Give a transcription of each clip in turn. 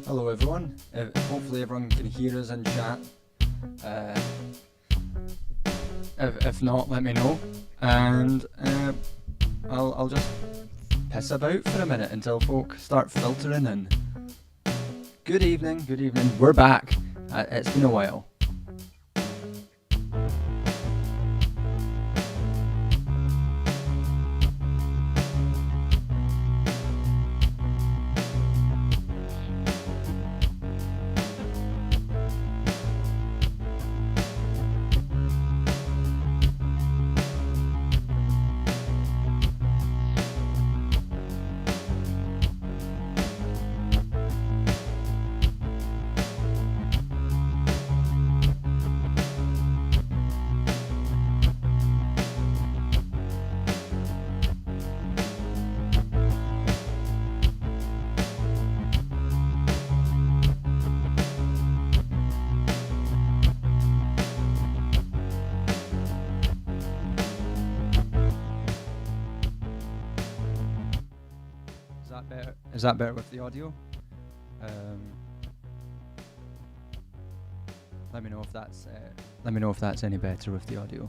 Hello everyone, hopefully everyone can hear us in chat. If not, let me know, and I'll just piss about for a minute until folk start filtering in. Good evening, we're back. It's been a while. Is that better with the audio? Let me know if that's any better with the audio.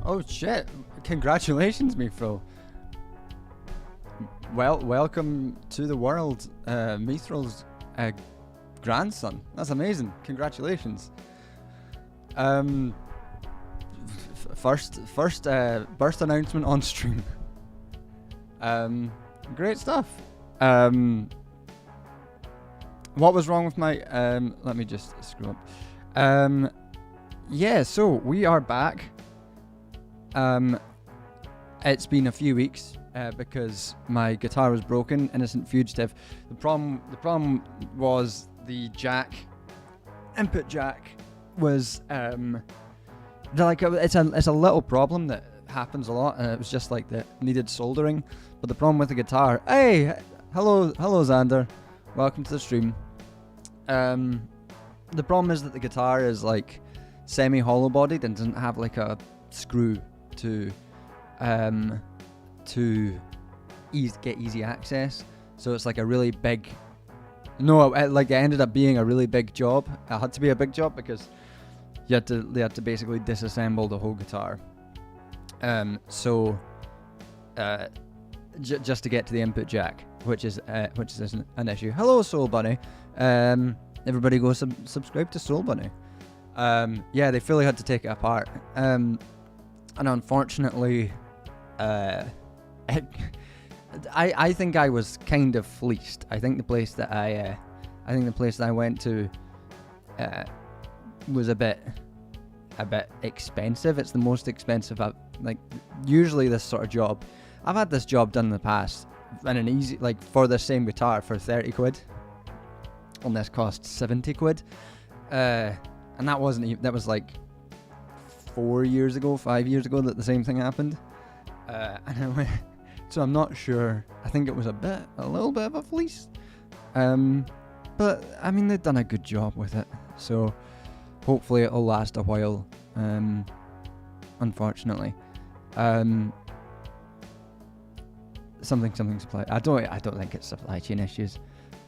Oh shit! Congratulations, Mithril. Well, welcome to the world, Mithril's grandson. That's amazing. Congratulations. First birth announcement on stream. Great stuff. What was wrong with my? Let me just scroll up. Yeah, so we are back. It's been a few weeks because my guitar was broken. Innocent Fugitive. The problem was the jack, input jack, was it's a little problem that happens a lot, and it was just like that needed soldering. But the problem with the guitar. Hey, hello Xander, welcome to the stream. The problem is that the guitar is like semi-hollow bodied and doesn't have like a screw to get easy access. So it's like a really big. No, it ended up being a really big job. It had to be a big job because they had to basically disassemble the whole guitar. Just to get to the input jack, which is an issue. Hello, Soul Bunny. Everybody go subscribe to Soul Bunny. Yeah, they fully had to take it apart. And unfortunately, I think I was kind of fleeced. I think the place that I went to was a bit expensive. It's the most expensive usually this sort of job. I've had this job done in the past, and an easy for the same guitar for 30 quid. And this cost 70 quid. And that wasn't even, that was like 5 years ago that the same thing happened. So I'm not sure. I think it was a little bit of a fleece. But I mean, they've done a good job with it. So hopefully it'll last a while. Unfortunately. Something supply. I don't think it's supply chain issues.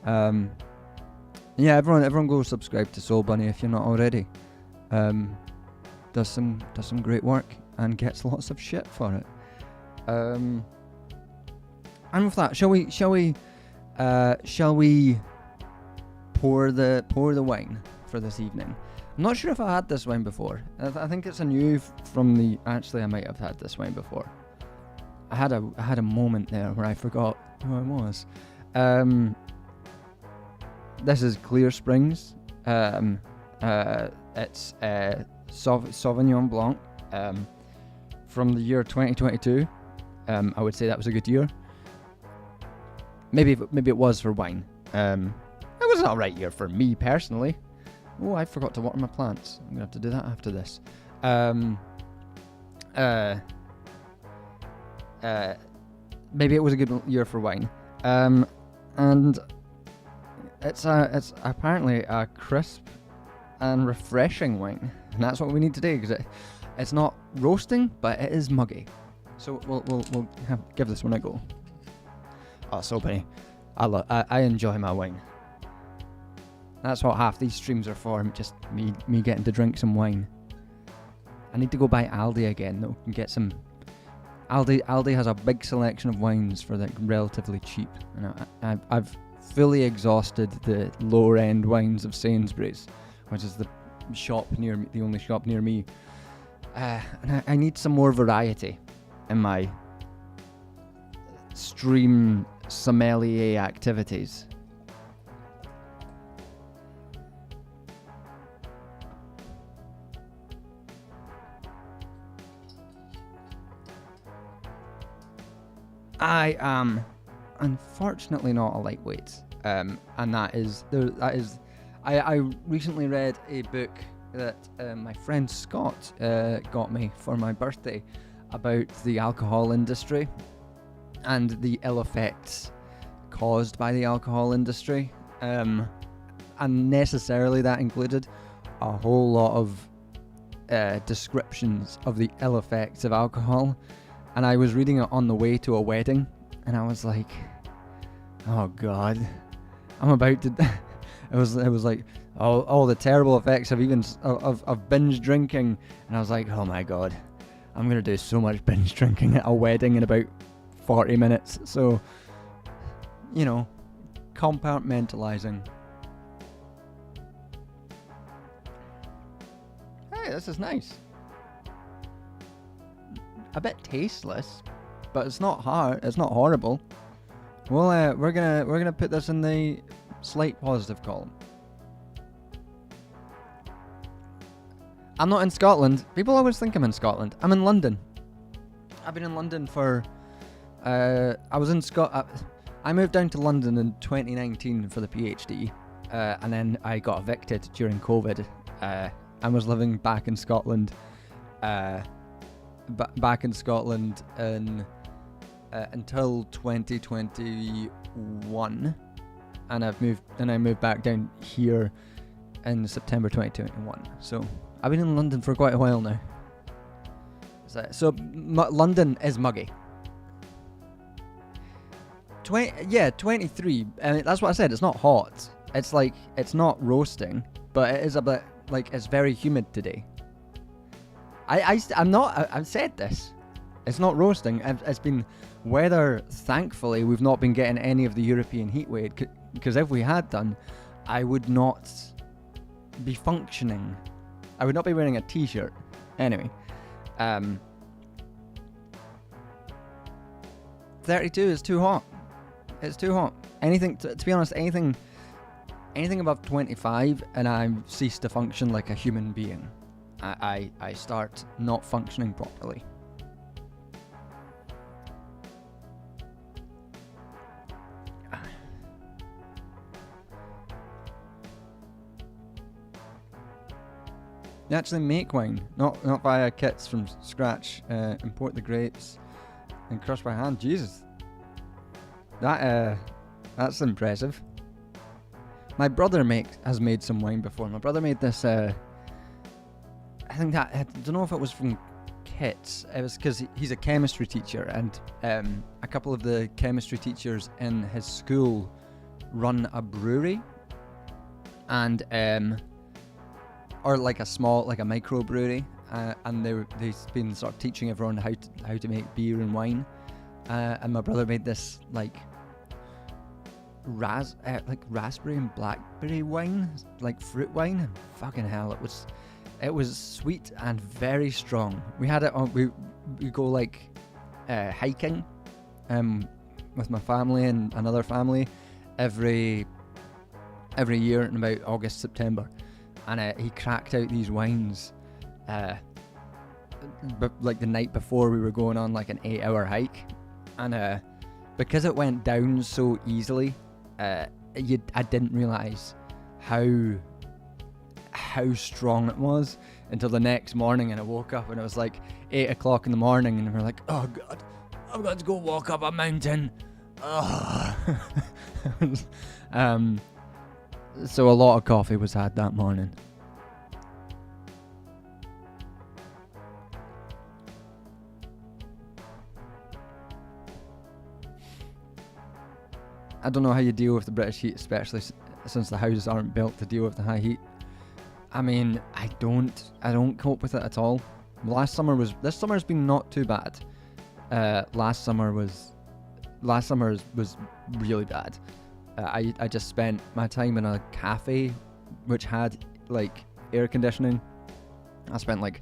Yeah, everyone go subscribe to Soul Bunny if you're not already. Does some great work and gets lots of shit for it. And with that, shall we pour the wine for this evening? I'm not sure if I had this wine before. I think it's a new from the. Actually, I might have had this wine before. I had a moment there where I forgot who I was. This is Clear Springs. It's Sauvignon Blanc from the year 2022. I would say that was a good year. Maybe it was for wine. It was an alright year for me personally. Oh, I forgot to water my plants. I'm gonna have to do that after this. Maybe it was a good year for wine. And it's apparently a crisp and refreshing wine, and that's what we need today because it's not roasting, but it is muggy. So we'll give this one a go. Oh, so funny. I enjoy my wine. That's what half these streams are for. Just me getting to drink some wine. I need to go by Aldi again though and get some. Aldi has a big selection of wines for relatively cheap, and I've fully exhausted the lower end wines of Sainsbury's, which is the only shop near me. And I need some more variety in my stream sommelier activities. I am unfortunately not a lightweight, and that is I recently read a book that my friend Scott got me for my birthday about the alcohol industry and the ill effects caused by the alcohol industry, and necessarily that included a whole lot of descriptions of the ill effects of alcohol. And I was reading it on the way to a wedding, and I was like, "Oh God, I'm about to." It was like all the terrible effects of binge drinking, and I was like, "Oh my God, I'm going to do so much binge drinking at a wedding in about 40 minutes. So, you know, compartmentalizing. Hey, this is nice. A bit tasteless, but it's not hard. It's not horrible. Well, we're gonna put this in the slight positive column. I'm not in Scotland. People always think I'm in Scotland. I'm in London. I've been in London for. I moved down to London in 2019 for the PhD, and then I got evicted during COVID. And was living back in Scotland. Back in Scotland until 2021, and I moved back down here in September 2021. So I've been in London for quite a while now. London is muggy. 23. I mean, that's what I said. It's not hot. It's like it's not roasting, but it is a bit like it's very humid today. I've said this. It's not roasting. It's been weather. Thankfully, we've not been getting any of the European heat wave. Because if we had done, I would not be functioning. I would not be wearing a t-shirt. Anyway, 32 is too hot. It's too hot. Anything, to be honest, anything above 25, and I cease to function like a human being. I start not functioning properly. You actually make wine, not via kits from scratch. Import the grapes and crush by hand. Jesus, that's impressive. My brother has made some wine before. My brother made this. I don't know if it was from kits. It was because he's a chemistry teacher, and a couple of the chemistry teachers in his school run a brewery, and or like a microbrewery, and they've been sort of teaching everyone how to make beer and wine, and my brother made this like raspberry and blackberry wine, like fruit wine, and fucking hell, it was sweet and very strong. We had it on. We go like hiking, with my family and another family every year in about August, September, and he cracked out these wines, but like the night before we were going on like an 8-hour hike, and because it went down so easily, I didn't realise how strong it was until the next morning, and I woke up and it was like 8 o'clock in the morning, and we're like, oh god, I've got to go walk up a mountain. So a lot of coffee was had that morning. I don't know how you deal with the British heat, especially since the houses aren't built to deal with the high heat. I mean, I don't cope with it at all. This summer's been not too bad. Last summer was really bad. I just spent my time in a cafe which had like air conditioning. I spent like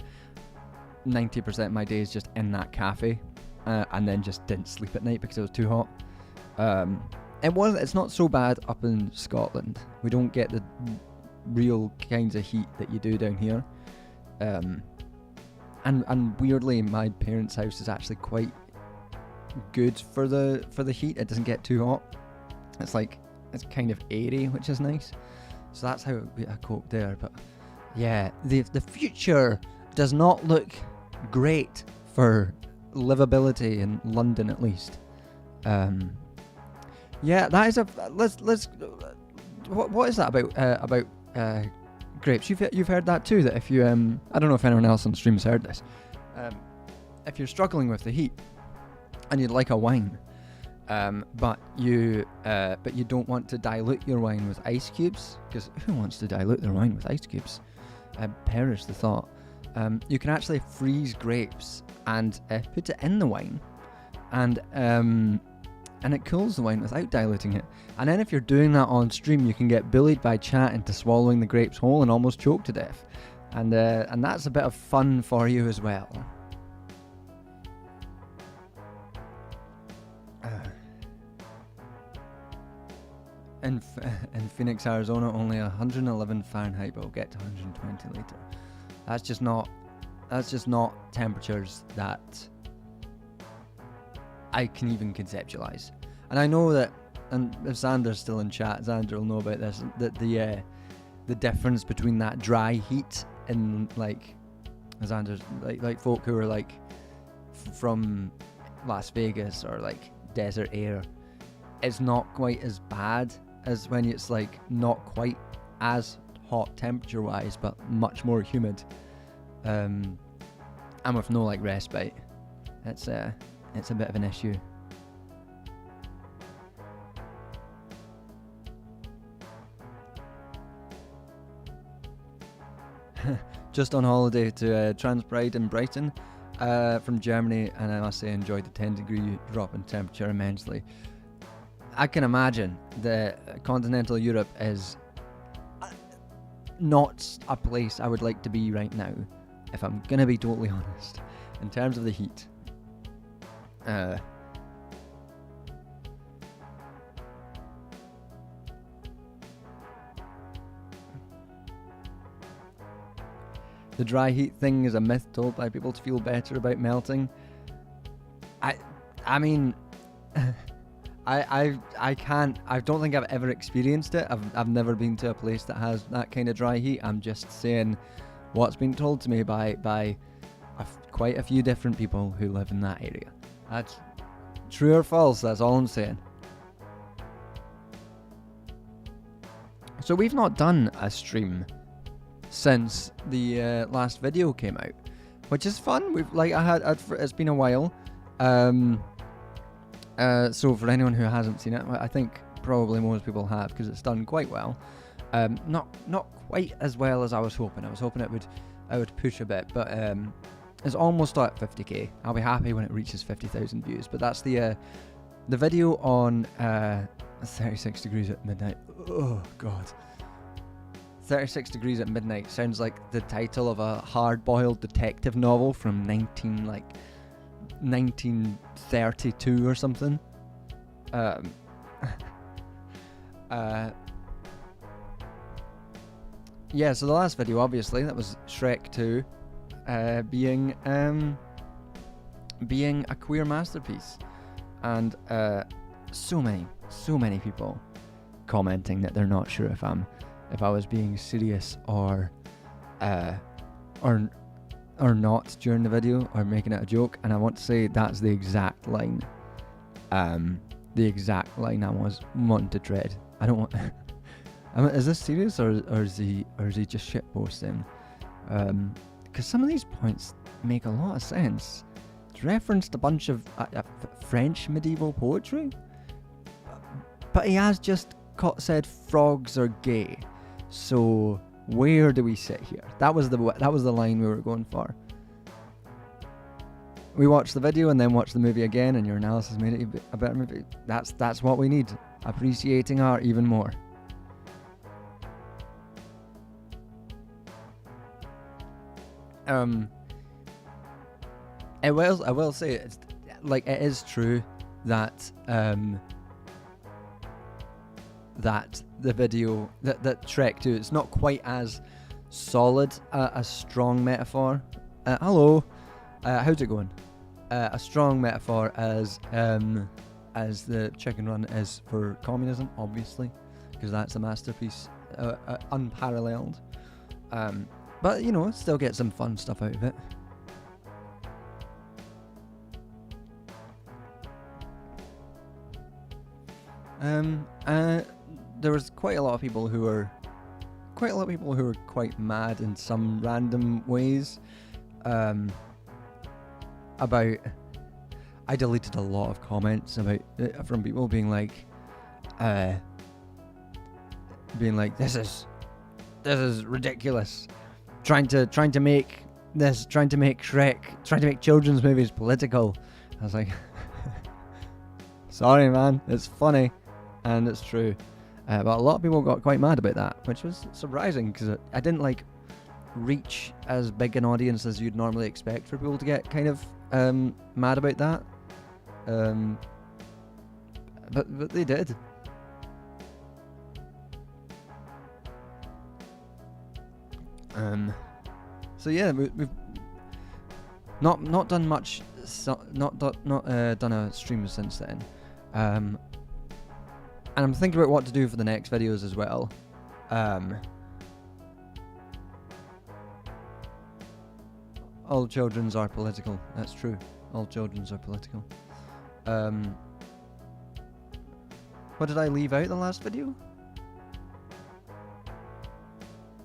90% of my days just in that cafe, and then just didn't sleep at night because it was too hot. It's not so bad up in Scotland. We don't get the real kinds of heat that you do down here. And weirdly, my parents' house is actually quite good for the heat. It doesn't get too hot. It's kind of airy, which is nice. So that's how I cope there. But yeah, the future does not look great for livability in London, at least. Yeah, that is let's. What is that about grapes? You've heard that too. That if you I don't know if anyone else on the stream has heard this. If you're struggling with the heat and you'd like a wine, but you don't want to dilute your wine with ice cubes, because who wants to dilute their wine with ice cubes? Perish the thought. you can actually freeze grapes and put it in the wine, and it cools the wine without diluting it. And then if you're doing that on stream, you can get bullied by chat into swallowing the grapes whole and almost choke to death. And that's a bit of fun for you as well. In Phoenix, Arizona, only 111 Fahrenheit, but we'll get to 120 later. That's just not temperatures that I can even conceptualize. And I know that, and if Xander's still in chat, Xander will know about this, that the difference between that dry heat and like Xander's like folk who are like from Las Vegas or like desert air is not quite as bad as when it's like not quite as hot temperature wise, but much more humid, and with no like respite. It's a bit of an issue. Just on holiday to Transpride in Brighton from Germany, and I must say enjoyed the 10-degree drop in temperature immensely. I can imagine that continental Europe is not a place I would like to be right now, if I'm gonna be totally honest, in terms of the heat. The dry heat thing is a myth told by people to feel better about melting. I mean, I don't think I've ever experienced it. I've never been to a place that has that kind of dry heat. I'm just saying what's been told to me by quite a few different people who live in that area. That's true or false, that's all I'm saying. So we've not done a stream since the last video came out, which is fun. It's been a while. So for anyone who hasn't seen it, I think probably most people have, because it's done quite well. Not quite as well as I was hoping. I was hoping I would push a bit, but it's almost at 50k. I'll be happy when it reaches 50,000 views. But that's the video on 36 degrees at midnight. Oh god. 36 Degrees at Midnight sounds like the title of a hard-boiled detective novel from 1932 or something. Yeah, so the last video, obviously, that was Shrek 2 being a queer masterpiece, and so many people commenting that they're not sure if I was being serious or not during the video, or making it a joke. And I want to say that's the exact line I was wanting to tread. I don't want is this serious or is he just shitposting? Because some of these points make a lot of sense. It's referenced a bunch of French medieval poetry, but he has just said frogs are gay. So where do we sit here? That was the line we were going for. We watched the video and then watched the movie again, and your analysis made it a better movie. That's what we need. Appreciating art even more. I will say it's like, it is true that that the video that Shrek 2, it's not quite as solid a strong metaphor. Hello, how's it going? A strong metaphor as the Chicken Run is for communism, obviously, because that's a masterpiece, unparalleled. But you know, still get some fun stuff out of it. There was quite a lot of people who were quite mad in some random ways about. I deleted a lot of comments about from people being like this is ridiculous, trying to make this trying to make children's movies political. I was like, sorry man, it's funny, and it's true. But a lot of people got quite mad about that, which was surprising because I didn't like reach as big an audience as you'd normally expect for people to get kind of mad about that. But they did. So yeah, we've not done much, done a stream since then. And I'm thinking about what to do for the next videos as well. All children's are political. That's true. All children's are political. What did I leave out the last video?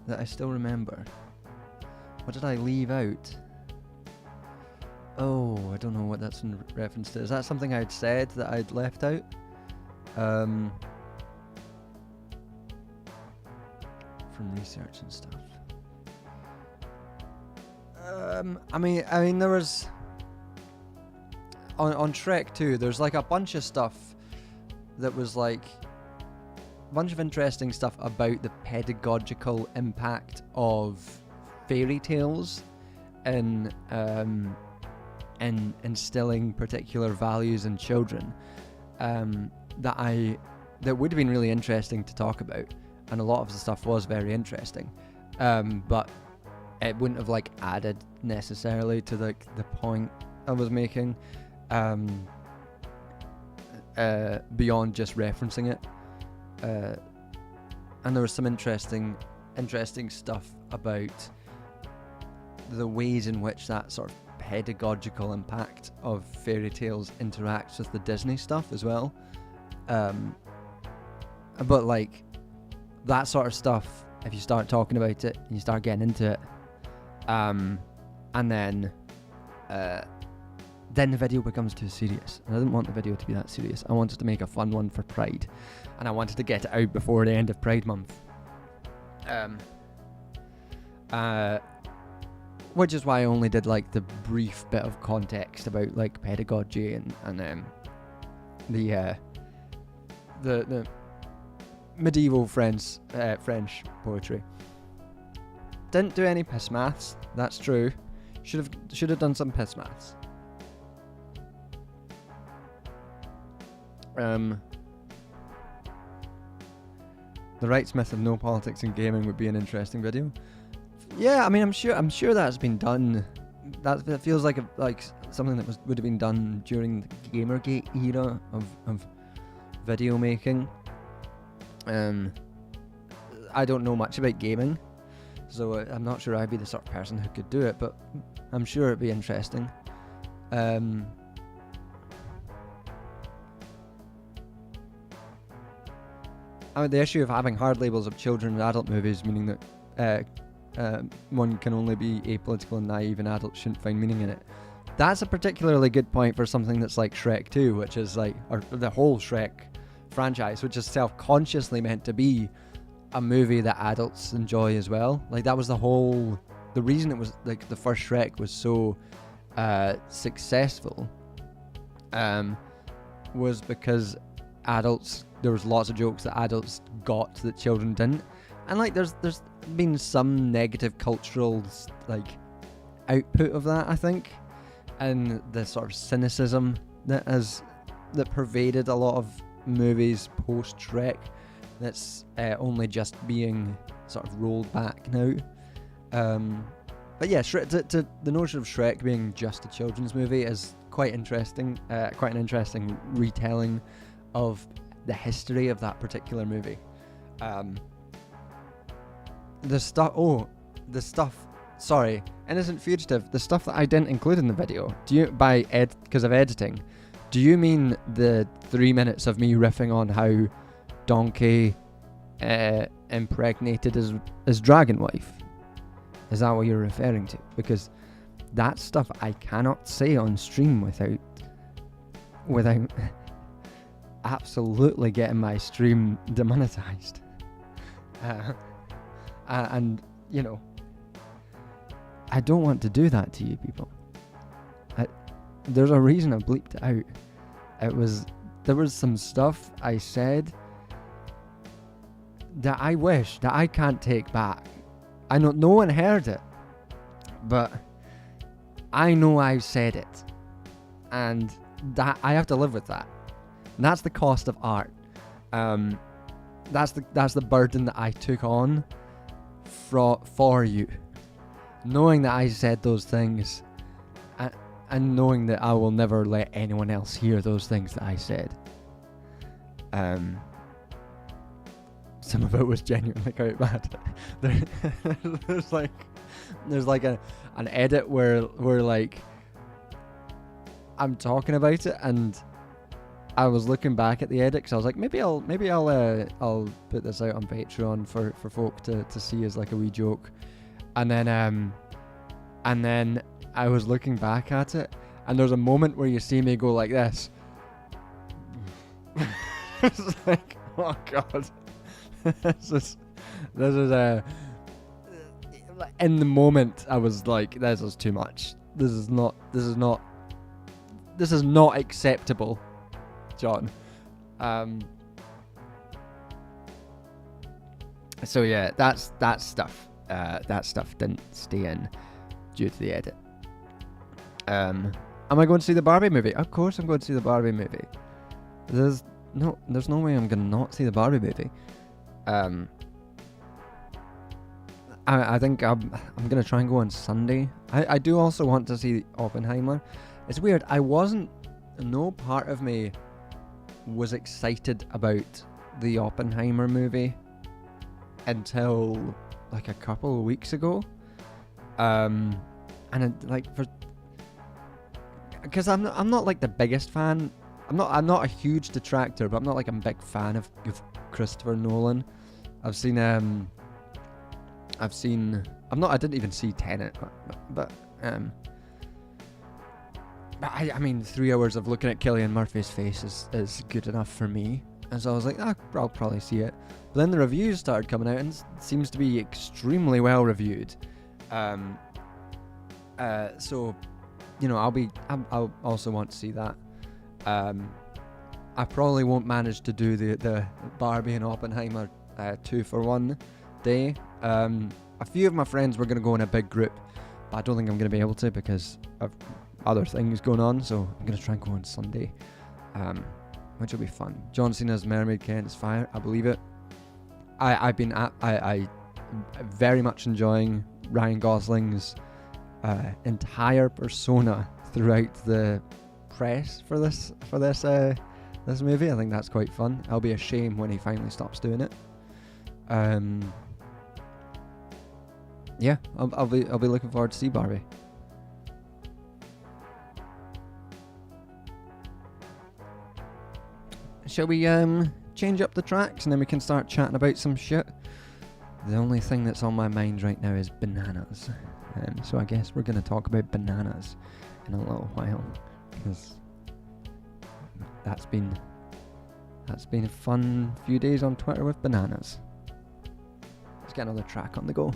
That I still remember. What did I leave out? Oh, I don't know what that's in reference to. Is that something I'd said that I'd left out? From research and stuff. I mean, there was on Shrek 2. There's like a bunch of stuff that was like a bunch of interesting stuff about the pedagogical impact of fairy tales in instilling particular values in children. That would have been really interesting to talk about, and a lot of the stuff was very interesting, but it wouldn't have like added necessarily to the point I was making, beyond just referencing it. And there was some interesting stuff about the ways in which that sort of pedagogical impact of fairy tales interacts with the Disney stuff as well. But like that sort of stuff, if you start talking about it and you start getting into it, and then the video becomes too serious. And I didn't want the video to be that serious. I wanted to make a fun one for Pride, and I wanted to get it out before the end of Pride Month. Which is why I only did like the brief bit of context about like pedagogy and the medieval French poetry. Didn't do any piss maths. That's true. Should have done some piss maths. The Wrights myth of no politics in gaming would be an interesting video. Yeah, I mean, I'm sure that's been done. That feels like something that would have been done during the Gamergate era of video making. I don't know much about gaming, so I'm not sure I'd be the sort of person who could do it, but I'm sure it'd be interesting. I mean, the issue of having hard labels of children and adult movies, meaning that one can only be apolitical and naive and adults shouldn't find meaning in it. That's a particularly good point for something that's like Shrek 2, which is like, or the whole Shrek franchise, which is self-consciously meant to be a movie that adults enjoy as well. Like that was the reason it was like the first Shrek was so successful, was because there was lots of jokes that adults got that children didn't. And like there's been some negative cultural like output of that, I think, and the sort of cynicism that pervaded a lot of movies post Shrek, that's only just being sort of rolled back now. But yeah, the notion of Shrek being just a children's movie is quite interesting, quite an interesting retelling of the history of that particular movie. Innocent Fugitive, the stuff that I didn't include in the video, because of editing, do you mean the 3 minutes of me riffing on how Donkey impregnated his dragon wife? Is that what you're referring to? Because that stuff I cannot say on stream without absolutely getting my stream demonetized. And you know, I don't want to do that to you people. There's a reason I bleeped it out. There was some stuff I said that I wish that I can't take back. I know no one heard it, but I know I said it, and that I have to live with that. And that's the cost of art. That's the burden that I took on for you, knowing that I said those things, and knowing that I will never let anyone else hear those things that I said. Some of it was genuinely quite bad. There's like an edit where like I'm talking about it, and I was looking back at the edit because I was like, maybe I'll put this out on Patreon for folk to see as like a wee joke, and then I was looking back at it, and there's a moment where you see me go like this. It's like, oh god, this is in the moment I was like, this is too much. This is not acceptable, John. So yeah, that stuff didn't stay in due to the edit. Am I going to see the Barbie movie? Of course I'm going to see the Barbie movie. There's no way I'm going to not see the Barbie movie. I think I'm going to try and go on Sunday. I do also want to see Oppenheimer. It's weird, no part of me was excited about the Oppenheimer movie until like a couple of weeks ago. And because I'm not like the biggest fan. I'm not a huge detractor, but I'm not like a big fan of Christopher Nolan. I didn't even see Tenet, but I mean 3 hours of looking at Cillian Murphy's face is good enough for me. And so I was like, I'll probably see it. But then the reviews started coming out, and it seems to be extremely well reviewed. So, you know, I'll also want to see that. I probably won't manage to do the Barbie and Oppenheimer 2-for-1 day. A few of my friends were going to go in a big group, but I don't think I'm going to be able to because of other things going on. So I'm going to try and go on Sunday, which will be fun. John Cena's Mermaid Can't Fire. I believe it. I very much enjoying Ryan Gosling's entire persona throughout the press for this movie. I think that's quite fun. It'll be a shame when he finally stops doing it. Yeah, I'll be looking forward to see Barbie. Shall we change up the tracks and then we can start chatting about some shit? The only thing that's on my mind right now is bananas. So I guess we're going to talk about bananas in a little while, because that's been a fun few days on Twitter with bananas. Let's get another track on the go.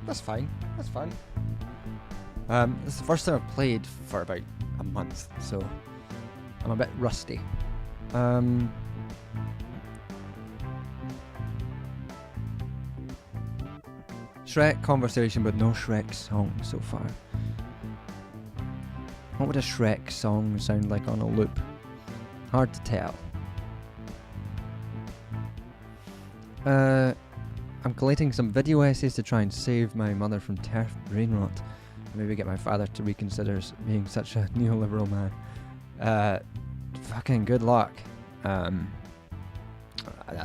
That's fine. That's fine. This is the first time I've played for about a month, so I'm a bit rusty. Shrek conversation, but no Shrek song so far. What would a Shrek song sound like on a loop? Hard to tell. I'm collating some video essays to try and save my mother from turf brain rot. Maybe get my father to reconsider being such a neoliberal man. Fucking good luck. That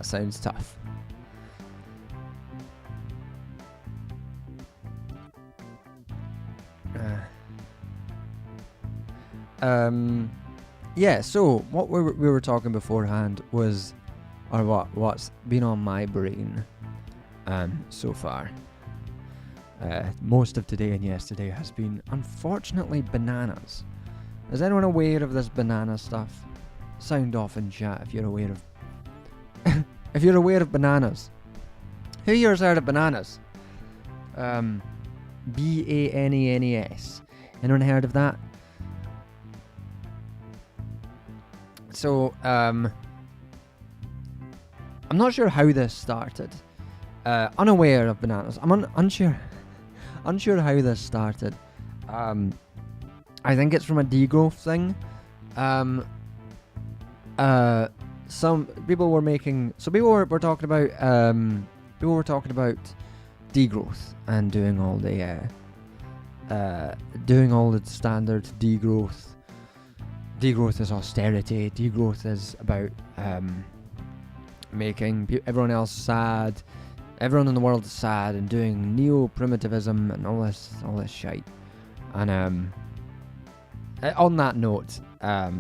sounds tough. Yeah, so what we were talking beforehand was, or what's been on my brain so far. Most of today and yesterday has been, unfortunately, bananas. Is anyone aware of this banana stuff? Sound off in chat if you're aware of if you're aware of bananas. Who here's heard of bananas? BANANAS. Anyone heard of that? So, I'm not sure how this started. Unaware of bananas. I'm unsure how this started. I think it's from a degrowth thing. Some people were making. So people were talking about. People were talking about degrowth and doing all the standard degrowth. Degrowth is austerity. Degrowth is about making everyone else sad. Everyone in the world is sad, and doing neo-primitivism and all this shite. And on that note, I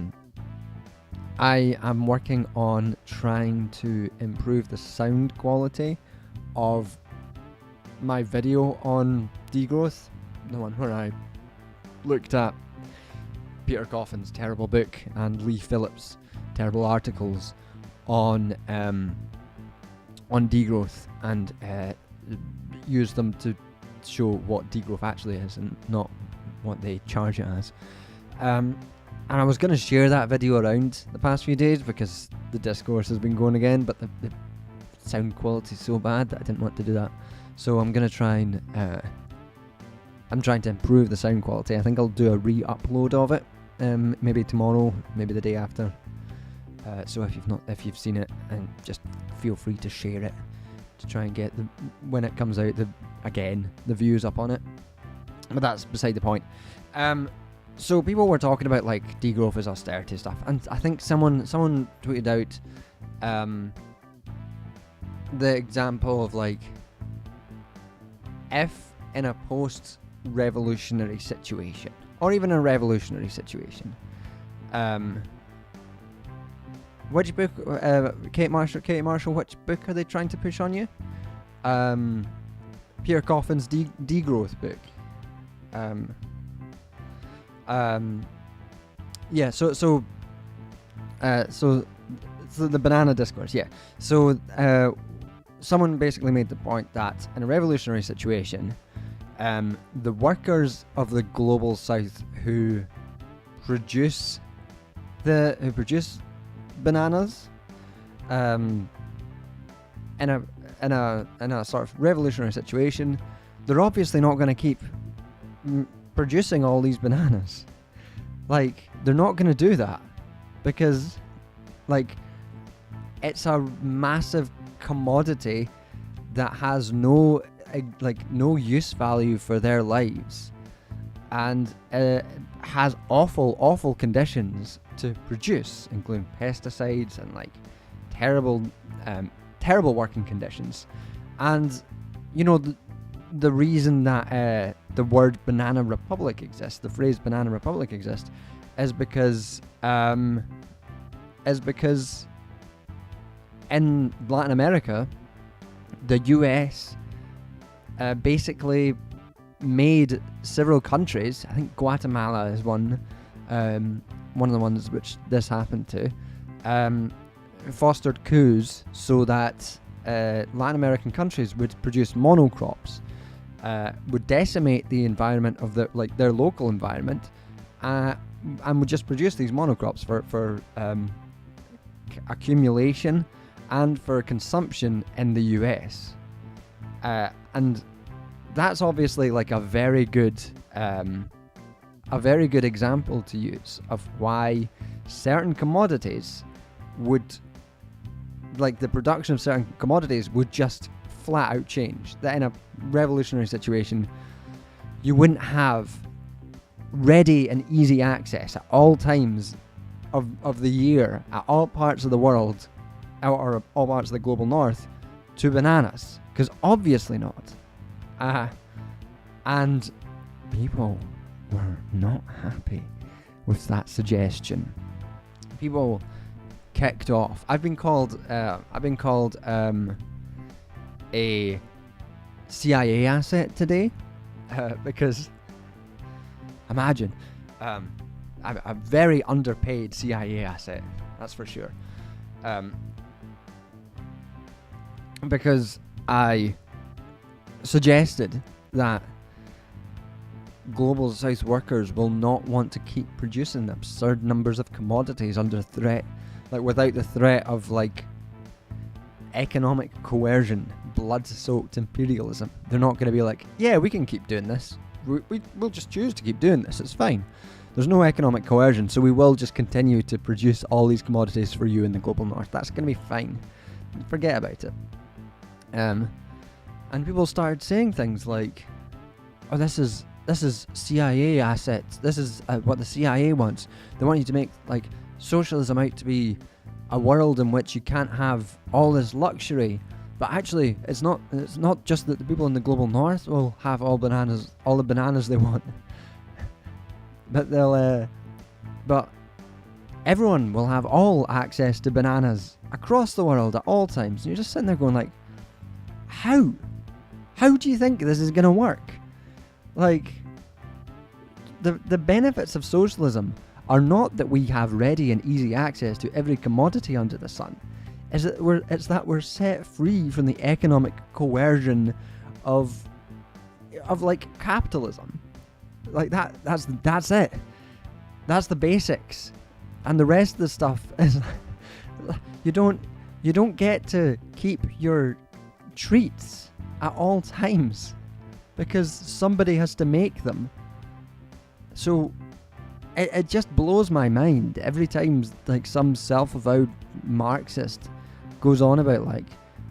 am working on trying to improve the sound quality of my video on degrowth, the one where I looked at Peter Coffin's terrible book and Lee Phillips' terrible articles on degrowth, and use them to show what degrowth actually is and not what they charge it as. And I was going to share that video around the past few days because the discourse has been going again, but the sound quality is so bad that I didn't want to do that. So I'm going to try and I'm trying to improve the sound quality. I think I'll do a re-upload of it, maybe tomorrow, maybe the day after. So if you've seen it, and just feel free to share it to try and get when it comes out the views up on it. But that's beside the point. So people were talking about like degrowth as austerity stuff, and I think someone tweeted out the example of like, if in a post-revolutionary situation, or even a revolutionary situation, which book, Kate Marshall, which book are they trying to push on you? Peter Coffin's degrowth book. Yeah. So the banana discourse. Yeah. So someone basically made the point that in a revolutionary situation, the workers of the global south who produce bananas, in a sort of revolutionary situation, they're obviously not going to keep producing all these bananas. Like, they're not going to do that because, like, it's a massive commodity that has no use value for their lives, and has awful conditions to produce, including pesticides and like terrible working conditions. And you know, the reason that the word banana republic exists, the phrase banana republic exists, is because in Latin America, the US basically made several countries, I think Guatemala is one of the ones which this happened to, fostered coups so that Latin American countries would produce monocrops, would decimate the environment of their local environment, and would just produce these monocrops for accumulation and for consumption in the US. And that's obviously like a very good example to use of why certain commodities would, like the production of certain commodities would just flat out change. That in a revolutionary situation, you wouldn't have ready and easy access at all times of the year, at all parts of the world, or all parts of the global north, to bananas, because obviously not. And people were not happy with that suggestion. People kicked off. I've been called a CIA asset today, because imagine, I'm a very underpaid CIA asset, that's for sure. Because I suggested that global south workers will not want to keep producing absurd numbers of commodities under threat, like without the threat of like economic coercion, blood-soaked imperialism. They're not going to be like, yeah, we can keep doing this. We'll just choose to keep doing this. It's fine. There's no economic coercion, so we will just continue to produce all these commodities for you in the global north. That's going to be fine. Forget about it. And people started saying things like, oh, this is CIA assets. This is what the CIA wants. They want you to make like socialism out to be a world in which you can't have all this luxury. But actually, it's not just that the people in the global north will have all the bananas they want. But everyone will have all access to bananas across the world at all times. And you're just sitting there going like, how do you think this is going to work? Like, the benefits of socialism are not that we have ready and easy access to every commodity under the sun. It's that we're set free from the economic coercion of like capitalism. Like that's it. That's the basics. And the rest of the stuff is you don't get to keep your treats at all times because somebody has to make them. So it just blows my mind every time like some self-avowed Marxist goes on about like,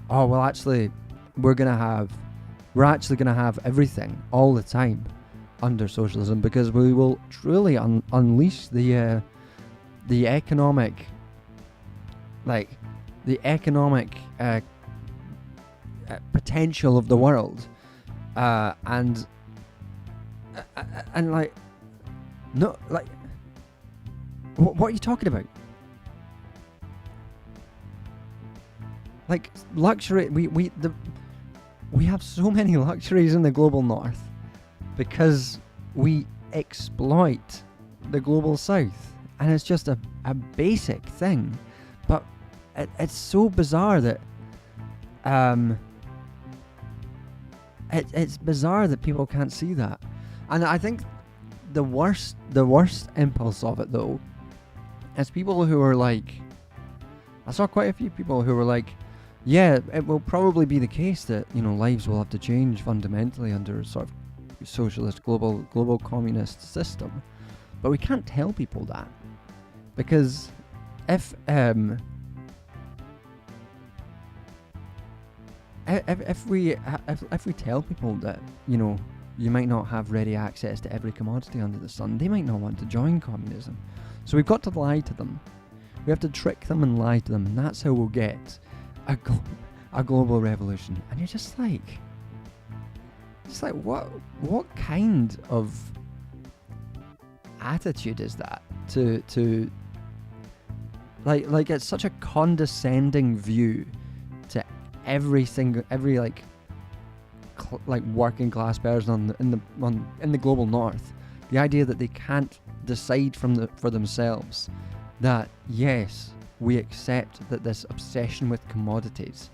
oh well, actually we're actually gonna have everything all the time under socialism because we will truly unleash the economic potential of the world, and like, no, like, what are you talking about? Like luxury, we have so many luxuries in the global north because we exploit the global south, and it's just a basic thing. But it's so bizarre that it's bizarre that people can't see that. And I think the worst impulse of it though is people who are like, I saw quite a few people who were like, yeah, it will probably be the case that, you know, lives will have to change fundamentally under a sort of socialist global communist system. But we can't tell people that, because if we tell people that, you know, you might not have ready access to every commodity under the sun, they might not want to join communism. So we've got to lie to them. We have to trick them and lie to them, and that's how we'll get a global revolution. And you're just like, what kind of attitude is that to like it's such a condescending view to every working class person in the global north. The idea that they can't decide for themselves that, yes, we accept that this obsession with commodities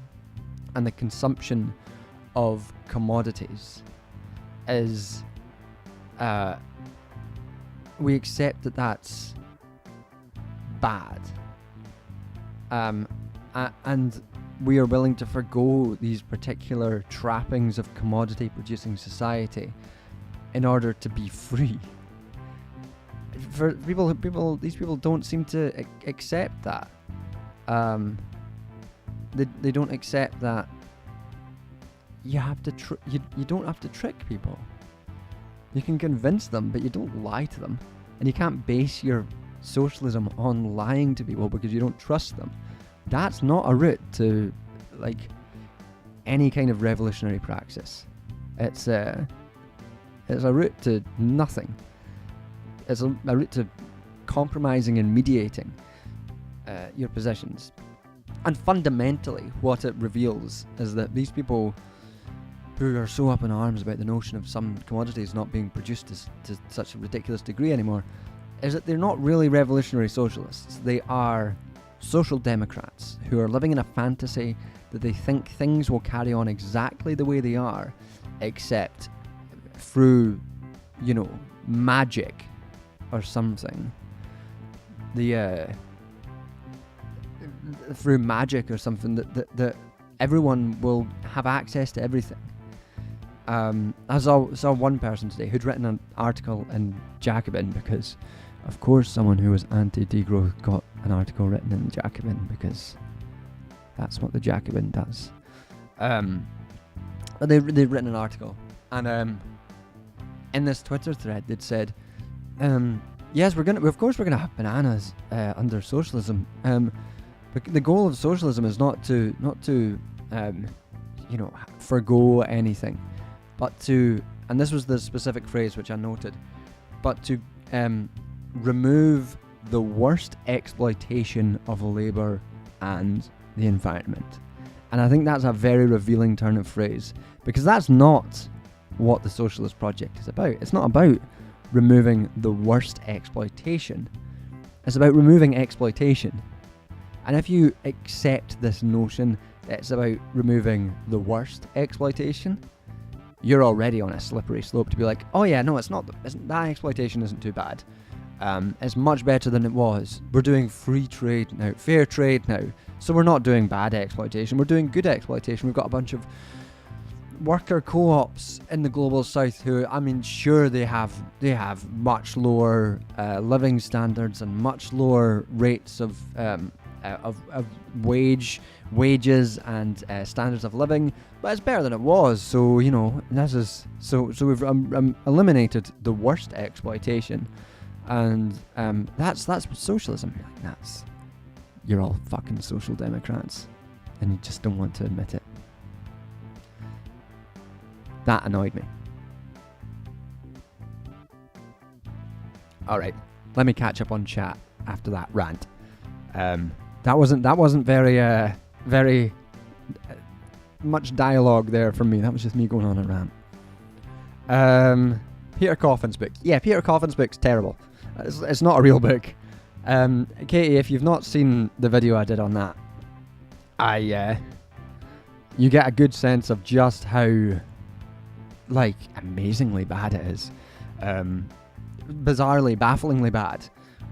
and the consumption of commodities is we accept that that's bad, and we are willing to forgo these particular trappings of commodity producing society in order to be free. For these people don't seem to accept that. They don't accept that you have to you don't have to trick people. You can convince them, but you don't lie to them. And you can't base your socialism on lying to people because you don't trust them. That's not a route to like any kind of revolutionary praxis. It's a route to nothing. It's a route to compromising and mediating your positions. And fundamentally, what it reveals is that these people who are so up in arms about the notion of some commodities not being produced to such a ridiculous degree anymore, is that they're not really revolutionary socialists. They are social democrats who are living in a fantasy that they think things will carry on exactly the way they are, except through magic or something. Through magic or something that everyone will have access to everything. I saw one person today who'd written an article in Jacobin, because of course someone who was anti-degrowth got an article written in Jacobin, because that's what the Jacobin does. But they'd written an article, and in this Twitter thread they'd said, yes, we're gonna have bananas under socialism. But the goal of socialism is not to forgo anything, but to, and this was the specific phrase which I noted, but to remove the worst exploitation of labour and the environment. And I think that's a very revealing turn of phrase, because that's not what the Socialist Project is about. It's not about removing the worst exploitation. It's about removing exploitation. And if you accept this notion that it's about removing the worst exploitation, you're already on a slippery slope to be like, oh yeah, no, it's not. That exploitation isn't too bad. It's much better than it was. We're doing free trade now, fair trade now. So we're not doing bad exploitation. We're doing good exploitation. We've got a bunch of worker co-ops in the global south who, I mean, sure, they have much lower living standards and much lower rates of wages and standards of living, but it's better than it was. So this is so we've eliminated the worst exploitation, and that's socialism. You're all fucking social democrats, and you just don't want to admit it. That annoyed me. All right, let me catch up on chat after that rant. That wasn't very much dialogue there from me. That was just me going on a rant. Peter Coffin's book. Yeah, Peter Coffin's book's terrible. It's not a real book. Katie, if you've not seen the video I did on that, you get a good sense of just how amazingly bad it is. Bizarrely, bafflingly bad.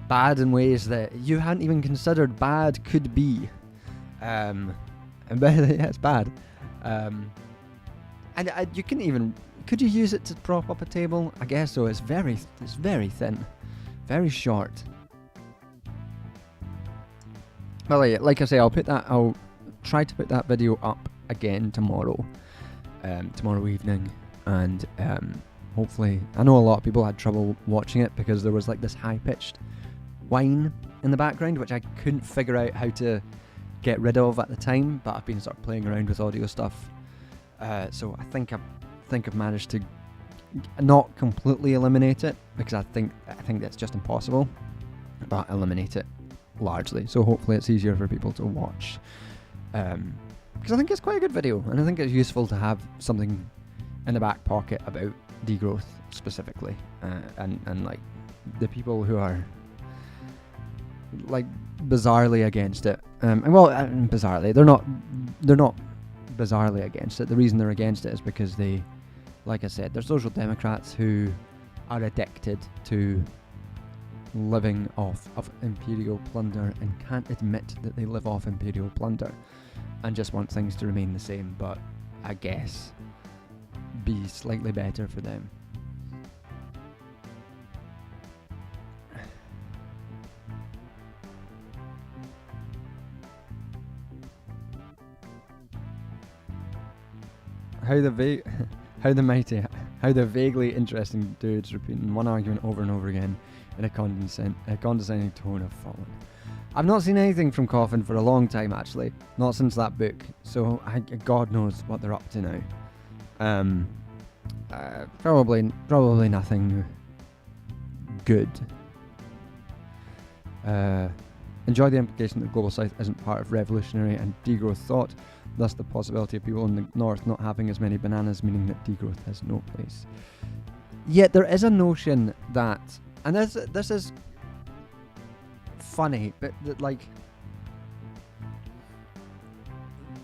Bad in ways that you hadn't even considered bad could be. But yeah, it's bad. And you couldn't even... Could you use it to prop up a table? I guess so. It's very thin. Very short. Well, like I say, I'll try to put that video up again tomorrow. Tomorrow evening. And hopefully... I know a lot of people had trouble watching it because there was this high-pitched whine in the background, which I couldn't figure out how to get rid of at the time, but I've been sort of playing around with audio stuff, so I think I've managed to not completely eliminate it, because I think that's just impossible, but eliminate it largely, so hopefully it's easier for people to watch, because I think it's quite a good video, and I think it's useful to have something in the back pocket about degrowth specifically, and the people who are bizarrely against it. Bizarrely, they're not bizarrely against it. The reason they're against it is because they, like I said, they're social democrats who are addicted to living off of imperial plunder and can't admit that they live off imperial plunder and just want things to remain the same, but I guess be slightly better for them. How the vaguely interesting dudes repeating one argument over and over again in a condescending tone have fallen. I've not seen anything from Coffin for a long time, actually. Not since that book. So God knows what they're up to now. Probably nothing good. Enjoy the implication that the Global South isn't part of revolutionary and degrowth thought, thus the possibility of people in the North not having as many bananas, meaning that degrowth has no place. Yet there is a notion that, and this is funny, but that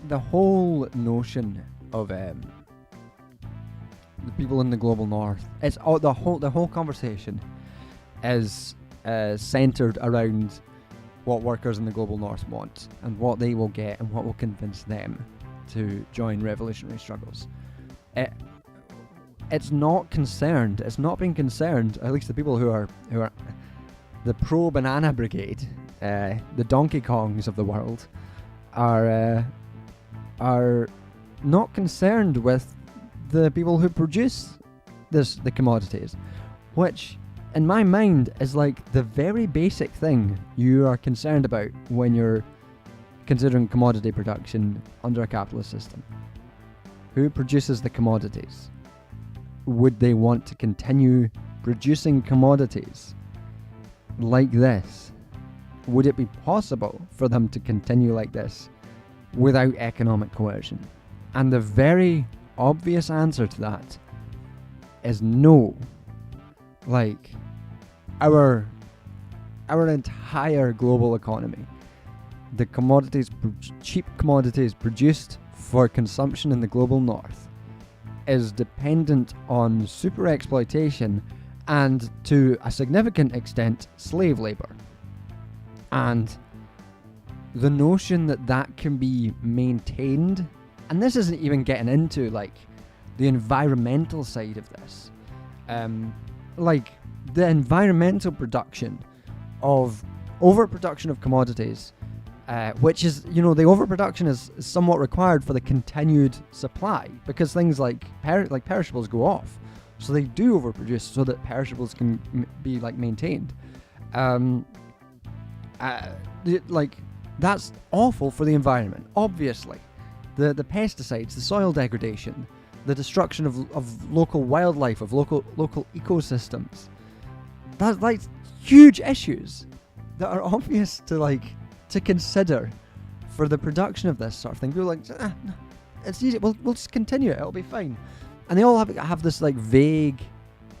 the whole notion of the people in the global north. It's all the whole conversation is centered around what workers in the global north want and what they will get and what will convince them to join revolutionary struggles. It's not concerned. It's not being concerned. At least the people who are the pro banana brigade, the Donkey Kongs of the world, are not concerned with the people who produce the commodities, which in my mind is like the very basic thing you are concerned about when you're considering commodity production under a capitalist system. Who produces the commodities? Would they want to continue producing commodities like this? Would it be possible for them to continue like this without economic coercion? And the very obvious answer to that is no. Like, our entire global economy, the commodities, cheap commodities produced for consumption in the global north, is dependent on super exploitation and, to a significant extent, slave labor. And the notion that that can be maintained, and this isn't even getting into like the environmental side of this, like the environmental production of overproduction of commodities, which is, the overproduction is somewhat required for the continued supply, because things like perishables go off, so they do overproduce so that perishables can be like maintained. Like, that's awful for the environment, obviously. The pesticides, the soil degradation, the destruction of local wildlife, of local ecosystems. That's like huge issues that are obvious to consider for the production of this sort of thing. People are like, no, it's easy. We'll just continue it. It'll be fine. And they all have this like vague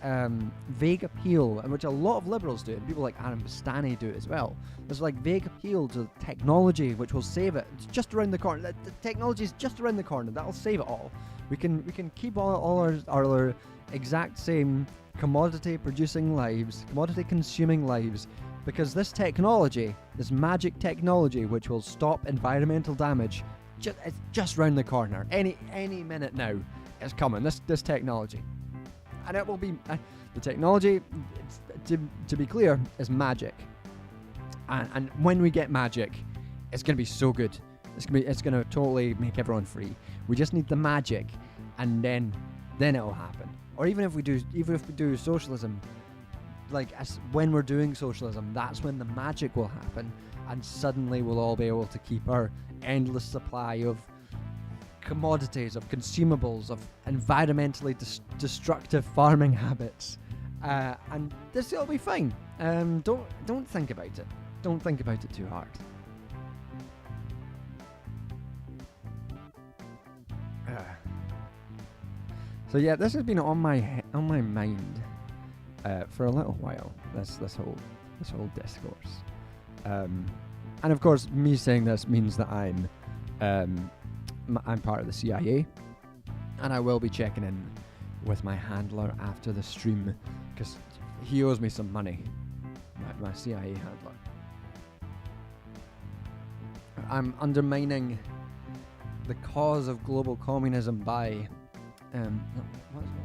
appeal, and which a lot of liberals do, and people like Aaron Bastani do as well. There's like vague appeal to technology which will save it. It's just around the corner. The technology is just around the corner. That'll save it all. We can keep all our exact same commodity producing lives, commodity consuming lives, because this technology, this magic technology which will stop environmental damage, it's just round the corner. Any minute now, it's coming. This technology, and it will be the technology. To be clear, is magic, and when we get magic, it's gonna be so good. It's gonna totally make everyone free. We just need the magic, and then it'll happen. Or even if we do socialism, like when we're doing socialism, that's when the magic will happen, and suddenly we'll all be able to keep our endless supply of commodities, of consumables, of environmentally destructive farming habits, and this will be fine. Don't think about it. Don't think about it too hard. So yeah, this has been on my mind for a little while. This whole discourse, and of course, me saying this means that I'm part of the CIA, and I will be checking in with my handler after the stream because he owes me some money. My CIA handler. I'm undermining the cause of global communism by. What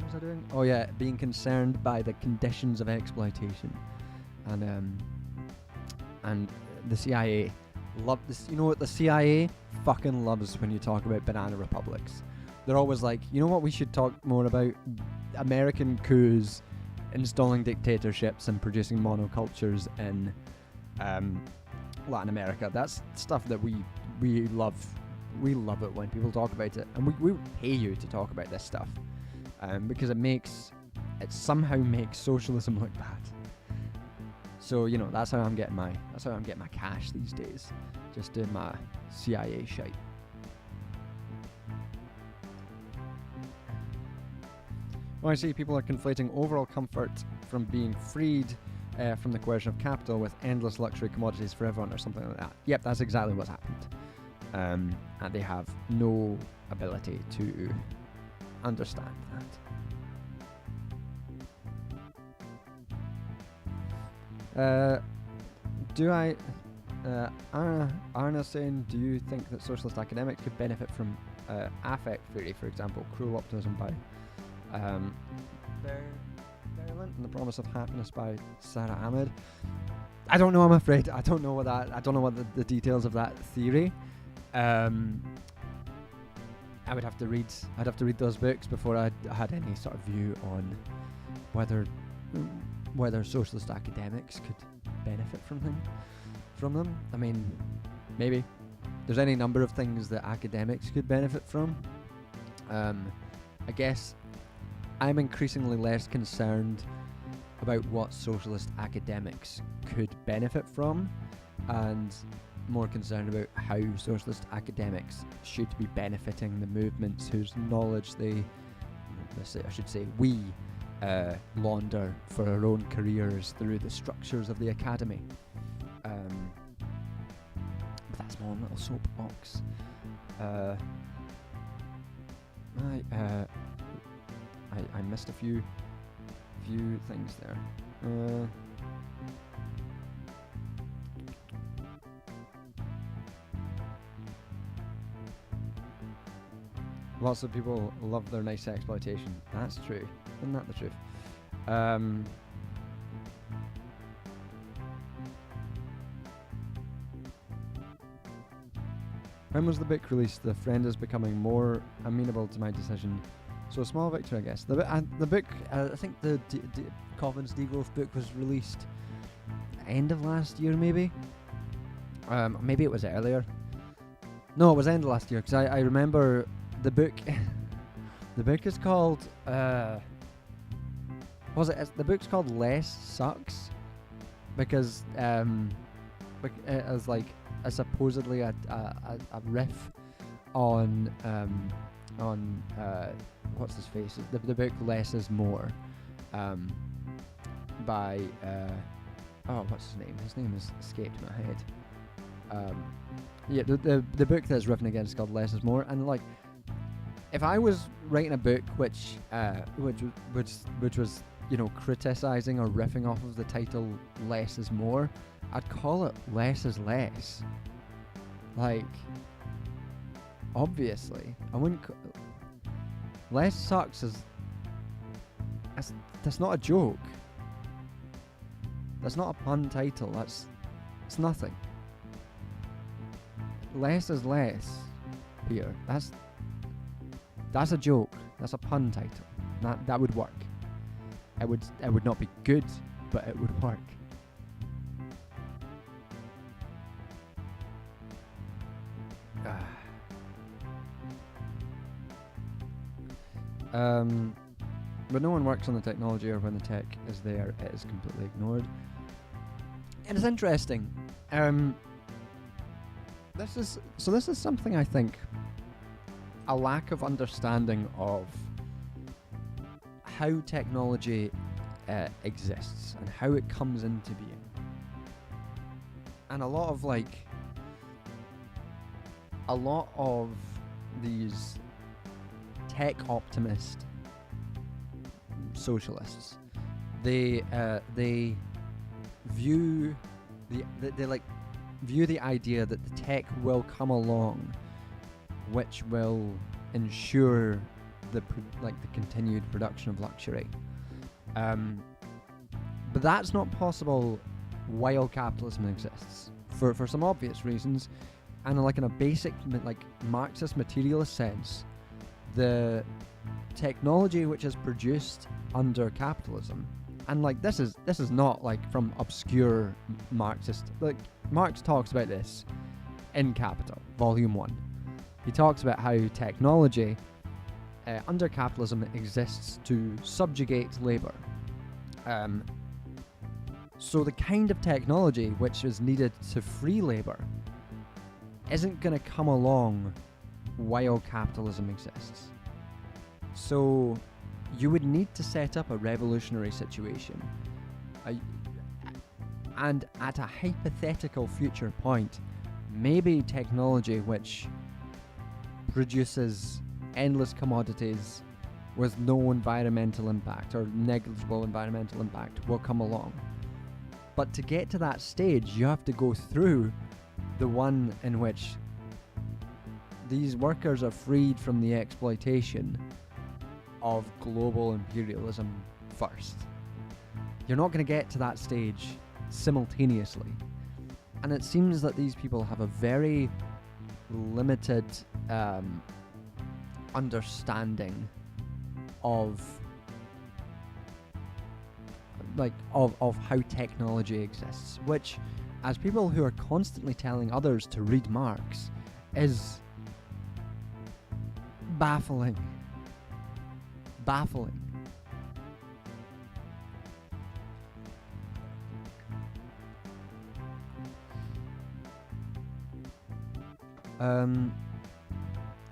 was I doing? Oh yeah, being concerned by the conditions of exploitation, and the CIA love this. You know what the CIA fucking loves when you talk about banana republics. They're always like, you know what we should talk more about? American coups, installing dictatorships, and producing monocultures in Latin America. That's stuff that we love. We love it when people talk about it, and we pay you to talk about this stuff, because it somehow makes socialism look bad. So that's how I'm getting my cash these days, just doing my CIA shite. Well, I see people are conflating overall comfort from being freed from the coercion of capital with endless luxury commodities for everyone, or something like that. Yep, that's exactly what's happened. And they have no ability to understand that. Do I? Arna saying, do you think that socialist academics could benefit from affect theory, for example, cruel optimism by Berlin and the Promise of Happiness by Sarah Ahmed? I don't know. I'm afraid I don't know what that. I don't know what the details of that theory. I would have to read. I'd have to read those books before I had any sort of view on whether socialist academics could benefit from them. I mean, maybe there's any number of things that academics could benefit from. I guess I'm increasingly less concerned about what socialist academics could benefit from, and more concerned about how socialist academics should be benefiting the movements whose knowledge we launder for our own careers through the structures of the academy. But that's my own little soapbox. I missed a few things there. Lots of people love their nice exploitation. That's true. Isn't that the truth? When was the book released? The friend is becoming more amenable to my decision. So a small victory, I guess. The book, I think the Coffin's Degrowth book was released end of last year, maybe. Maybe it was earlier. No, it was end of last year, because I remember the book. The book is called. The book's called Less Sucks, because as like a supposedly a riff on what's his face? The book Less is More, by what's his name? His name has escaped my head. Yeah, the book that's written again is called Less is More, and like, if I was writing a book which was, you know, criticizing or riffing off of the title Less is More, I'd call it Less is Less. Like, obviously, I wouldn't. Less Sucks that's not a joke. That's not a pun title. It's nothing. Less is Less, Peter. That's a joke. That's a pun title. That would work. It would not be good, but it would work. When no one works on the technology, or when the tech is there, it is completely ignored. And it's interesting. This is something, I think, a lack of understanding of how technology exists and how it comes into being. And a lot of these tech optimist socialists, they view the idea that the tech will come along which will ensure the continued production of luxury, but that's not possible while capitalism exists, for some obvious reasons. And like in a basic Marxist materialist sense, the technology which is produced under capitalism, and this is not from obscure Marxist, Marx talks about this in Capital, Volume 1. He talks about how technology under capitalism exists to subjugate labour. So the kind of technology which is needed to free labour isn't going to come along while capitalism exists. So you would need to set up a revolutionary situation. And at a hypothetical future point, maybe technology which produces endless commodities with no environmental impact or negligible environmental impact will come along. But to get to that stage, you have to go through the one in which these workers are freed from the exploitation of global imperialism first. You're not going to get to that stage simultaneously. And it seems that these people have a very limited understanding of how technology exists, which, as people who are constantly telling others to read Marx, is baffling.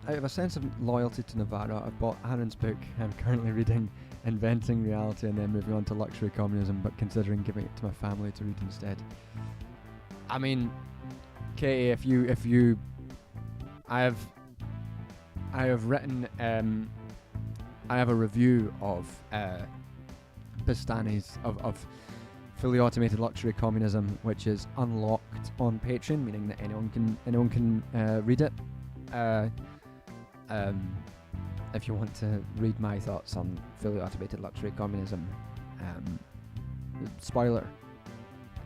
Out of a sense of loyalty to Navarra, I've bought Aaron's book. I'm currently reading Inventing Reality and then moving on to Luxury Communism, but considering giving it to my family to read instead. I mean, Katie, if you I have written I have a review of Bastani's of Fully Automated Luxury Communism, which is unlocked on Patreon, meaning that anyone can read it. If you want to read my thoughts on Fully Automated Luxury Communism, spoiler,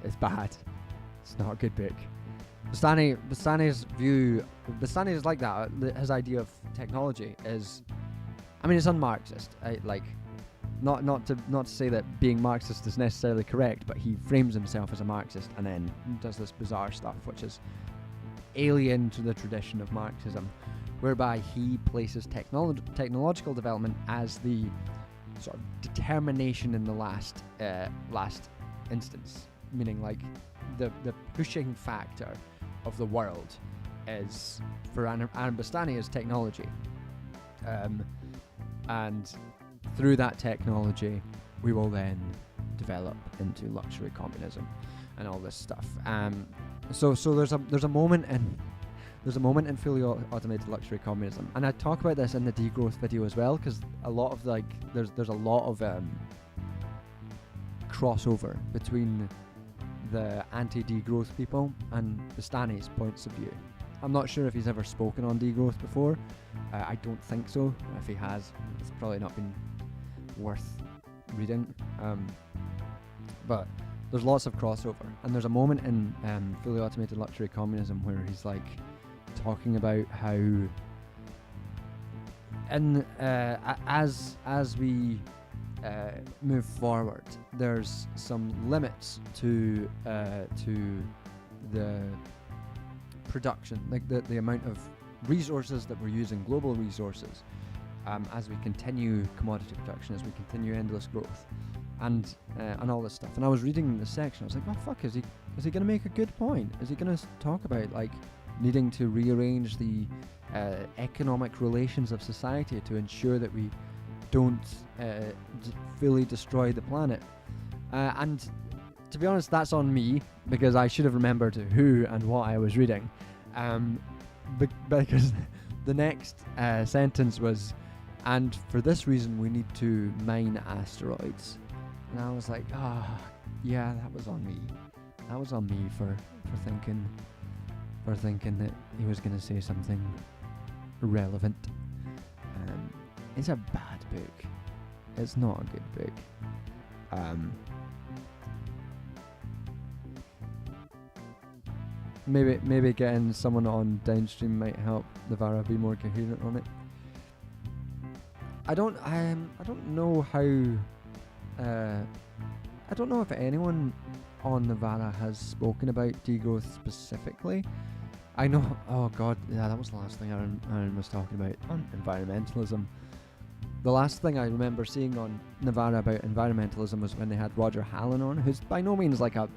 it's bad. It's not a good book. Bastani's view, Bastani is like that. His idea of technology is, I mean, it's un-Marxist. Not to say that being Marxist is necessarily correct, but he frames himself as a Marxist and then does this bizarre stuff, which is alien to the tradition of Marxism, whereby he places technological development as the sort of determination in the last instance, meaning like the pushing factor of the world is, for Aaron Bastani, is technology, and through that technology we will then develop into luxury communism and all this stuff. So there's a moment in Fully Automated Luxury Communism, and I talk about this in the degrowth video as well, because a lot of there's a lot of crossover between the anti-degrowth people and Bastani's points of view. I'm not sure if he's ever spoken on degrowth before. I don't think so. If he has, it's probably not been worth reading. But there's lots of crossover, and there's a moment in Fully Automated Luxury Communism where he's like talking about how, and as we move forward, there's some limits to the production, like the amount of resources that we're using, global resources, as we continue commodity production, as we continue endless growth, and all this stuff. And I was reading this section, I was like, oh fuck, is he going to make a good point? Is he going to talk about like needing to rearrange the economic relations of society to ensure that we don't fully destroy the planet? And to be honest, that's on me, because I should have remembered who and what I was reading, because the next sentence was, and for this reason we need to mine asteroids. And I was like, yeah, that was on me. That was on me for thinking that he was going to say something relevant. It's a bad book. It's not a good book. Maybe getting someone on downstream might help Navarra be more coherent on it. I don't know how. I don't know if anyone on Navarra has spoken about degrowth specifically. I know. Oh god, yeah, that was the last thing Aaron was talking about on environmentalism. The last thing I remember seeing on Navarra about environmentalism was when they had Roger Hallen on, who's by no means like a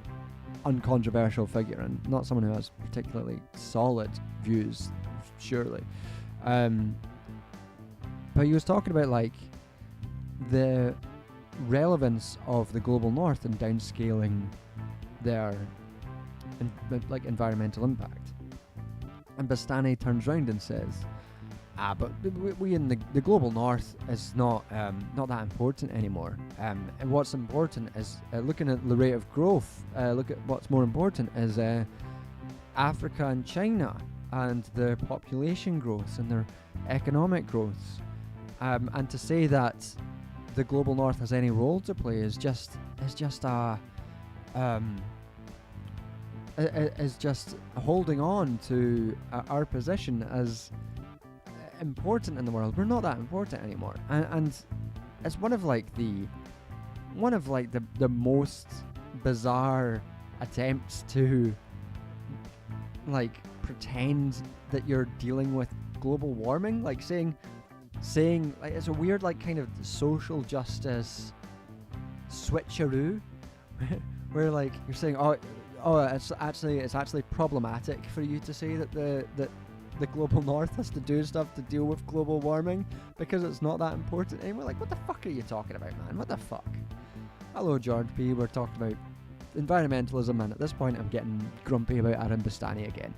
uncontroversial figure and not someone who has particularly solid views, surely. But he was talking about like the relevance of the global north and downscaling their environmental impact. And Bastani turns round and says, But we in the global north is not that important anymore. And what's important is looking at the rate of growth. Look at what's more important is Africa and China and their population growth and their economic growth. And to say that the global north has any role to play is just holding on to our position as important in the world. We're not that important anymore, and it's one of like the most bizarre attempts to like pretend that you're dealing with global warming, like saying like it's a weird like kind of social justice switcheroo where like you're saying oh it's actually problematic for you to say that the global north has to do stuff to deal with global warming because it's not that important. And we're like, what the fuck are you talking about, man? What the fuck? Hello, George P. We're talking about environmentalism, and at this point I'm getting grumpy about Aaron Bastani again.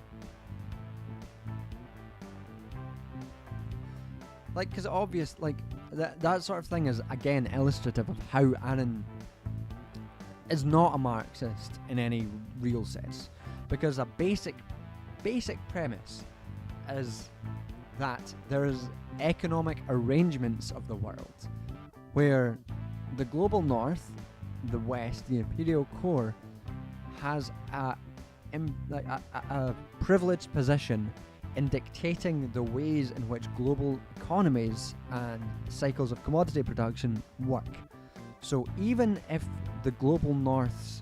Like, because obvious, like, that sort of thing is, again, illustrative of how Aaron is not a Marxist in any real sense. Because a basic premise is that there is economic arrangements of the world where the global north, the west, the imperial core, has a privileged position in dictating the ways in which global economies and cycles of commodity production work. So even if the global north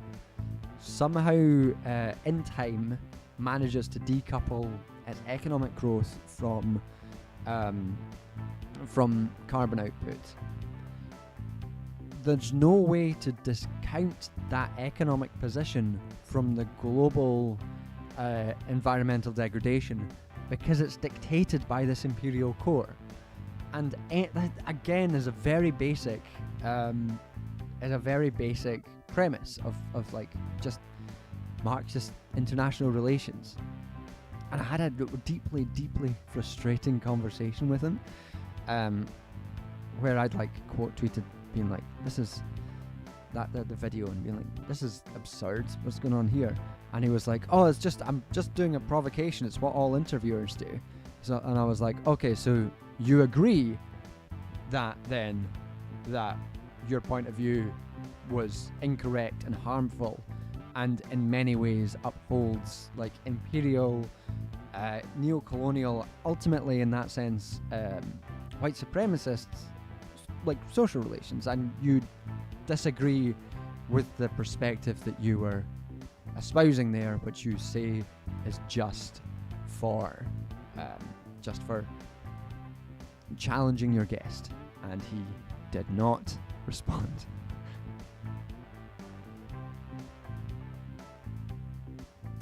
somehow in time manages to decouple its economic growth from carbon output, there's no way to discount that economic position from the global environmental degradation because it's dictated by this imperial core. And that again is a very basic premise of like just Marxist international relations. And I had a deeply frustrating conversation with him, where I'd like quote tweeted being like, this is the video, and being like, this is absurd, what's going on here? And he was like, oh, I'm just doing a provocation, it's what all interviewers do. So, and I was like, okay, so you agree that then that your point of view was incorrect and harmful and in many ways upholds like imperial neo-colonial, ultimately in that sense white supremacists like social relations, and you disagree with the perspective that you were espousing there, which you say is just for challenging your guest. And he did not respond.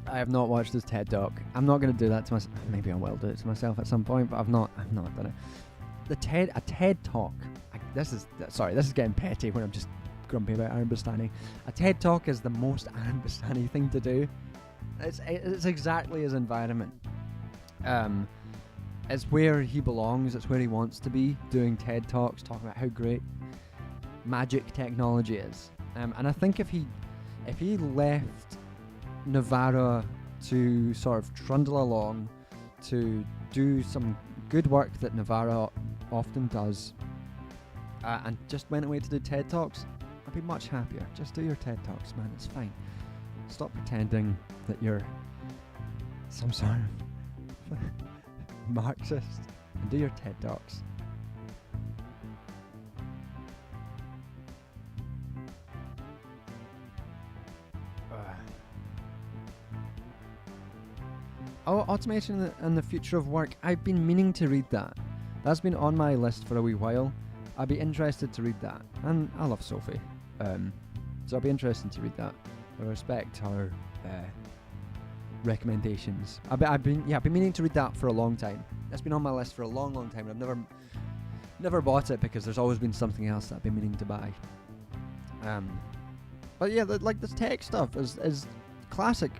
I have not watched his TED Talk. I'm not going to do that to myself. Maybe I will do it to myself at some point, but I've not done it. A TED Talk. This is getting petty when I'm just grumpy about Aaron Bastani. A TED Talk is the most Aaron Bastani thing to do. It's exactly his environment. It's where he belongs. It's where he wants to be, doing TED Talks, talking about how great magic technology is. And I think if he left Novara to sort of trundle along to do some good work that Novara often does, and just went away to do TED Talks, I'd be much happier. Just do your TED Talks, man, it's fine. Stop pretending that you're some sort of Marxist and do your TED Talks. Automation and the Future of Work. I've been meaning to read that. That's been on my list for a wee while. I'd be interested to read that. And I love Sophie. So I'd be interested to read that. I respect her recommendations. I've been meaning to read that for a long time. That's been on my list for a long time. I've never bought it because there's always been something else that I've been meaning to buy. But yeah, like this tech stuff is classic.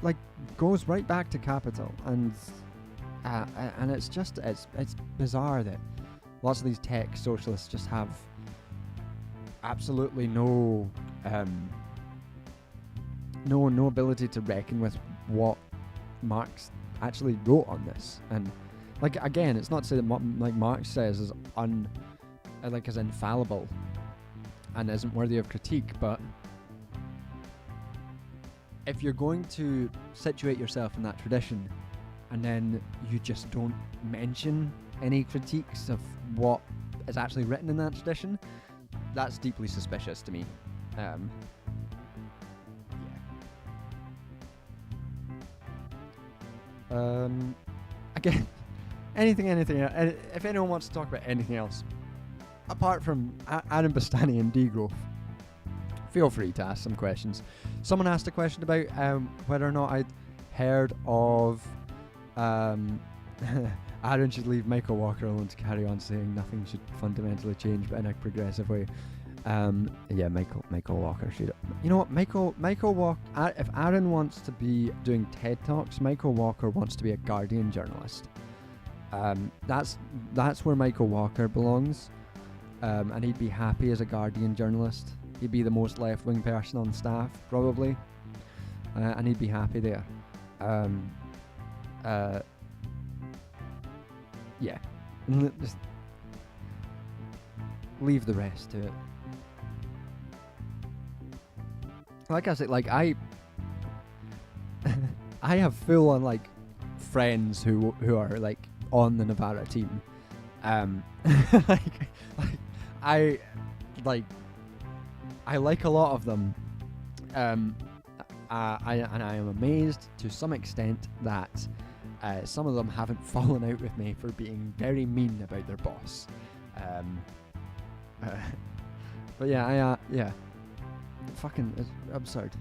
Like, goes right back to Capital, and and it's bizarre that lots of these tech socialists just have absolutely no ability to reckon with what Marx actually wrote on this. And like, again, it's not to say that like Marx says is is infallible and isn't worthy of critique, but if you're going to situate yourself in that tradition and then you just don't mention any critiques of what is actually written in that tradition, that's deeply suspicious to me. Again, anything. If anyone wants to talk about anything else, apart from Adam Bastani and degrowth, feel free to ask some questions. Someone asked a question about whether or not I'd heard of Aaron should leave Michael Walker alone to carry on saying nothing should fundamentally change but in a progressive way. Michael Walker should. You know what, Michael Walker. If Aaron wants to be doing TED Talks, Michael Walker wants to be a Guardian journalist. That's where Michael Walker belongs, and he'd be happy as a Guardian journalist. He'd be the most left-wing person on staff, probably, and he'd be happy there. Just leave the rest to it. Like I said, I have full on like friends who are like on the Navarra team. I like a lot of them. I am amazed to some extent that some of them haven't fallen out with me for being very mean about their boss. But yeah, fucking it's absurd.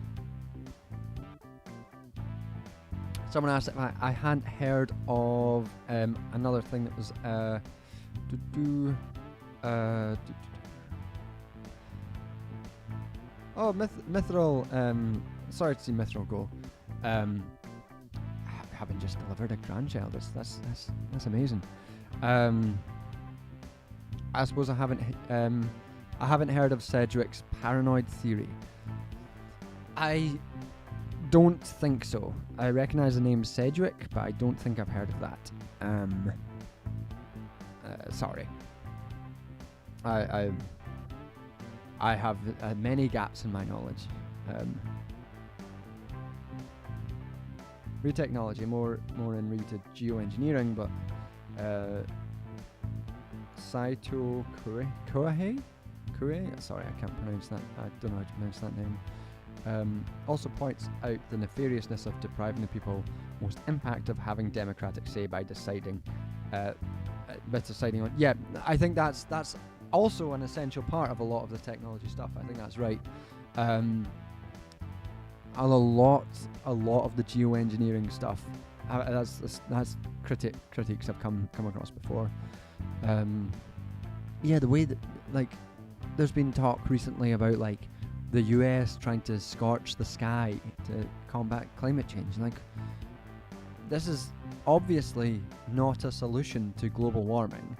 Someone asked if I hadn't heard of another thing that was Mithril. Sorry to see Mithril go. Having just delivered a grandchild, that's amazing. I suppose I haven't heard of Cedric's paranoid theory. I don't think so. I recognise the name Cedric, but I don't think I've heard of that. Sorry. I have many gaps in my knowledge. Re-technology, more in re to geoengineering, but Saito Kuehei? Sorry, I can't pronounce that. I don't know how to pronounce that name. Also points out the nefariousness of depriving the people most impact of having democratic say by deciding on. Yeah, I think that's also an essential part of a lot of the technology stuff. I think that's right. A lot of the geoengineering stuff. That's critiques I've come across before. The way that there's been talk recently about the US trying to scorch the sky to combat climate change. This is obviously not a solution to global warming,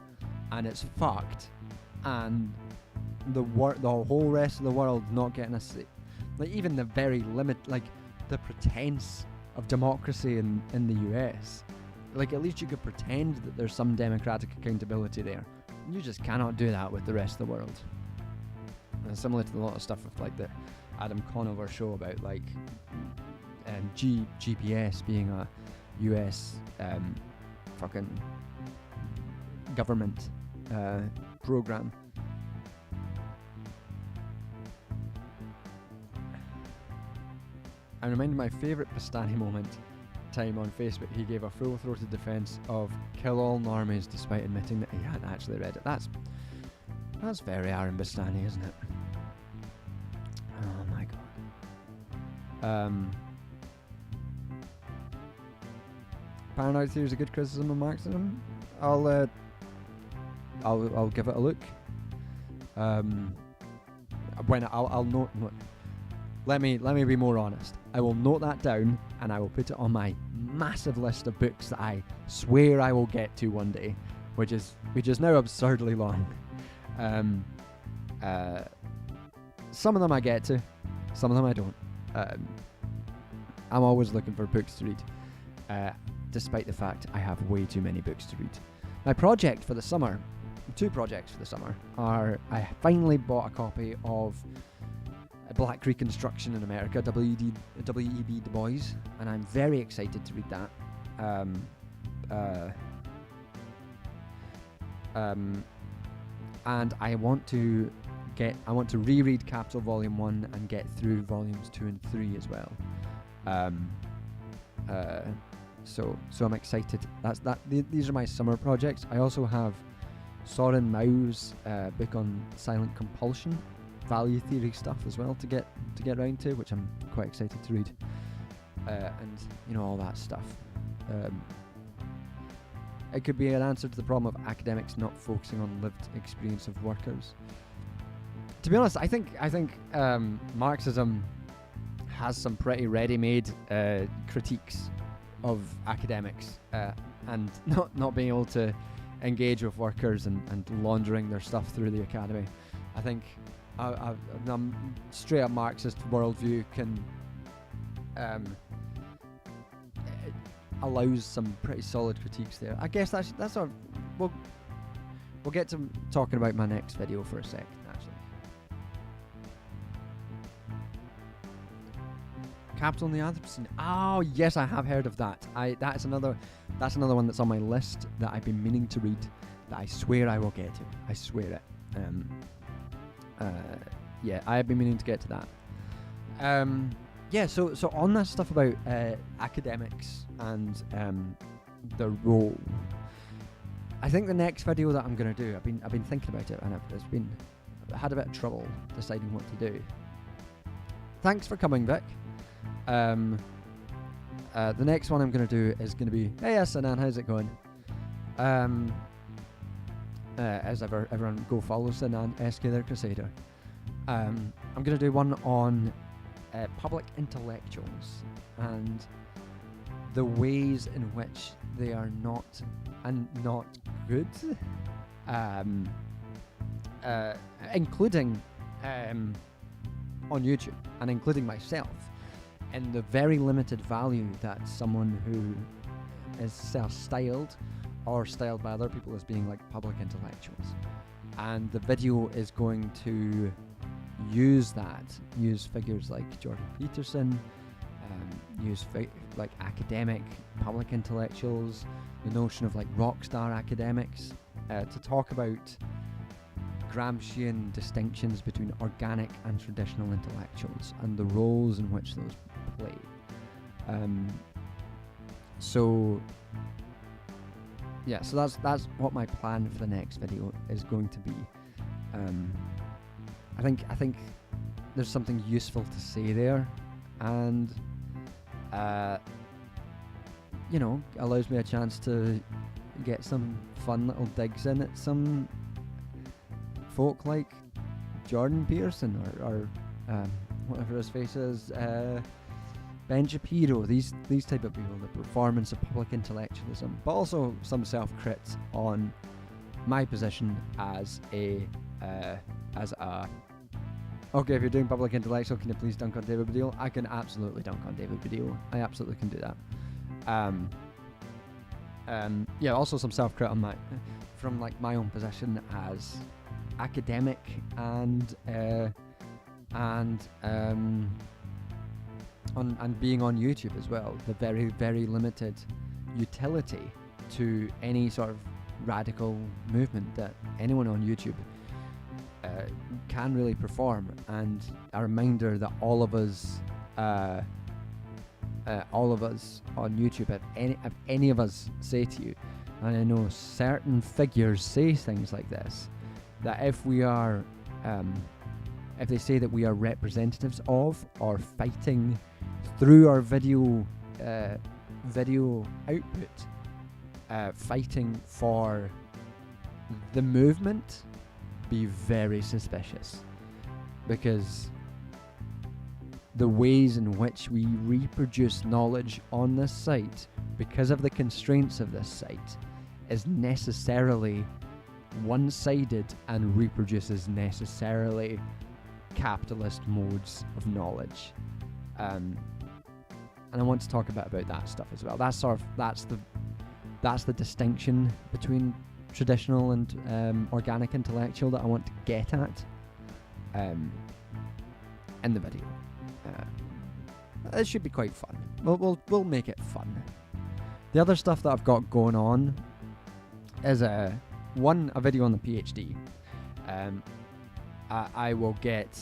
and it's fucked. And the whole rest of the world not getting a say. Even the very the pretense of democracy in the US. At least you could pretend that there's some democratic accountability there. You just cannot do that with the rest of the world. And similar to a lot of stuff with the Adam Conover show about GPS being a US fucking government program. I'm reminded my favourite Bastani time on Facebook. He gave a full-throated defence of kill all normies despite admitting that he hadn't actually read it. That's very Aaron Bastani, isn't it? Oh my god. Paranoid theory is a good criticism of Marxism. I'll give it a look. When I'll note. let me be more honest. I will note that down and I will put it on my massive list of books that I swear I will get to one day, which is now absurdly long. Some of them I get to, some of them I don't. I'm always looking for books to read, despite the fact I have way too many books to read. My project for the summer, 2 projects for the summer, are I finally bought a copy of Black Reconstruction in America, W.E.B. Du Bois, and I'm very excited to read that. And I want to reread Capital Volume 1 and get through Volumes 2 and 3 as well. So I'm excited. These are my summer projects. I also have Soren Mau's book on silent compulsion, value theory stuff as well to get around to, which I'm quite excited to read, and all that stuff. It could be an answer to the problem of academics not focusing on lived experience of workers. To be honest, I think Marxism has some pretty ready-made critiques of academics and not being able to engage with workers and laundering their stuff through the academy. I think a straight up Marxist worldview can allows some pretty solid critiques there. I guess that's our. We'll get to talking about my next video for a sec, actually. Capital in the Anthropocene. Oh yes, I have heard of that. That's another one that's on my list that I've been meaning to read. That I swear I will get to. I swear it. Yeah, I have been meaning to get to that. Yeah, so on that stuff about academics and the role, I think the next video that I'm gonna do, I've been thinking about it, and I've had a bit of trouble deciding what to do. Thanks for coming, Vic. The next one I'm gonna do is gonna be, hey Sinan, how's it going? As ever, everyone go follow Sinan, SK the Crusader. I'm gonna do one on public intellectuals and the ways in which they are not good, including on YouTube and including myself, and the very limited value that someone who is self-styled or styled by other people as being like public intellectuals. And the video is going to use figures like Jordan Peterson, like academic public intellectuals, the notion of like rock star academics, to talk about Gramscian distinctions between organic and traditional intellectuals and the roles in which those play. So that's what my plan for the next video is going to be. I think there's something useful to say there, and allows me a chance to get some fun little digs in at some folk like Jordan Peterson or whatever his face is, Ben Shapiro, these type of people, the performance of public intellectualism, but also some self-crits on my position as a okay, if you're doing public intellectual, can you please dunk on David Baddiel? I can absolutely dunk on David Baddiel. I absolutely can do that. Yeah, also some self-crit on from like my own position as academic and being on YouTube as well. The very, very limited utility to any sort of radical movement that anyone on YouTube can really perform, and a reminder that all of us on YouTube, if any of us say to you, and I know certain figures say things like this, that if we are, if they say that we are representatives of or fighting through our video output, fighting for the movement, be very suspicious, because the ways in which we reproduce knowledge on this site, because of the constraints of this site, is necessarily one-sided and reproduces necessarily capitalist modes of knowledge. And I want to talk about that stuff as well. That's the distinction between traditional and organic intellectual that I want to get at in the video. It should be quite fun. We'll make it fun. The other stuff that I've got going on is a video on the PhD. I will get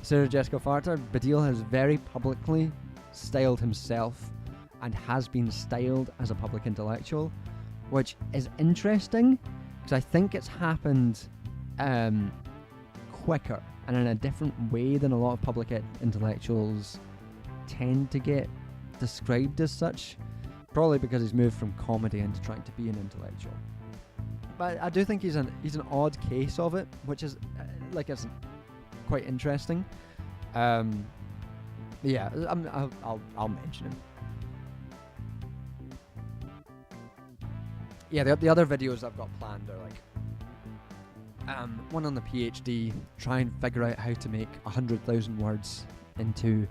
Sarah Jessica Farter. Badil has very publicly styled himself and has been styled as a public intellectual, which is interesting because I think it's happened quicker and in a different way than a lot of public intellectuals tend to get described as such, probably because he's moved from comedy into trying to be an intellectual. But I do think he's an odd case of it, which is it's quite interesting. Yeah, I'll mention him. Yeah, the other videos I've got planned are one on the PhD, try and figure out how to make 100,000 words into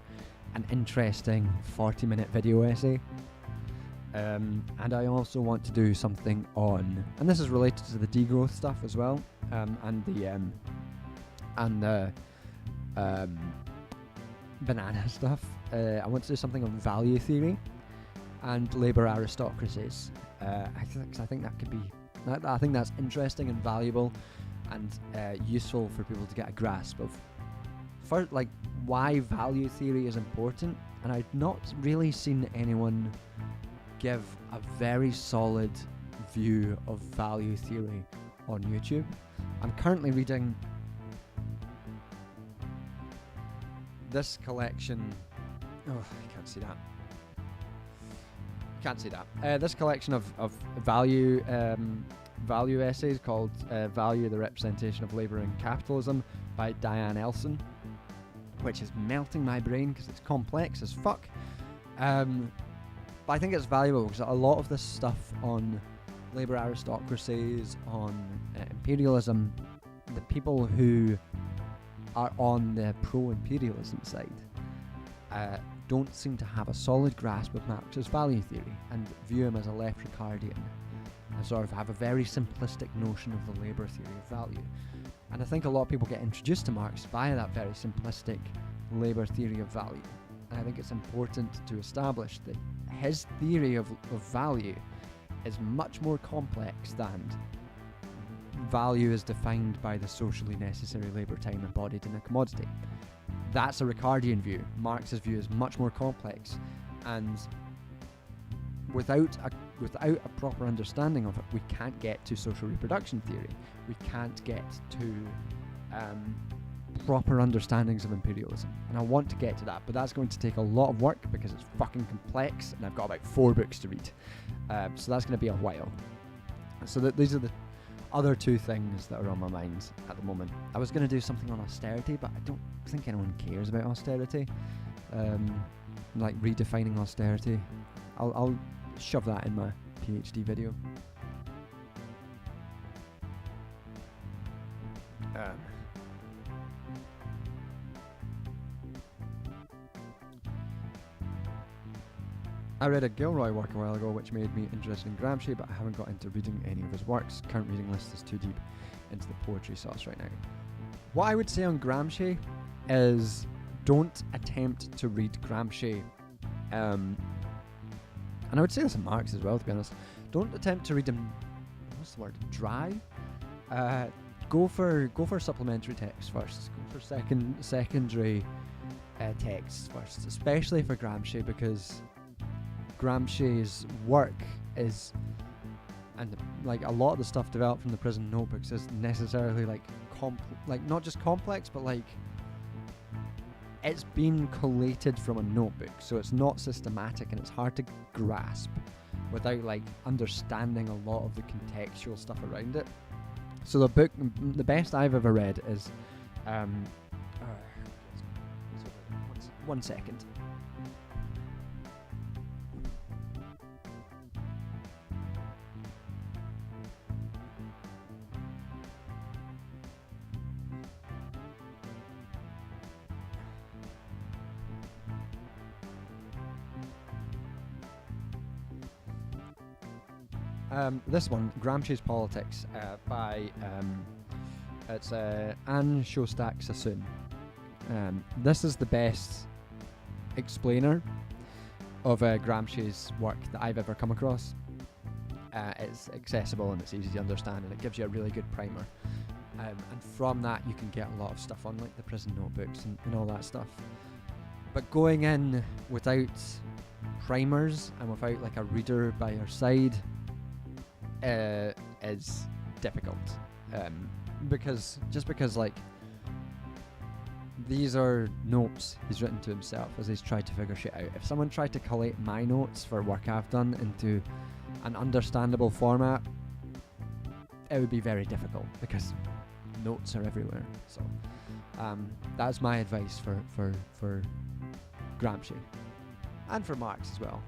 an interesting 40-minute video essay. And I also want to do something on, and this is related to the degrowth stuff as well, and the banana stuff. I want to do something on value theory and labour aristocracies. I think that could be. I think that's interesting and valuable, and useful for people to get a grasp of. First, why value theory is important, and I've not really seen anyone give a very solid view of value theory on YouTube. I'm currently reading this collection. Oh, I can't see that. This collection of value essays called "Value: The Representation of Labour in Capitalism" by Diane Elson, which is melting my brain because it's complex as fuck. But I think it's valuable because a lot of this stuff on labour aristocracies, on imperialism, the people who are on the pro-imperialism side don't seem to have a solid grasp of Marx's value theory and view him as a left Ricardian and sort of have a very simplistic notion of the labour theory of value. And I think a lot of people get introduced to Marx via that very simplistic labour theory of value. And I think it's important to establish that his theory of value is much more complex than value is defined by the socially necessary labour time embodied in a commodity. That's a Ricardian view. Marx's view is much more complex, and without a proper understanding of it, we can't get to social reproduction theory. We can't get to proper understandings of imperialism. And I want to get to that, but that's going to take a lot of work because it's fucking complex, and I've got about 4 books to read. So that's going to be a while. So these are the other 2 things that are on my mind at the moment. I was going to do something on austerity, but I don't think anyone cares about austerity. Redefining austerity. I'll shove that in my PhD video. I read a Gilroy work a while ago which made me interested in Gramsci, but I haven't got into reading any of his works. Current reading list is too deep into the poetry sauce right now. What I would say on Gramsci is don't attempt to read Gramsci, and I would say this on Marx as well, to be honest. Don't attempt to read him, what's the word, dry? Go for supplementary texts first. Go for secondary texts first, especially for Gramsci, because Gramsci's work is, and a lot of the stuff developed from the prison notebooks is necessarily not just complex, but it's been collated from a notebook, so it's not systematic and it's hard to grasp without understanding a lot of the contextual stuff around it. So the best I've ever read is 1 second. This one, Gramsci's Politics, by it's Anne Shostak Sassoon. This is the best explainer of Gramsci's work that I've ever come across. It's accessible and it's easy to understand, and it gives you a really good primer. And from that, you can get a lot of stuff on, like the prison notebooks and all that stuff. But going in without primers and without like a reader by your side is difficult, because like these are notes he's written to himself as he's tried to figure shit out. If someone tried to collate my notes for work I've done into an understandable format, it would be very difficult because notes are everywhere. So that's my advice for Gramsci and for Marx as well.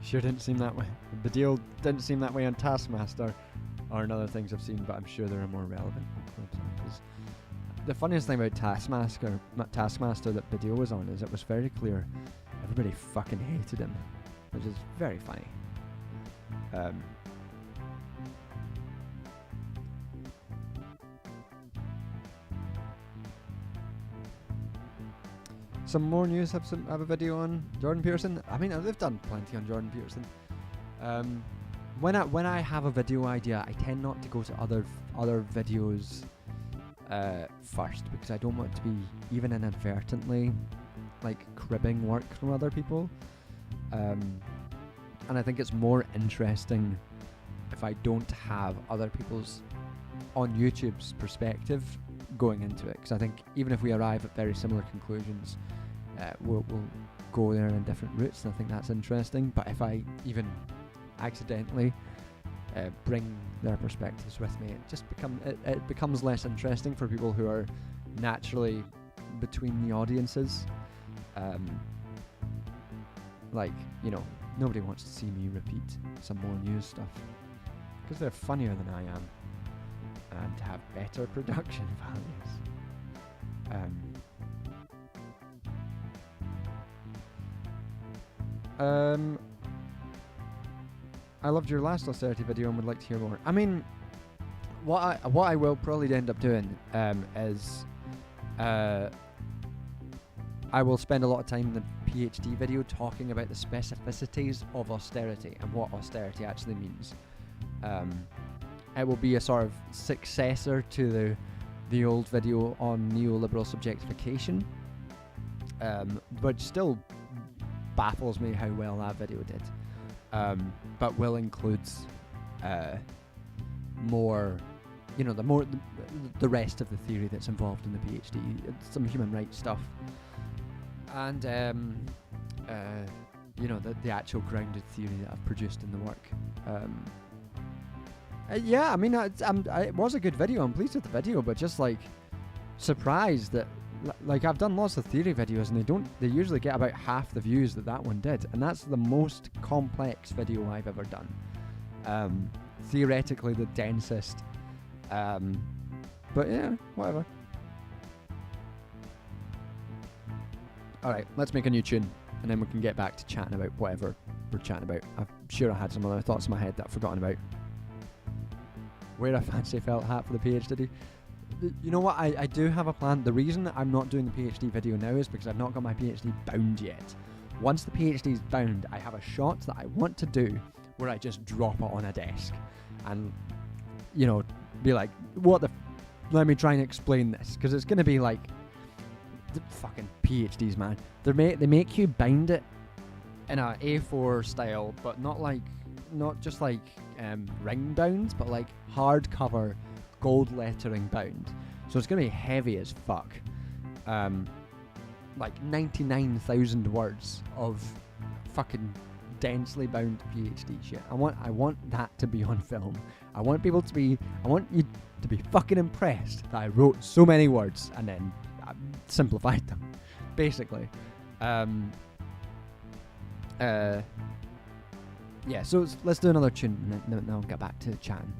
Sure didn't seem that way. The deal didn't seem that way on Taskmaster or in other things I've seen, but I'm sure there are more relevant examples. The funniest thing about Taskmaster that Baddiel was on is it was very clear everybody fucking hated him, which is very funny. Some more news. Have a video on Jordan Peterson. I mean, they've done plenty on Jordan Peterson. When I have a video idea, I tend not to go to other videos first, because I don't want to be even inadvertently like cribbing work from other people. And I think it's more interesting if I don't have other people's on YouTube's perspective going into it, because I think even if we arrive at very similar conclusions, we'll go there in different routes, and I think that's interesting. But if I even accidentally bring their perspectives with me, it becomes less interesting for people who are naturally between the audiences. Like, you know, nobody wants to see me repeat some more news stuff because they're funnier than I am and have better production values. I loved your last austerity video and would like to hear more. I mean, what I will probably end up doing is I will spend a lot of time in the PhD video talking about the specificities of austerity and what austerity actually means. It will be a sort of successor to the old video on neoliberal subjectification, but still baffles me how well that video did. But will include more, you know, the rest of the theory that's involved in the PhD, some human rights stuff, and you know, the actual grounded theory that I've produced in the work. Yeah, I mean, it was a good video. I'm pleased with the video, but just like surprised that, like, I've done lots of theory videos and they usually get about half the views that one did, and that's the most complex video I've ever done. Theoretically the densest, but yeah, whatever. Alright, let's make a new tune and then we can get back to chatting about whatever we're chatting about. I'm sure I had some other thoughts in my head that I've forgotten about. Wear a fancy felt hat for the PhD. You know what, I do have a plan. The reason that I'm not doing the PhD video now is because I've not got my PhD bound yet. Once the PhD is bound, I have a shot that I want to do where I just drop it on a desk and, you know, be like, let me try and explain this, because it's going to be like the fucking PhDs, man. They make you bind it in a A4 style, but not just like ring bound, but like hardcover gold lettering bound. So it's going to be heavy as fuck. like 99,000 words of fucking densely bound PhD shit. I want that to be on film. I want you to be fucking impressed that I wrote so many words and then simplified them, basically. Yeah, so let's do another tune and then I'll get back to chatting.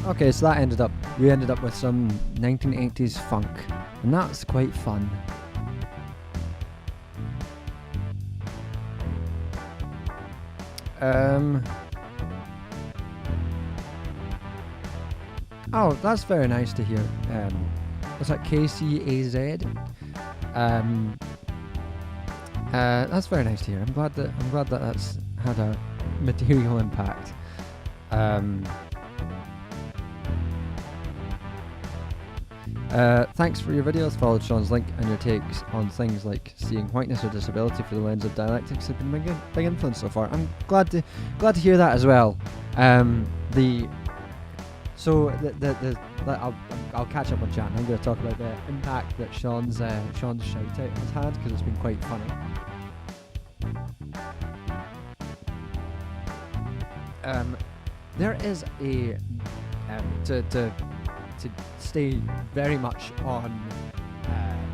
Okay, so we ended up with some 1980s funk, and that's quite fun. Oh, that's very nice to hear. Was that KCAZ? That's very nice to hear. I'm glad that that's had a material impact. Thanks for your videos. Followed Sean's link and your takes on things like seeing whiteness or disability through the lens of dialectics have been big influence so far. I'm glad to hear that as well. So I'll catch up on chat. And I'm going to talk about the impact that Sean's shout out has had, because it's been quite funny. There is a to stay very much on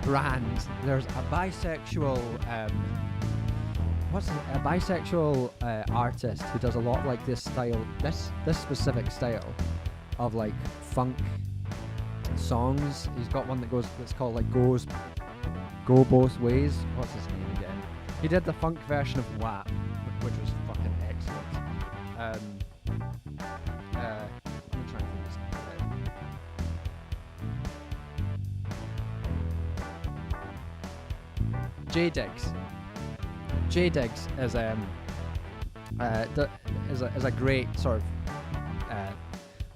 brand. There's a bisexual a bisexual artist who does a lot like this style, this specific style of like funk songs. He's got one that's called like Go Both Ways. What's his name again? He did the funk version of WAP, which was fucking excellent. Let me try and find this out. J Diggs is a great sort of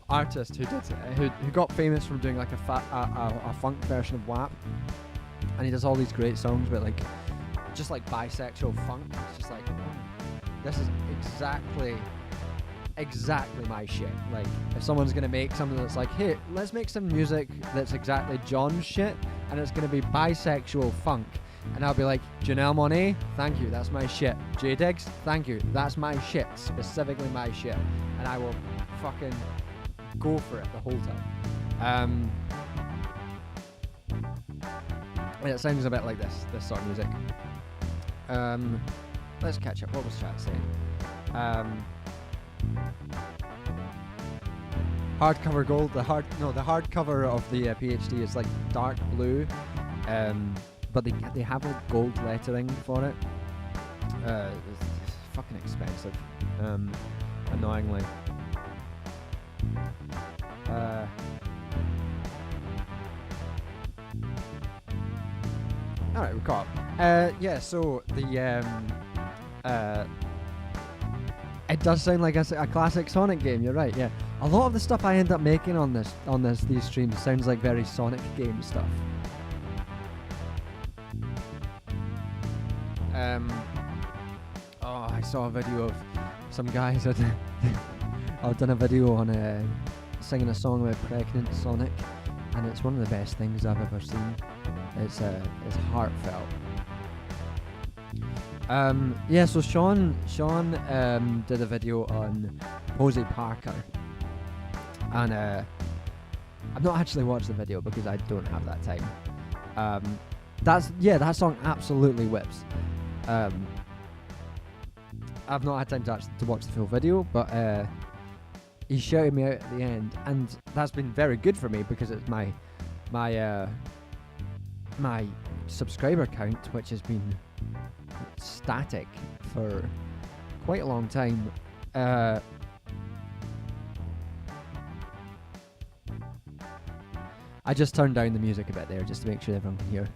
artist who got famous from doing like a funk version of WAP, and he does all these great songs about like just like bisexual funk. It's just like, this is exactly my shit. Like, if someone's gonna make something that's like, hey, let's make some music that's exactly John's shit, and it's gonna be bisexual funk, and I'll be like, Janelle Monáe, thank you, that's my shit. J Diggs, thank you, that's my shit, specifically my shit, and I will fucking go for it the whole time. And it sounds a bit like this sort of music. Let's catch up. What was chat saying? Hardcover gold. The hardcover of the PhD is like dark blue, but they have like gold lettering for it. It's fucking expensive, annoyingly. Alright, we're caught up. Yeah, so the it does sound like a classic Sonic game. You're right. Yeah, a lot of the stuff I end up making on these streams sounds like very Sonic game stuff. Oh, I saw a video of some guys that I've done a video on singing a song about pregnant Sonic, and it's one of the best things I've ever seen. It's heartfelt. Yeah, so Sean did a video on Posey Parker, and I've not actually watched the video because I don't have that time. That song absolutely whips. I've not had time to watch the full video, but he shouted me out at the end, and that's been very good for me because it's my subscriber count, which has been static for quite a long time. I just turned down the music a bit there just to make sure everyone can hear.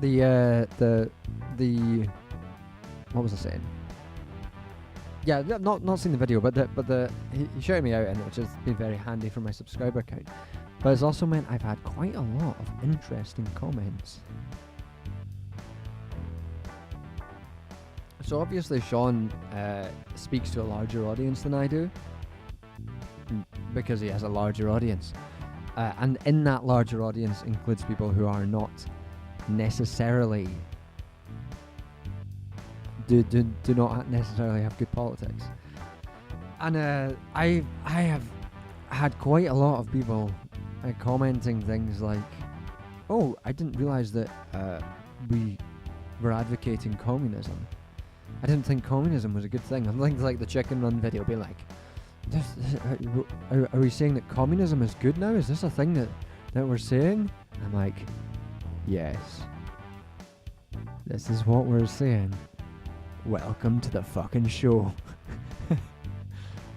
The what was I saying? Yeah, not seen the video, but he shouted me out, and which has been very handy for my subscriber count. But it's also meant I've had quite a lot of interesting comments. So obviously Sean speaks to a larger audience than I do, because he has a larger audience. And in that larger audience includes people who are not necessarily do not necessarily have good politics. And I have had quite a lot of people commenting things like, oh, I didn't realise that we were advocating communism. I didn't think communism was a good thing. And things like the Chicken Run video being like, are we saying that communism is good now? Is this a thing that we're saying? I'm like, yes. This is what we're saying. Welcome to the fucking show.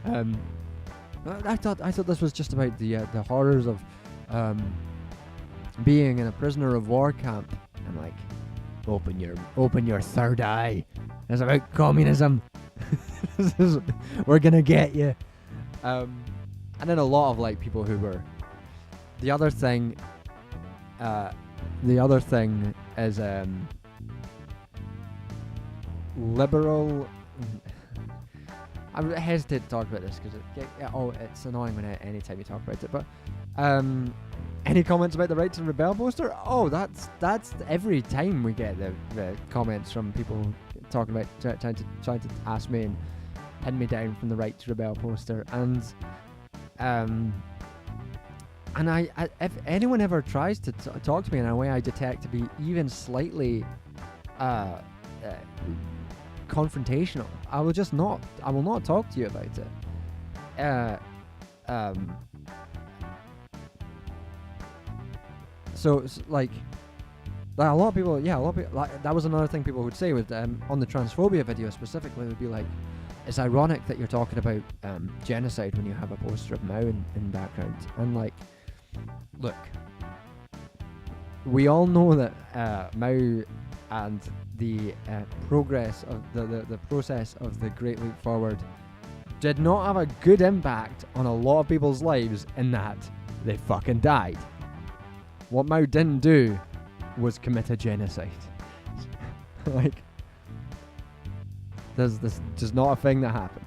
I thought this was just about the horrors of being in a prisoner of war camp. I'm like, open your third eye. It's about communism. We're gonna get you. And then a lot of like people who were. The other thing is liberal. I'm hesitant to talk about this because it's annoying when any time you talk about it. But any comments about the Right to Rebel poster? Oh, that's every time we get the comments from people talking about trying to ask me and pin me down from the Right to Rebel poster. And I if anyone ever tries to talk to me in a way I detect to be even slightly confrontational, I will not talk to you about it. So like a lot of people, like, that was another thing people would say with on the transphobia video specifically, would be like, it's ironic that you're talking about genocide when you have a poster of Mao in background. And like, look, we all know that Mao and the progress of the process of the Great Leap Forward did not have a good impact on a lot of people's lives, in that they fucking died. What Mao didn't do was commit a genocide. Like, this is not a thing that happened.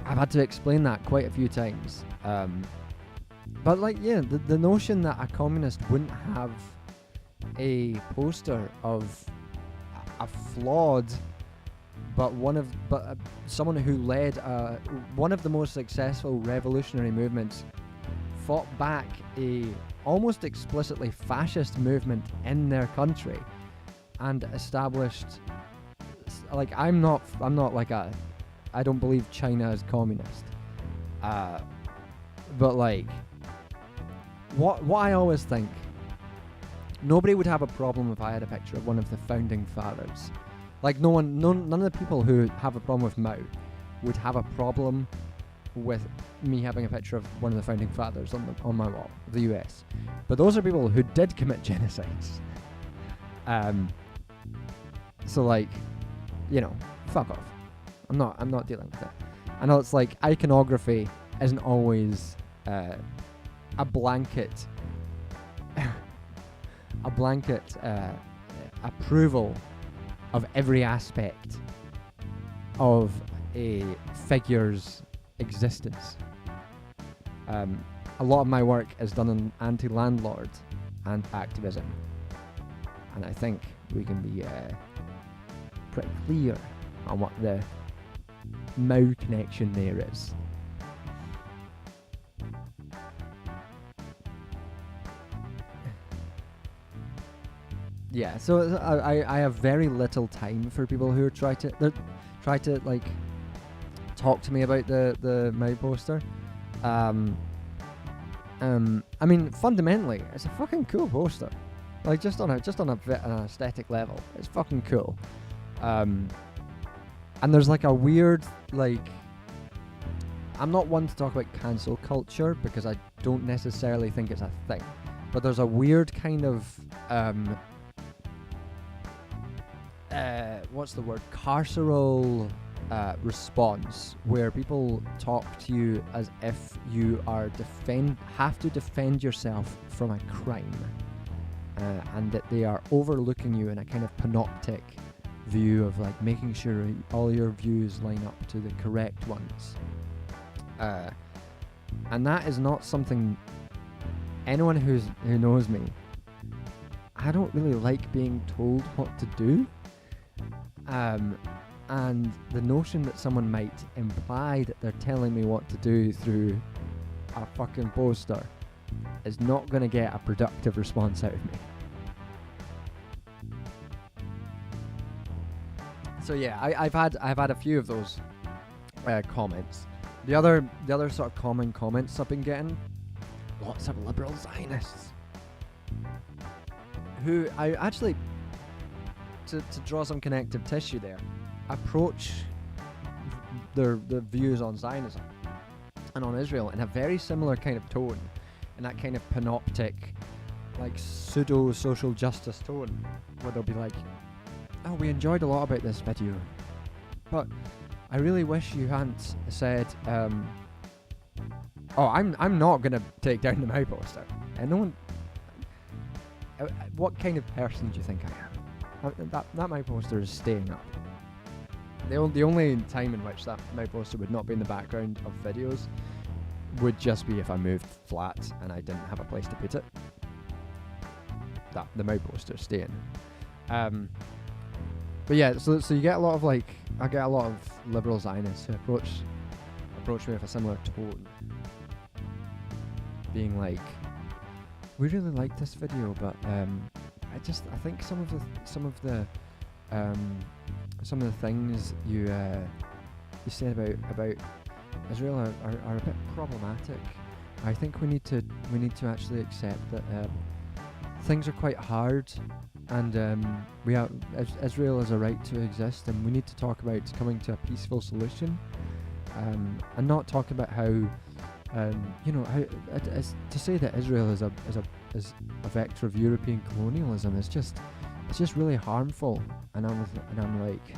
I've had to explain that quite a few times. But like, yeah, the notion that a communist wouldn't have a poster of a flawed but someone who led one of the most successful revolutionary movements, fought back a almost explicitly fascist movement in their country, and established, like, I'm not like I don't believe China is communist, but like, what I always think, nobody would have a problem if I had a picture of one of the founding fathers. Like, none of the people who have a problem with Mao would have a problem with me having a picture of one of the founding fathers on my wall of the US. But those are people who did commit genocides. So like, you know, fuck off. I'm not dealing with it. I know it's like, iconography isn't always a blanket approval of every aspect of a figure's existence. A lot of my work is done on anti-landlord and activism, and I think we can be pretty clear on what the Mao connection there is. Yeah, so I have very little time for people who try to like talk to me about the Mao poster. I mean, fundamentally, it's a fucking cool poster. Like, just on an aesthetic level, it's fucking cool. And there's like a weird, like, I'm not one to talk about cancel culture because I don't necessarily think it's a thing, but there's a weird kind of what's the word? Carceral response, where people talk to you as if you are have to defend yourself from a crime, and that they are overlooking you in a kind of panoptic view of like making sure all your views line up to the correct ones. And that is not something anyone who knows me. I don't really like being told what to do. And the notion that someone might imply that they're telling me what to do through a fucking poster is not going to get a productive response out of me. So yeah, I've had a few of those comments. The other sort of common comments I've been getting, lots of liberal Zionists who I actually, to draw some connective tissue there, approach the views on Zionism and on Israel in a very similar kind of tone, in that kind of panoptic, like pseudo social justice tone, where they'll be like, oh, we enjoyed a lot about this video, but I really wish you hadn't said, oh, I'm not gonna take down the Mao poster. And no one, what kind of person do you think I am? That Mao poster is staying up. the only time in which that my poster would not be in the background of videos would just be if I moved flat and I didn't have a place to put it. That the my poster staying. But yeah, so you get a lot of I get a lot of liberal Zionists who approach me with a similar tone, being like, we really like this video, but I think some of the things you said about Israel are a bit problematic. I think we need to actually accept that things are quite hard, and Israel has a right to exist, and we need to talk about coming to a peaceful solution, and not talk about how to say that Israel is a vector of European colonialism is just really harmful. And I'm like,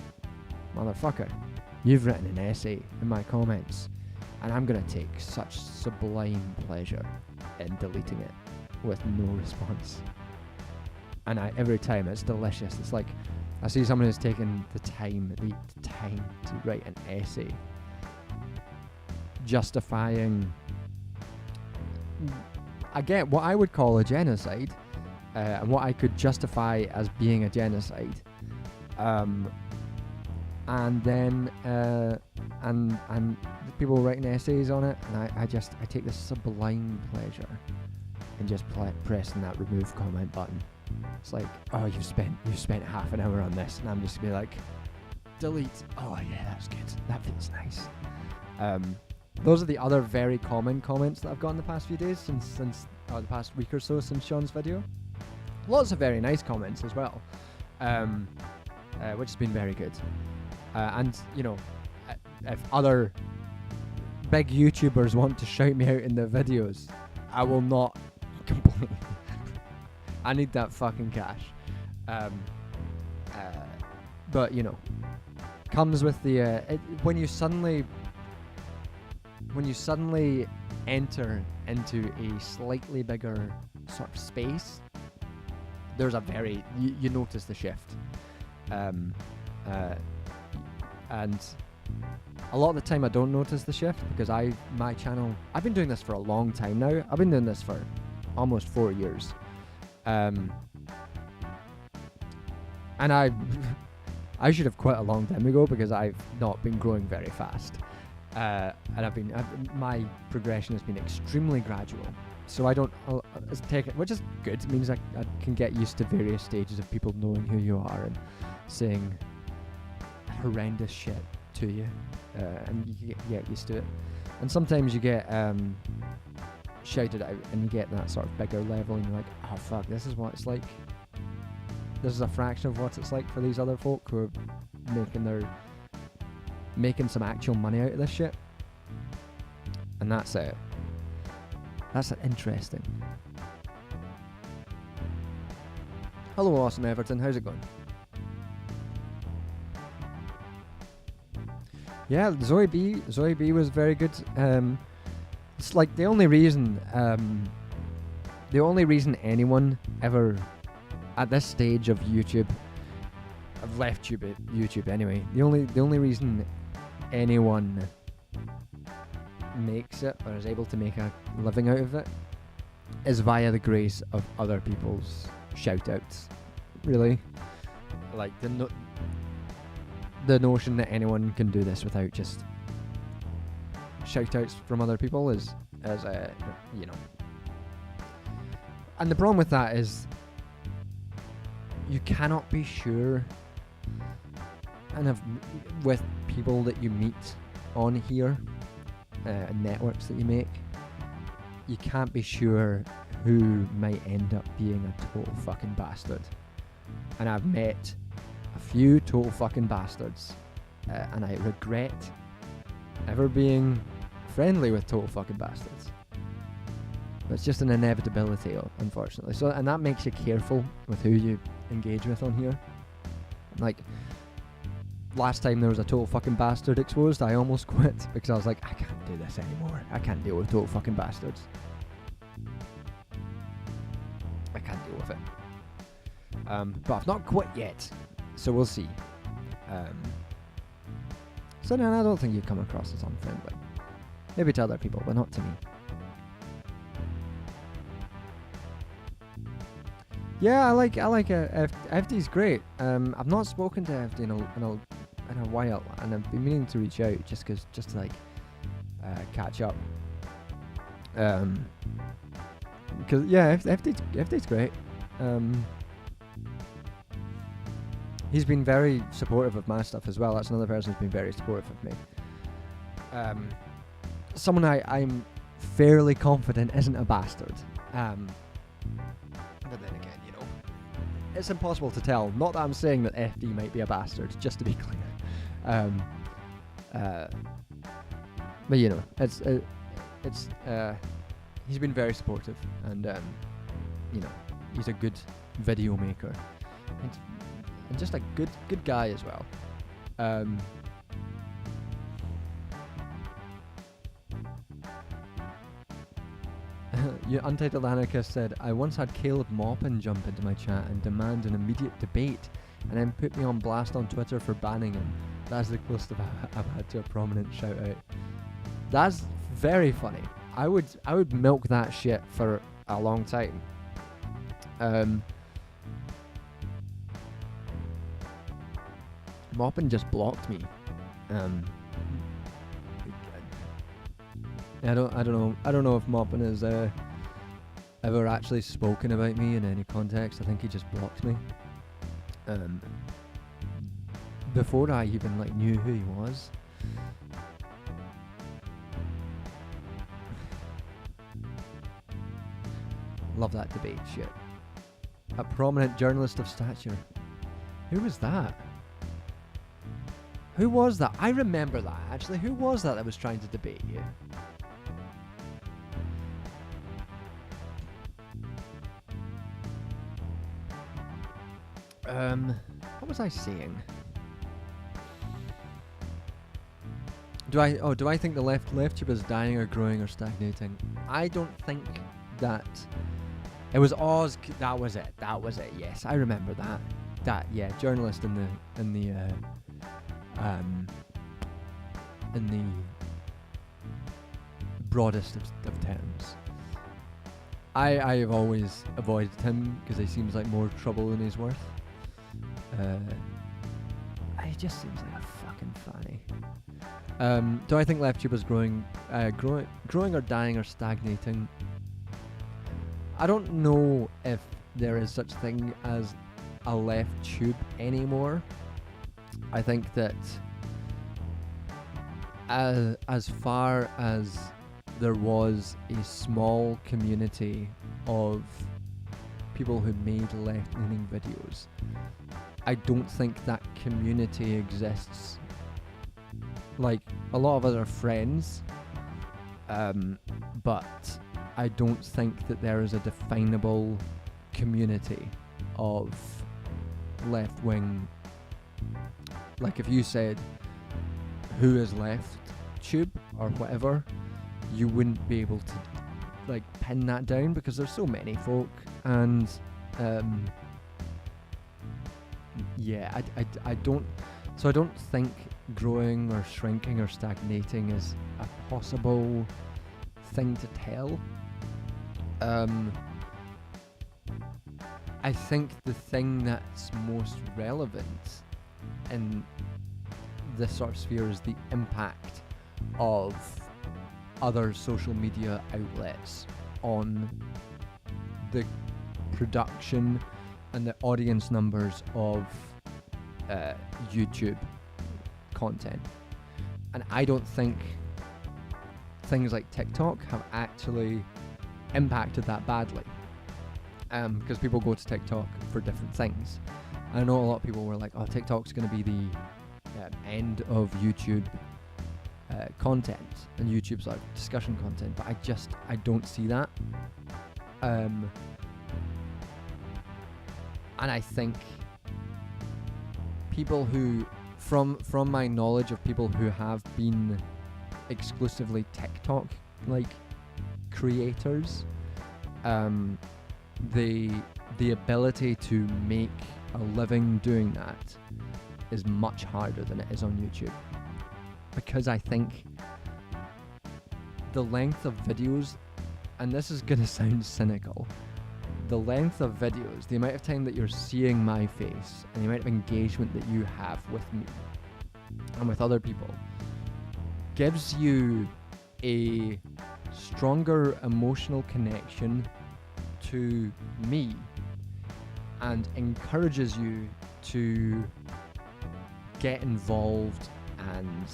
motherfucker, you've written an essay in my comments, and I'm gonna take such sublime pleasure in deleting it with no response. And every time it's delicious. It's like I see someone who's taken the time to write an essay justifying, again, what I would call a genocide, and what I could justify as being a genocide, and then and people writing essays on it, and I take this sublime pleasure in just pressing that remove comment button. It's like, oh, you've spent half an hour on this, and I'm just gonna be like, delete. Oh yeah, that's good. That feels nice. Those are the other very common comments that I've got in the past few days, since the past week or so since Sean's video. Lots of very nice comments as well, which has been very good. And if other big YouTubers want to shout me out in their videos, I will not complain. I need that fucking cash. But comes with the when you suddenly enter into a slightly bigger sort of space, there's a very you notice the shift, and a lot of the time I don't notice the shift because my channel, I've been doing this for a long time now. I've been doing this for almost 4 years, and I should have quit a long time ago because I've not been growing very fast, and my progression has been extremely gradual. So I don't take it, which is good. It means I can get used to various stages of people knowing who you are and saying horrendous shit to you, and you get used to it. And sometimes you get shouted out, and you get that sort of bigger level, and you're like, oh fuck, this is what it's like. This is a fraction of what it's like for these other folk who are making some actual money out of this shit. And that's interesting. Hello, Awesome Everton. How's it going? Yeah, Zoe B was very good. It's like the only reason anyone ever at this stage of YouTube, I've left YouTube anyway. The only reason anyone makes it or is able to make a living out of it is via the grace of other people's shout-outs. Really, like the notion that anyone can do this without just shout-outs from other people is and the problem with that is you cannot be sure, and with people that you meet on here, networks that you make, you can't be sure who might end up being a total fucking bastard. And I've met a few total fucking bastards, and I regret ever being friendly with total fucking bastards. But it's just an inevitability, unfortunately. So, and that makes you careful with who you engage with on here. Like, last time there was a total fucking bastard exposed, I almost quit because I was like, I can't do this anymore. I can't deal with total fucking bastards. I can't deal with it. But I've not quit yet, so we'll see. So no, I don't think you come across as unfriendly. Maybe to other people, but not to me. Yeah, I like FD's great. I've not spoken to FD in a while, and I've been meaning to reach out just to like catch up. Because yeah, FD's great. He's been very supportive of my stuff as well. That's another person who's been very supportive of me. Someone I'm fairly confident isn't a bastard. But then again, you know, it's impossible to tell. Not that I'm saying that FD might be a bastard, just to be clear. But you know, he's been very supportive, and you know, he's a good video maker, and just a good guy as well. Untitled Anarchist said, I once had Caleb Maupin jump into my chat and demand an immediate debate, and then put me on blast on Twitter for banning him. That's the closest I've had to a prominent shout out. That's very funny. I would milk that shit for a long time. Maupin just blocked me. I don't know if Maupin has ever actually spoken about me in any context. I think he just blocked me. Before I even like knew who he was. Love that debate shit. A prominent journalist of stature. Who was that? Who was that? I remember that actually. Who was that was trying to debate you? What was I saying? Do I think the left tube is dying or growing or stagnating? I don't think that. It was Oz. That was it. Yes, I remember that. Yeah, journalist in the broadest of terms. I have always avoided him because he seems like more trouble than he's worth. He just seems like a fucking fanny. Do I think left tube is growing or dying or stagnating? I don't know if there is such thing as a left tube anymore. I think that as far as there was a small community of people who made left-leaning videos, I don't think that community exists. Like, a lot of us are friends, but I don't think that there is a definable community of left-wing. Like, if you said who is left tube or whatever, you wouldn't be able to like pin that down because there's so many folk, and yeah, I don't think growing or shrinking or stagnating is a possible thing to tell. I think the thing that's most relevant in this sort of sphere is the impact of other social media outlets on the production and the audience numbers of YouTube content. And I don't think things like TikTok have actually impacted that badly, because people go to TikTok for different things. I know a lot of people were like, oh, TikTok's going to be the end of YouTube content, and YouTube's like discussion content, but I don't see that. And I think people who, from my knowledge of people who have been exclusively TikTok like creators, the ability to make a living doing that is much harder than it is on YouTube. because I think the length of videos, and this is going to sound cynical, the length of videos, the amount of time that you're seeing my face, and the amount of engagement that you have with me and with other people gives you a stronger emotional connection to me and encourages you to get involved and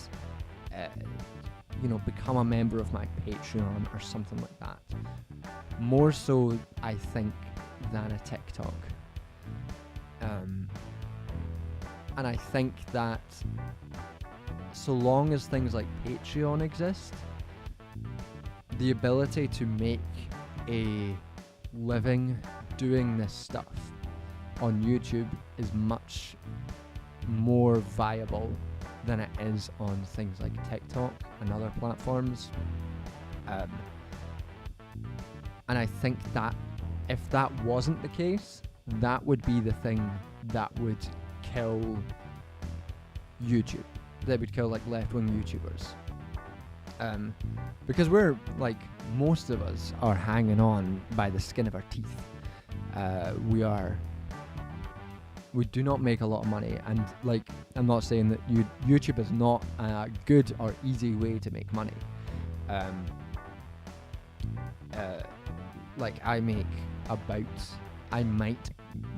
become a member of my Patreon or something like that. More so, I think, than a TikTok. And I think that so long as things like Patreon exist, the ability to make a living doing this stuff on YouTube is much more viable than it is on things like TikTok and other platforms. And I think that if that wasn't the case, that would be the thing that would kill YouTube. That would kill like left-wing YouTubers. Because we're like, most of us are hanging on by the skin of our teeth. We do not make a lot of money, and like, I'm not saying that YouTube is not a good or easy way to make money. Like I might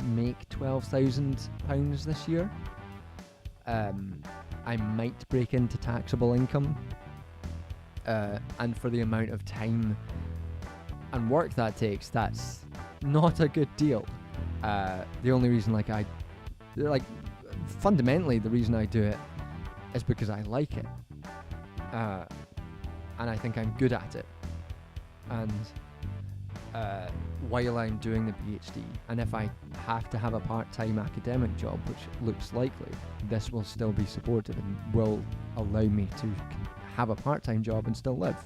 make £12,000 this year. I might break into taxable income, and for the amount of time and work that takes, that's not a good deal. The only reason fundamentally the reason I do it is because I like it, and I think I'm good at it, and while I'm doing the PhD, and if I have to have a part-time academic job, which looks likely, this will still be supported and will allow me to have a part-time job and still live.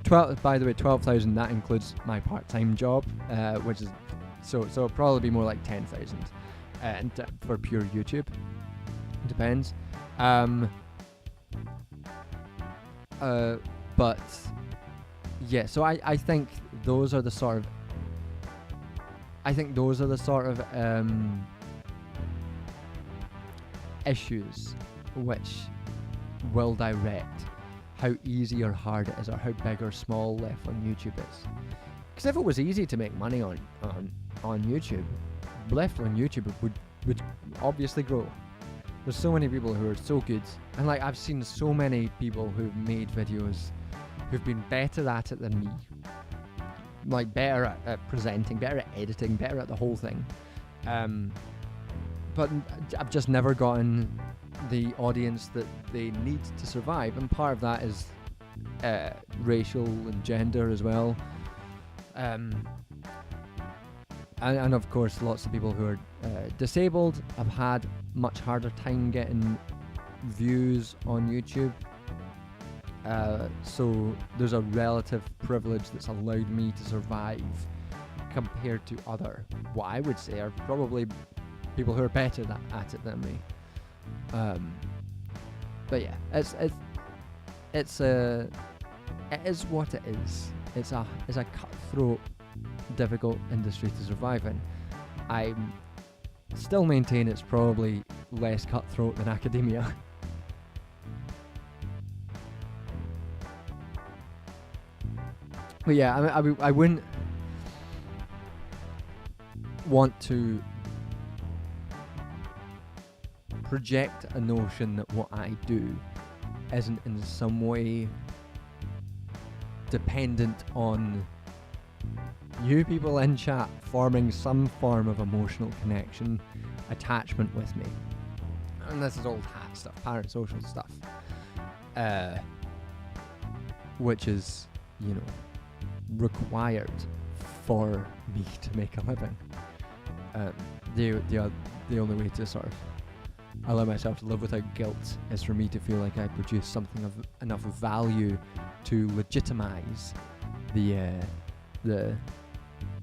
12,000, that includes my part-time job, which is so it'll probably be more like 10,000 for pure YouTube. It depends. But yeah, so I think those are the sort of issues which will direct how easy or hard it is, or how big or small left on YouTube is. Because if it was easy to make money on YouTube, left on YouTube would obviously grow. There's so many people who are so good, and like I've seen so many people who've made videos who've been better at it than me, like better at presenting, better at editing, better at the whole thing. But I've just never gotten the audience that they need to survive, and part of that is racial and gender as well. And of course, lots of people who are disabled have had much harder time getting views on YouTube. So there's a relative privilege that's allowed me to survive compared to what I would say are probably people who are better at it than me. But yeah, it is what it is. It's a cutthroat, difficult industry to survive in. I still maintain it's probably less cutthroat than academia. But yeah, I wouldn't want to project a notion that what I do isn't in some way dependent on you people in chat forming some form of emotional connection, attachment with me. And this is old hat stuff, parasocial stuff, which is, required for me to make a living. The only way to sort of allow myself to live without guilt is for me to feel like I produce something of enough value to legitimize the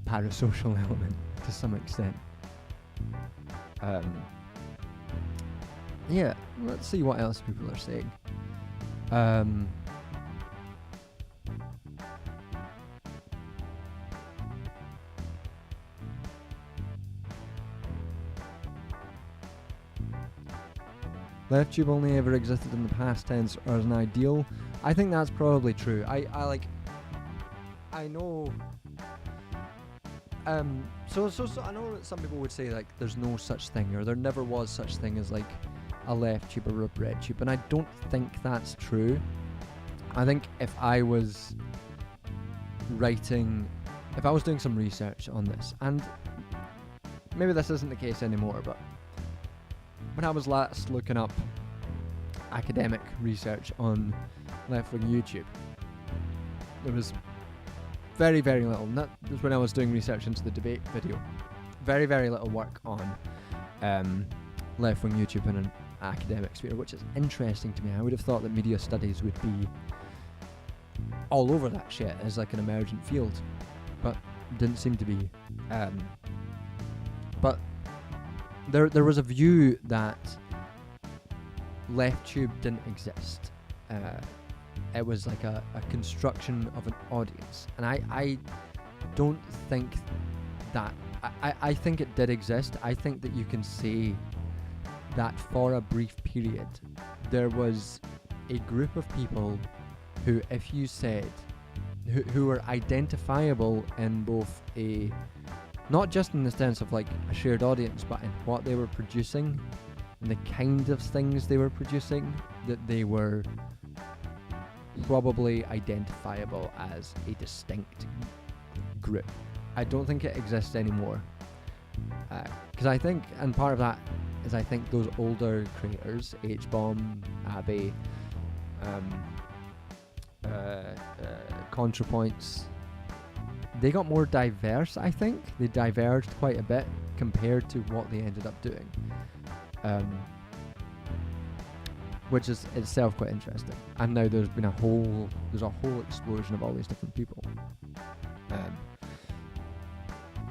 parasocial element to some extent. yeah, let's see what else people are saying. Um, LeftTube only ever existed in the past tense or as an ideal. I think that's probably true. I know. So I know that some people would say like there's no such thing, or there never was such thing as like a LeftTube or a RedTube, and I don't think that's true. I think if I was doing some research on this, and maybe this isn't the case anymore, but when I was last looking up academic research on left-wing YouTube, there was very, very little. That was when I was doing research into the debate video. Very, very little work on left-wing YouTube in an academic sphere, which is interesting to me. I would have thought that media studies would be all over that shit as like an emergent field, but didn't seem to be. But there was a view that LeftTube didn't exist. It was like a construction of an audience, and I don't think that. I think it did exist. I think that you can say that for a brief period there was a group of people who, if you said, who were identifiable in both a, not just in the sense of like a shared audience, but in what they were producing and the kind of things they were producing, that they were probably identifiable as a distinct group. I don't think it exists anymore, because I think, and part of that is I think those older creators, H-Bomb, Abby, ContraPoints, they got more diverse. I think they diverged quite a bit compared to what they ended up doing, which is itself quite interesting. And now there's a whole explosion of all these different people.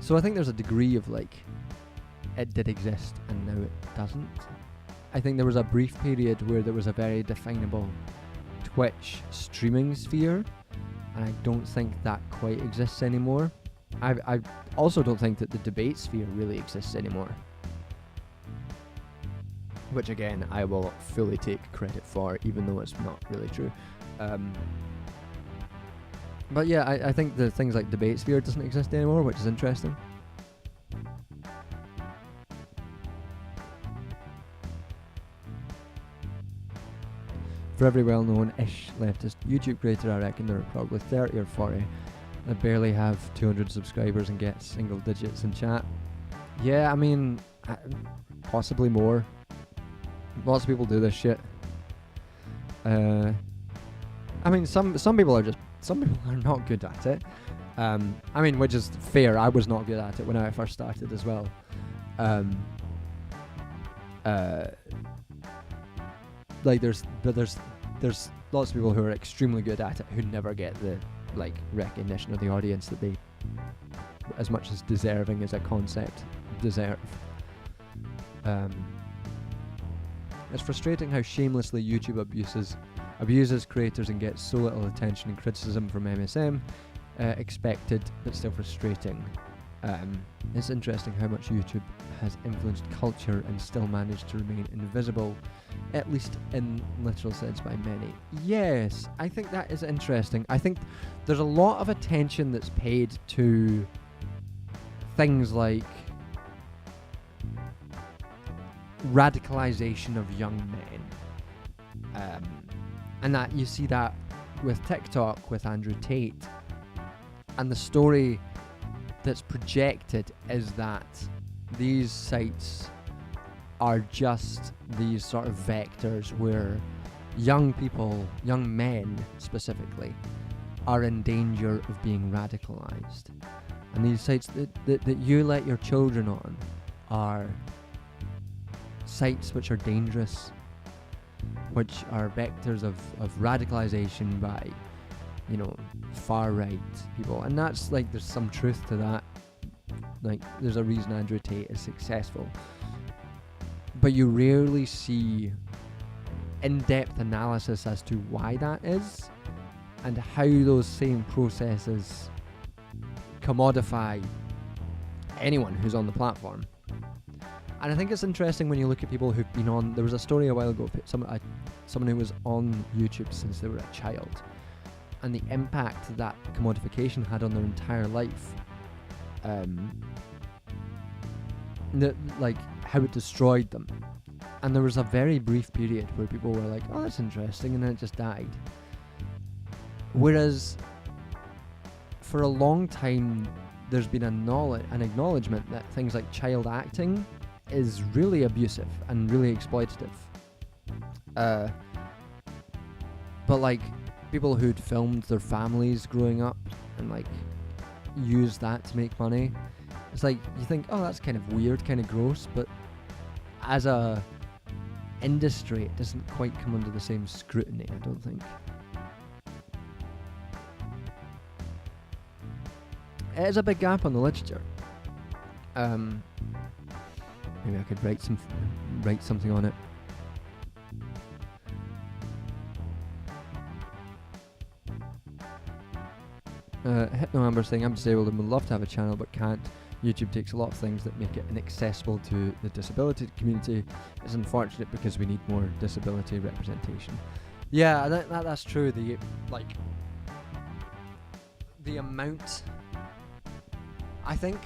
So I think there's a degree of like, it did exist and now it doesn't. I think there was a brief period where there was a very definable Twitch streaming sphere, and I don't think that quite exists anymore. I also don't think that the debate sphere really exists anymore, which again I will fully take credit for, even though it's not really true. But yeah, I think the things like debate sphere doesn't exist anymore, which is interesting. For every well-known-ish leftist YouTube creator, I reckon there are probably 30 or 40 that barely have 200 subscribers and get single digits in chat. Yeah, I mean, possibly more. Lots of people do this shit. I mean, some people are not good at it. I mean, which is fair. I was not good at it when I first started as well. Like there's lots of people who are extremely good at it who never get the like recognition of the audience that they, as much as deserving as a concept, deserve. It's frustrating how shamelessly YouTube abuses creators and gets so little attention and criticism from MSM. Expected, but still frustrating. It's interesting how much YouTube has influenced culture and still managed to remain invisible, at least in literal sense, by many. Yes, I think that is interesting. I think there's a lot of attention that's paid to things like radicalization of young men. And that you see that with TikTok, with Andrew Tate. And the story that's projected is that these sites are just these sort of vectors where young people, young men specifically, are in danger of being radicalized. And these sites that you let your children on are sites which are dangerous, which are vectors of radicalization by, you know, far right people. And that's like, there's some truth to that. Like, there's a reason Andrew Tate is successful. but you rarely see in-depth analysis as to why that is and how those same processes commodify anyone who's on the platform. And I think it's interesting when you look at people who've been on. There was a story a while ago of someone who was on YouTube since they were a child, and the impact that commodification had on their entire life. Like how it destroyed them. And there was a very brief period where people were like, "Oh, that's interesting," and then it just died. Whereas for a long time, there's been an acknowledgement that things like child acting is really abusive and really exploitative. But like people who'd filmed their families growing up and like used that to make money, it's like you think, oh, that's kind of weird, kind of gross, but as a industry, it doesn't quite come under the same scrutiny, I don't think. It is a big gap on the literature. Maybe I could write something on it. Hypno Amber saying, I'm disabled and would love to have a channel but can't. YouTube takes a lot of things that make it inaccessible to the disability community. It's unfortunate because we need more disability representation. Yeah, that's true. The amount. I think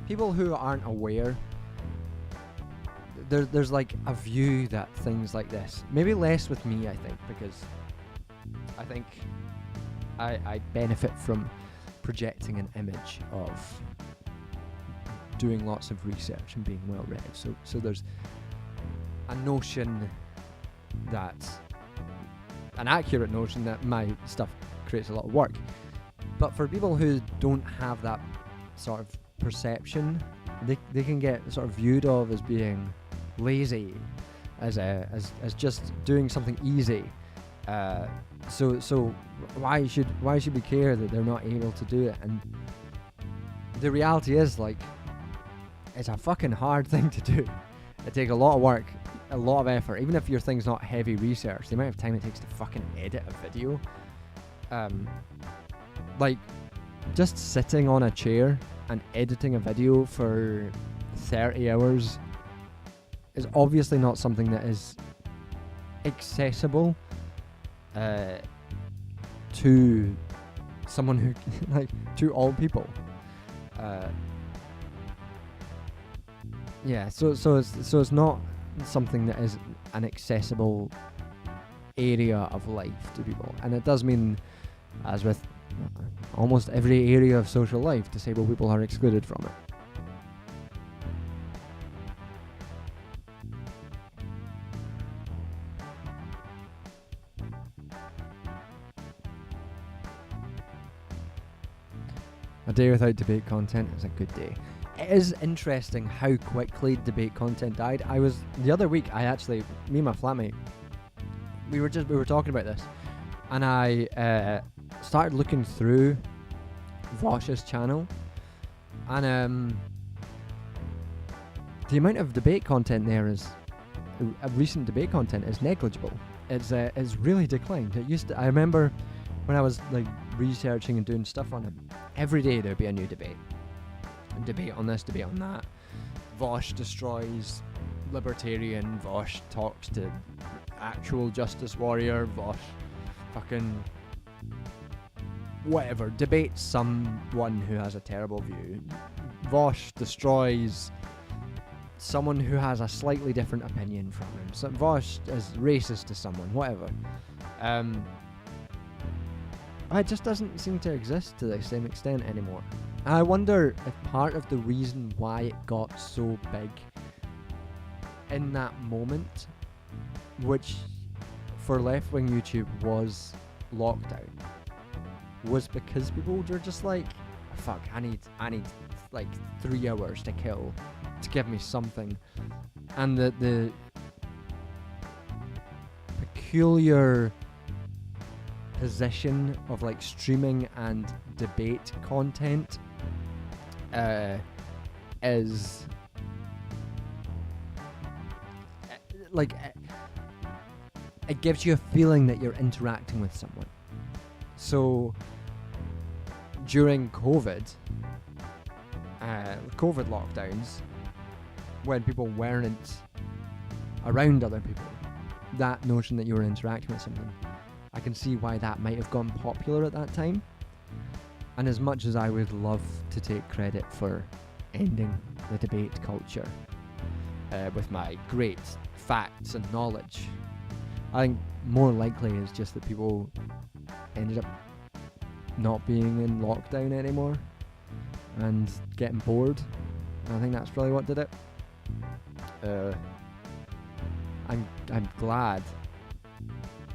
people who aren't aware, there's like a view that things like this, maybe less with me, I think, because I think I benefit from projecting an image of doing lots of research and being well read. So there's a notion that, an accurate notion that my stuff creates a lot of work. But for people who don't have that sort of perception, they can get sort of viewed of as being lazy, as just doing something easy. So why should we care that they're not able to do it? And the reality is, like, it's a fucking hard thing to do. It takes a lot of work, a lot of effort. Even if your thing's not heavy research, the amount of time it takes to fucking edit a video, like just sitting on a chair and editing a video for 30 hours is obviously not something that is accessible to someone who like to all people. So it's not something that is an accessible area of life to people, and it does mean, as with almost every area of social life, disabled people are excluded from it. A day without debate content is a good day. It is interesting how quickly debate content died. The other week, me and my flatmate, we were talking about this, and I started looking through Vosh's channel, and the amount of debate content there recent debate content is negligible. It's really declined. I remember when I was like researching and doing stuff on him, every day there'd be a new debate. A debate on this, debate on that. Vosh destroys libertarian, Vosh talks to actual justice warrior, Vosh fucking whatever, debates someone who has a terrible view. Vosh destroys someone who has a slightly different opinion from him. So Vosh is racist to someone, whatever. It just doesn't seem to exist to the same extent anymore. And I wonder if part of the reason why it got so big in that moment, which for left-wing YouTube was lockdown, was because people were just like, fuck, I need like 3 hours to kill to give me something. And the peculiar position of like streaming and debate content is like it gives you a feeling that you're interacting with someone. So during COVID lockdowns, when people weren't around other people, that notion that you were interacting with someone, I can see why that might have gone popular at that time. And as much as I would love to take credit for ending the debate culture with my great facts and knowledge, I think more likely is just that people ended up not being in lockdown anymore and getting bored. And I think that's really what did it. I'm glad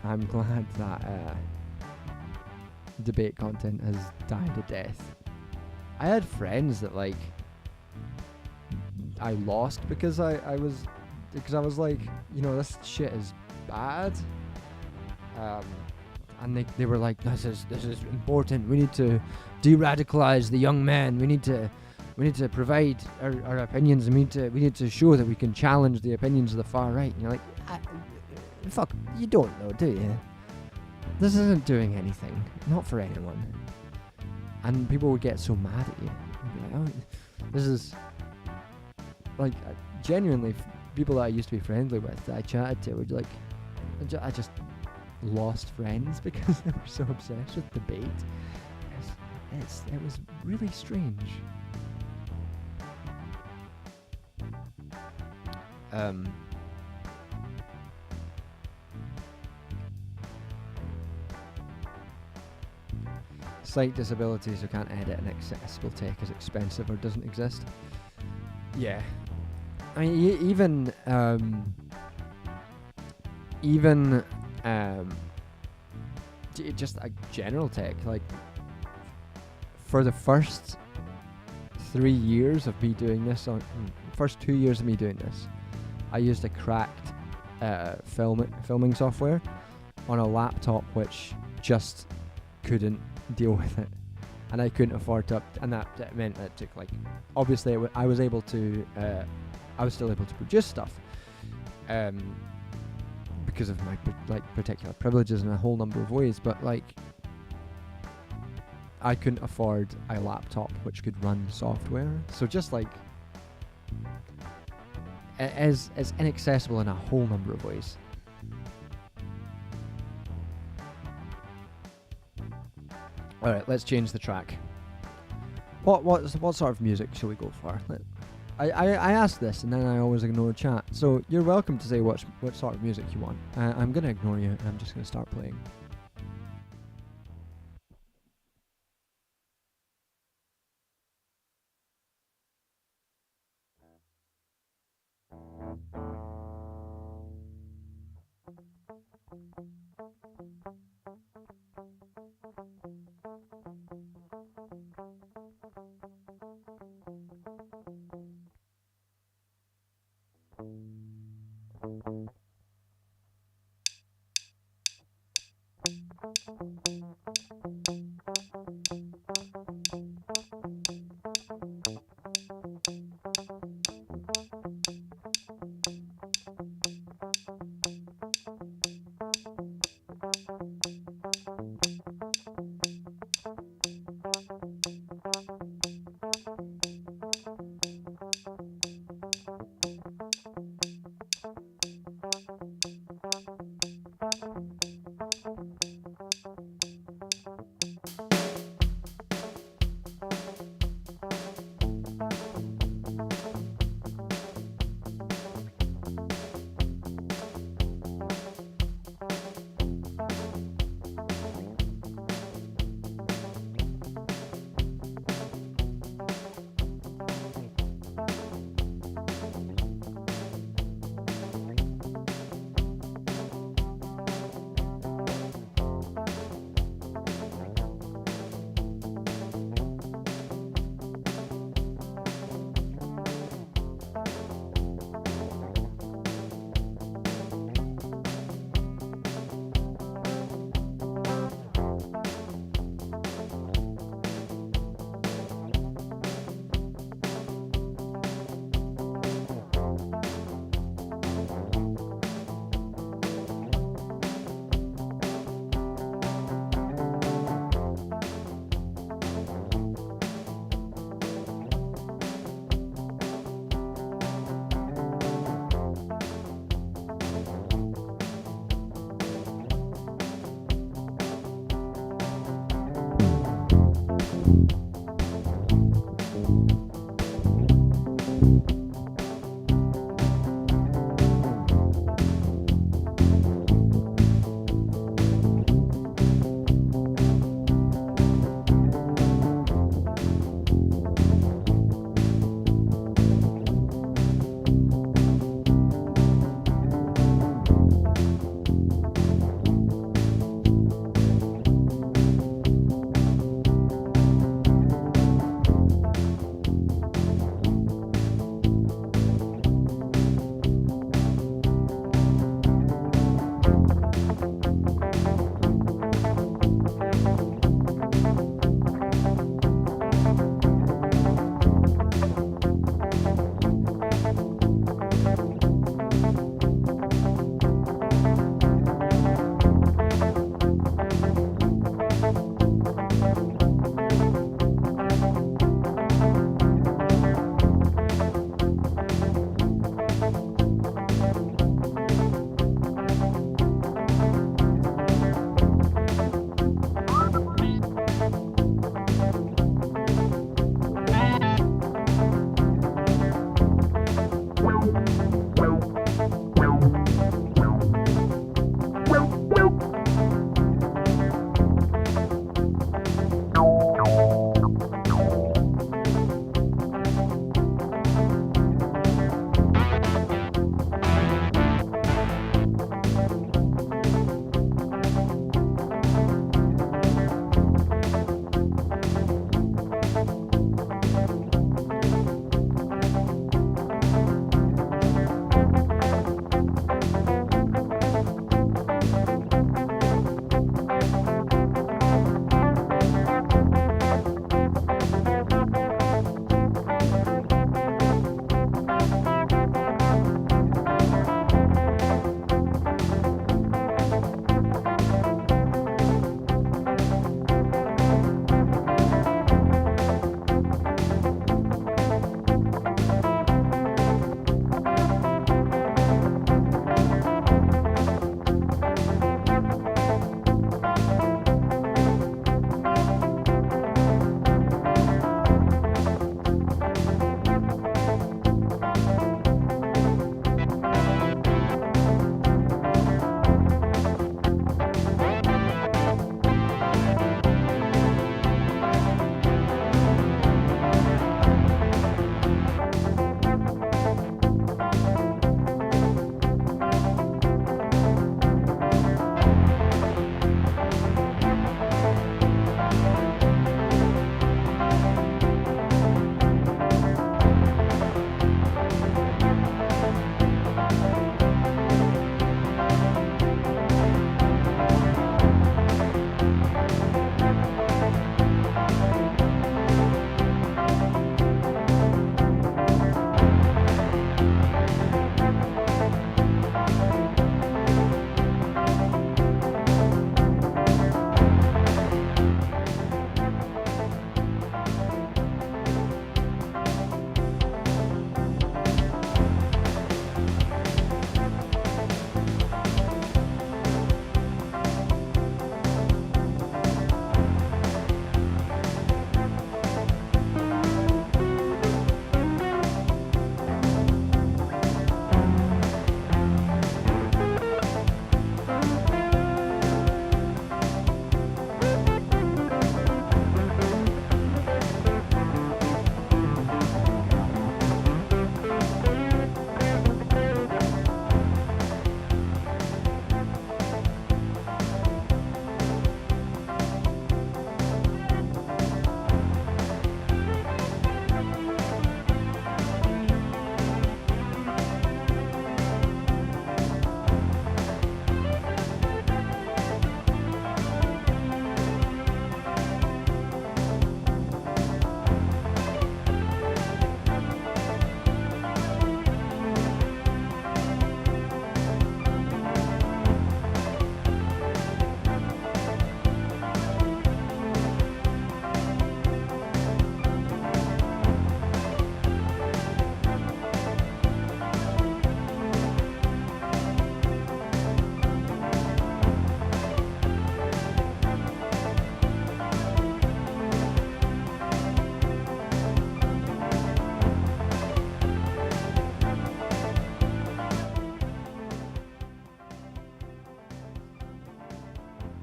that debate content has died a death. I had friends that like I lost because I was like, you know, this shit is bad. And they were like, this is important. We need to de-radicalize the young men. We need to provide our opinions, and we need to show that we can challenge the opinions of the far right. And you're like, fuck, you don't know, do you? This isn't doing anything, not for anyone. And people would get so mad at you. They'd be like, oh, this is like genuinely people that I used to be friendly with, that I chatted to, would like, I just lost friends because they were so obsessed with debate. It was really strange. Sight disabilities who can't edit and accessible tech is expensive or doesn't exist. Yeah. I mean, just a general tech, like for the first 3 years of me doing this, first 2 years of me doing this, I used a cracked filming software on a laptop which just couldn't deal with it, and I couldn't afford to and that meant that it took, like, obviously I was still able to produce stuff because of my particular privileges in a whole number of ways, but like I couldn't afford a laptop which could run software. So just like it is inaccessible in a whole number of ways. All right, let's change the track. What sort of music shall we go for? I ask this and then I always ignore chat. So you're welcome to say what sort of music you want. I'm gonna ignore you and I'm just gonna start playing.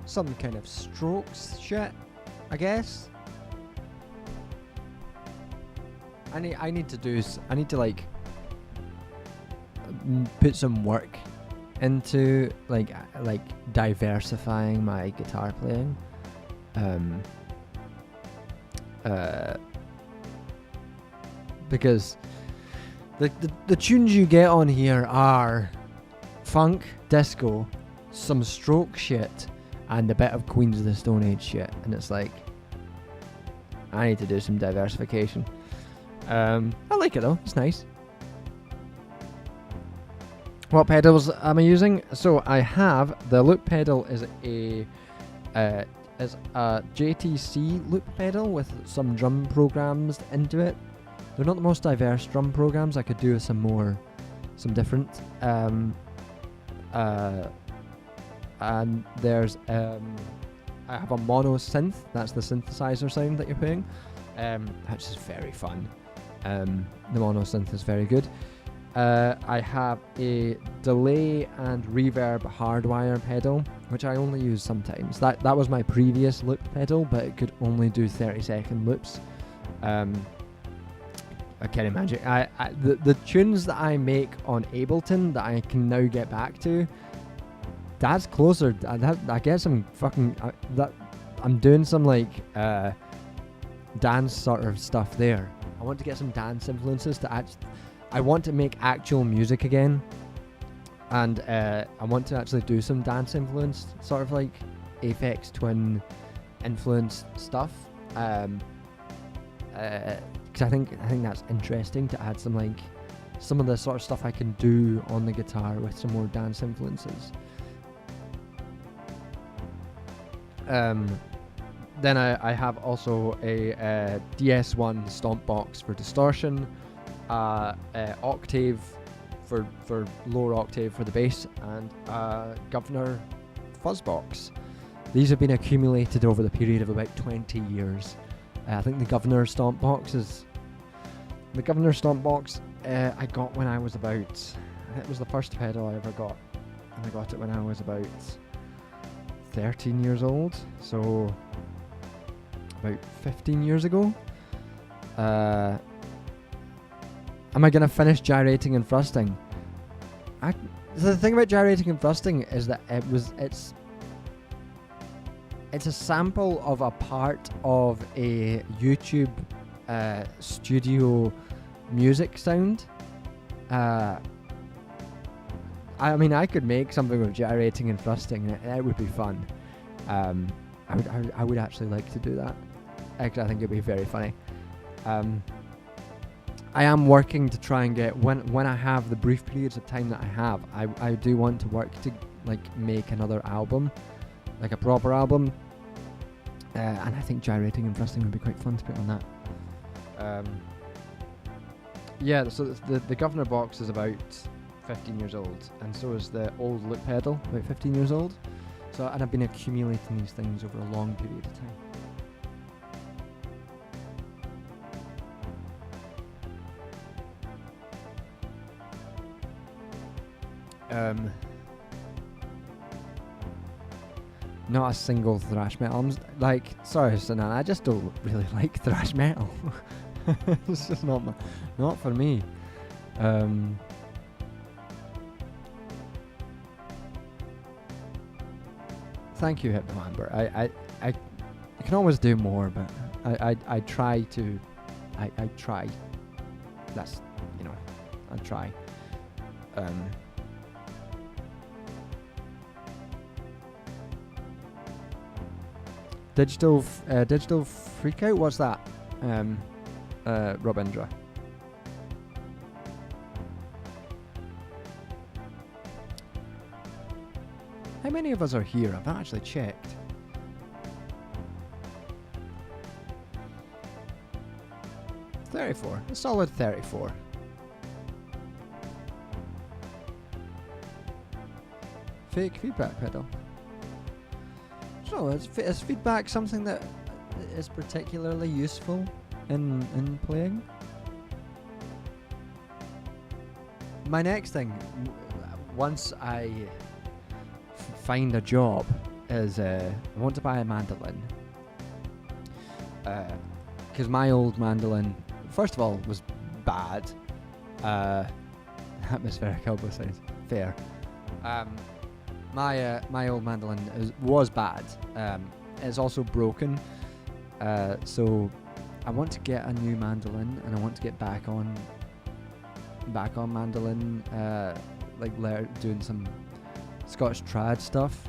some kind of strokes shit, I guess. I need to like put some work into like diversifying my guitar playing. Because the tunes you get on here are funk, disco, some stroke shit, and a bit of Queens of the Stone Age shit, and it's like I need to do some diversification. I like it though, it's nice. What pedals am I using? So I have the loop pedal is a JTC loop pedal with some drum programs into it. They're not the most diverse drum programs. I could do some different. And there's I have a mono synth. That's the synthesizer sound that you're playing, which is very fun. The mono synth is very good. I have a delay and reverb hardwire pedal, which I only use sometimes. That was my previous loop pedal, but it could only do 30-second loops. I can't imagine. The tunes that I make on Ableton that I can now get back to, that's closer. I get some fucking I'm doing some like dance sort of stuff there. I want to get some dance influences to I want to make actual music again, and I want to actually do some dance influenced sort of like Aphex Twin influenced stuff. Because I think that's interesting to add some of the sort of stuff I can do on the guitar with some more dance influences. Then I have also a DS1 stomp box for distortion, octave for lower octave for the bass, and Governor fuzz box. These have been accumulated over the period of about 20 years. I think the Governor stomp box I got when I was about, it was the first pedal I ever got, and I got it when I was about 13 years old, so about 15 years ago. Am I going to finish gyrating and thrusting? The thing about gyrating and thrusting is that it's a sample of a part of a YouTube studio music sound. I mean, I could make something with gyrating and thrusting, and it would be fun. I would actually like to do that. Actually, I think it'd be very funny. I am working to try and get, when I have the brief periods of time that I have, I do want to work to like make another album, like a proper album, and I think gyrating and thrusting would be quite fun to put on that. Yeah, so the Governor box is about 15 years old, and so is the old loop pedal, about 15 years old. So, and I've been accumulating these things over a long period of time. Not a single thrash metal. Sorry, Sinan, I just don't really like thrash metal. It's just not for me. Thank you, Hypnoamber. I can always do more, but I try to. I try. That's, I try. Digital Freakout. What's that? Robindra. How many of us are here? I've not actually checked. A solid 34. Fake feedback pedal. So is feedback something that is particularly useful in playing? My next thing, once I find a job, is I want to buy a mandolin. Because my old mandolin, first of all, was bad. Atmospheric elbow sounds fair. My old mandolin was bad. It's also broken. So I want to get a new mandolin, and I want to get back on mandolin, doing some Scottish trad stuff,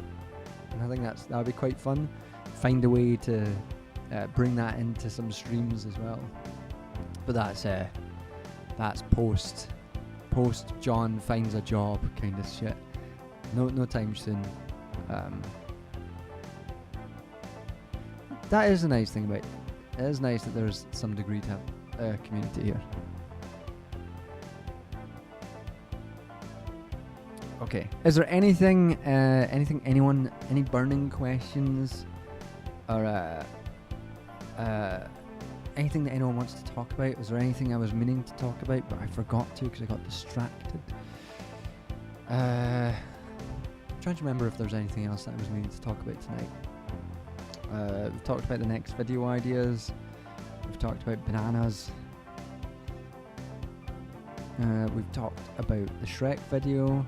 and I think that would be quite fun. Find a way to bring that into some streams as well. But that's post John finds a job kind of shit. No time soon. That is a nice thing about it. It is nice that there's some degree to have a community here. Okay. Is there anything, any burning questions, or anything that anyone wants to talk about? Was there anything I was meaning to talk about but I forgot to because I got distracted? I'm trying to remember if there's anything else that I was meaning to talk about tonight. We've talked about the next video ideas. We've talked about bananas. We've talked about the Shrek video.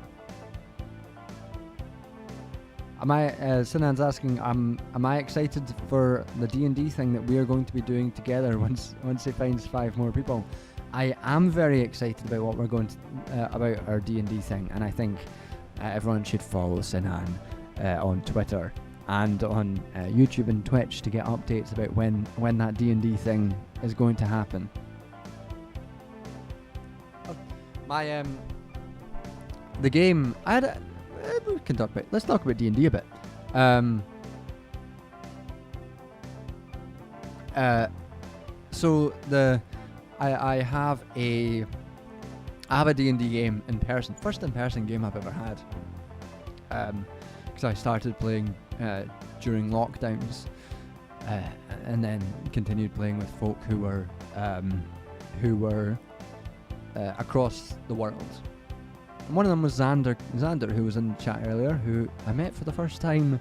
Sinan's asking, am I excited for the D&D thing that we are going to be doing together once it finds 5 more people? I am very excited about what we're going to, about our D&D thing, and I think everyone should follow Sinan on Twitter and on YouTube and Twitch to get updates about when that D&D thing is going to happen. The game, we can talk about. Let's talk about D&D a bit. I have a D&D game in person. First in person game I've ever had. Because I started playing during lockdowns, and then continued playing with folk who were across the world. And one of them was Xander, who was in the chat earlier, who I met for the first time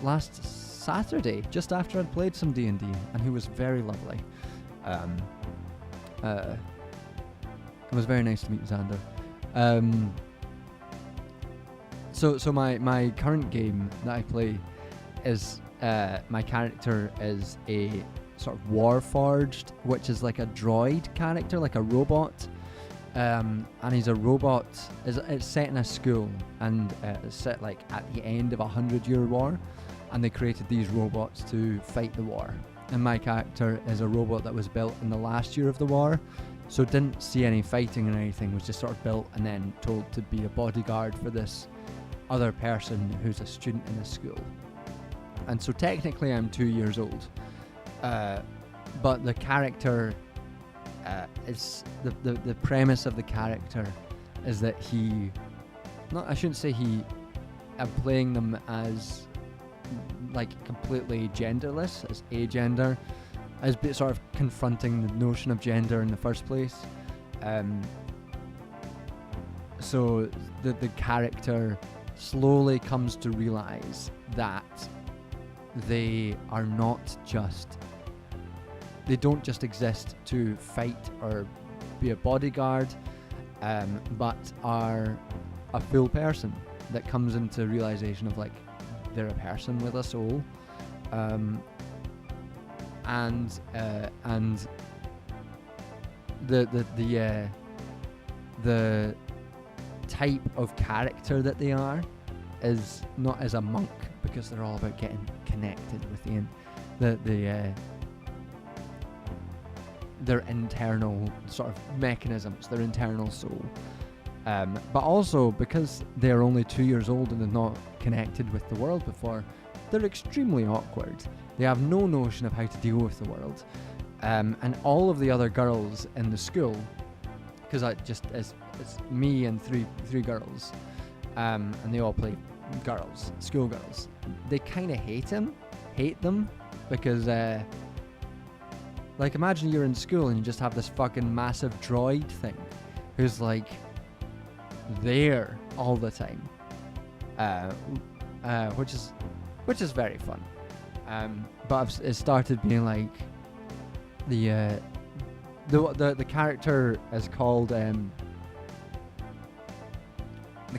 last Saturday, just after I'd played some D&D, and who was very lovely. It was very nice to meet Xander. So my current game that I play is my character is a sort of Warforged, which is like a droid character, like a robot. And he's a robot. It's set in a school, and it's set like at the end of 100-year war, and they created these robots to fight the war. And my character is a robot that was built in the last year of the war, so didn't see any fighting or anything, was just sort of built and then told to be a bodyguard for this other person who's a student in the school. And so technically I'm 2 years old, but the character is the premise of the character is that I'm playing them as like completely genderless, as agender, as sort of confronting the notion of gender in the first place. So the character slowly comes to realize that they don't just exist to fight or be a bodyguard, but are a full person that comes into realization of like they're a person with a soul, and the type of character that they are is not as a monk, because they're all about getting connected with their internal sort of mechanisms, their internal soul. But also because they're only 2 years old and they're not connected with the world before, they're extremely awkward. They have no notion of how to deal with the world. And all of the other girls in the school, because it's me and three girls, and they all play girls, schoolgirls. They kind of hate them, because like imagine you're in school and you just have this fucking massive droid thing who's like there all the time, which is which is very fun. But it started being like the character is called the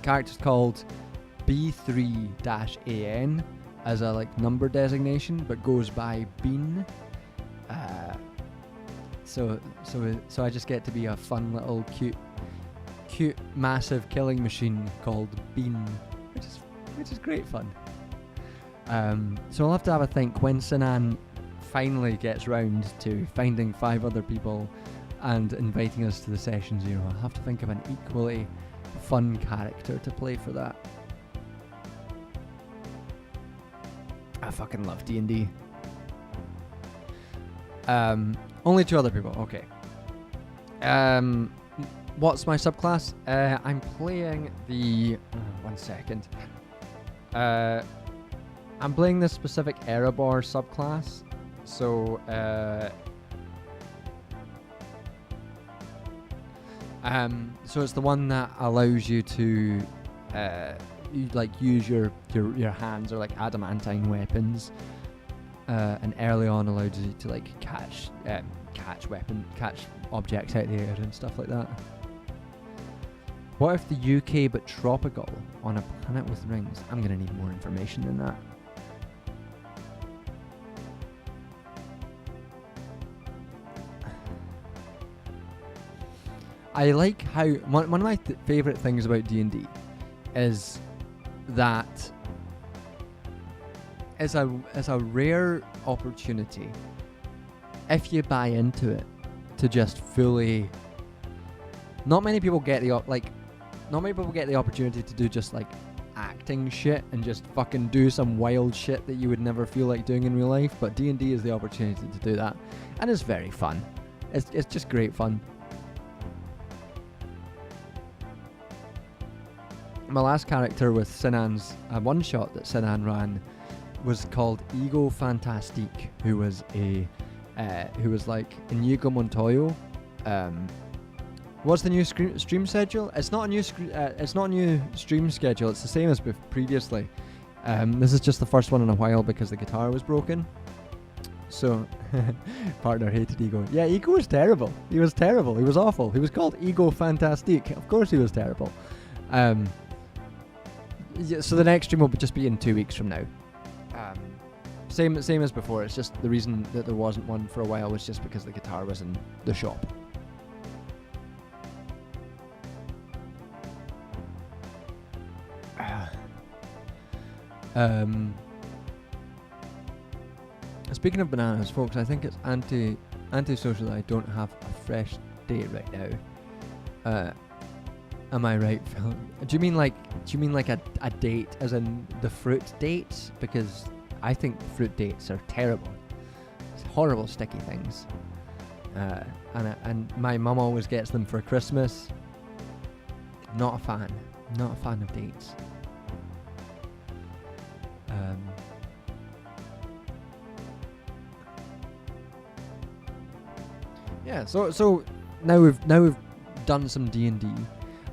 character's called B3-AN as a like number designation, but goes by Bean. So I just get to be a fun little cute massive killing machine called Bean, which is great fun. So I'll have to have a think when Sinan finally gets round to finding 5 other people and inviting us to the session 0. I'll have to think of an equally fun character to play for that. I fucking love D&D. Only 2 other people, okay. What's my subclass? I'm playing the... one second. I'm playing this specific Erebor subclass. So, so it's the one that allows you to, use your hands or like adamantine weapons, and early on allows you to like catch objects out of the air and stuff like that. What if the UK but tropical on a planet with rings? I'm gonna need more information than that. I like how one of my favourite things about D&D is that it's a rare opportunity, if you buy into it, to just fully. Not many people get the opportunity to do just like acting shit and just fucking do some wild shit that you would never feel like doing in real life. But D&D is the opportunity to do that, and it's very fun. It's just great fun. My last character with Sinan's one shot that Sinan ran was called Ego Fantastique, who was like Inigo Montoya. What's the new stream schedule? It's not a new stream schedule. It's the same as previously. This is just the first one in a while because the guitar was broken. So, partner hated Ego. Yeah, Ego was terrible. He was terrible. He was awful. He was called Ego Fantastique. Of course, he was terrible. Yeah, so the next stream will just be in 2 weeks from now. Same as before. It's just the reason that there wasn't one for a while was just because the guitar was in the shop. Speaking of bananas, folks, I think it's anti-social that I don't have a fresh date right now. Am I right, Phil? Do you mean like a date as in the fruit dates? Because I think fruit dates are terrible. It's horrible sticky things. And my mum always gets them for Christmas. Not a fan of dates. Yeah, so now we've done some D&D.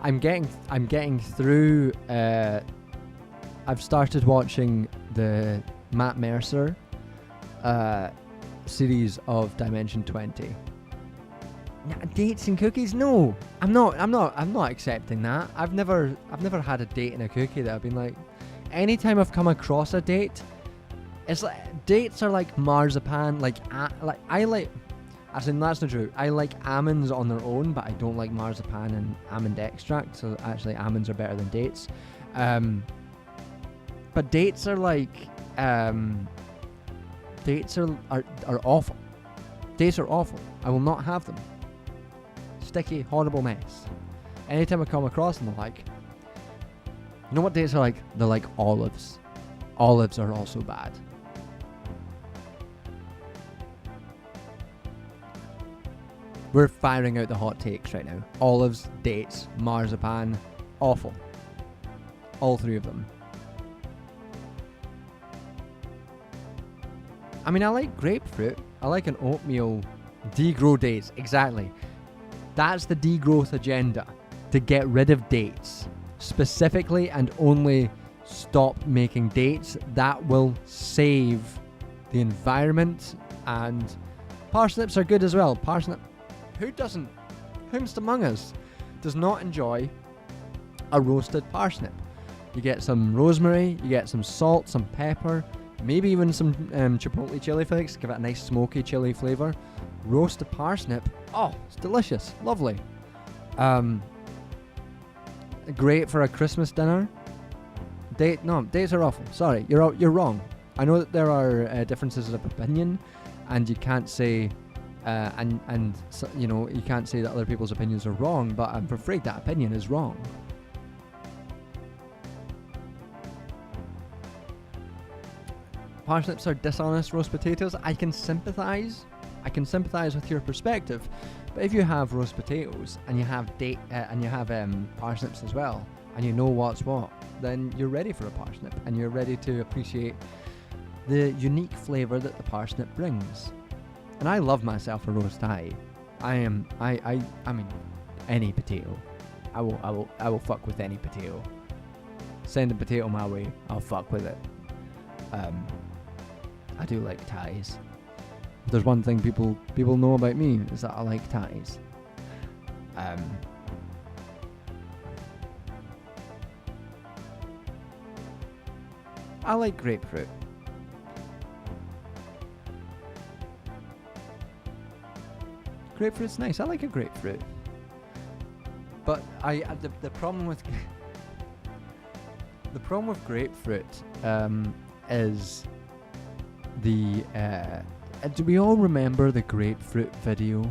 I'm getting through. I've started watching the Matt Mercer series of Dimension 20. Dates and cookies? No, I'm not accepting that. I've never had a date and a cookie that I've been like. Anytime I've come across a date, it's like dates are like marzipan. Actually, that's not true. I like almonds on their own, but I don't like marzipan and almond extract. So actually, almonds are better than dates. But dates are like dates are awful. Dates are awful. I will not have them. Sticky, horrible mess. Anytime I come across them, I'm like, you know what dates are like? They're like olives. Olives are also bad. We're firing out the hot takes right now. Olives, dates, marzipan, awful. All 3 of them. I mean, I like grapefruit. I like an oatmeal. Degrow dates, exactly. That's the degrowth agenda. To get rid of dates. Specifically and only stop making dates. That will save the environment, and parsnips are good as well. Whomst among us does not enjoy a roasted parsnip? You get some rosemary, you get some salt, some pepper, maybe even some chipotle chili flakes, give it a nice smoky chili flavour. Roast a parsnip, oh, it's delicious, lovely. Great for a Christmas dinner. Dates are awful. Sorry, you're wrong. I know that there are differences of opinion, and you can't say, you can't say that other people's opinions are wrong. But I'm afraid that opinion is wrong. Parsnips are dishonest roast potatoes. I can sympathise with your perspective, but if you have roast potatoes and you have parsnips as well, and you know what's what, then you're ready for a parsnip, and you're ready to appreciate the unique flavour that the parsnip brings. And I love myself a roast tie. I mean, any potato. I will fuck with any potato. Send a potato my way, I'll fuck with it. I do like ties. If there's one thing people know about me, is that I like ties. I like grapefruit. Grapefruit's nice. I like a grapefruit. But the problem with grapefruit is the do we all remember the grapefruit video?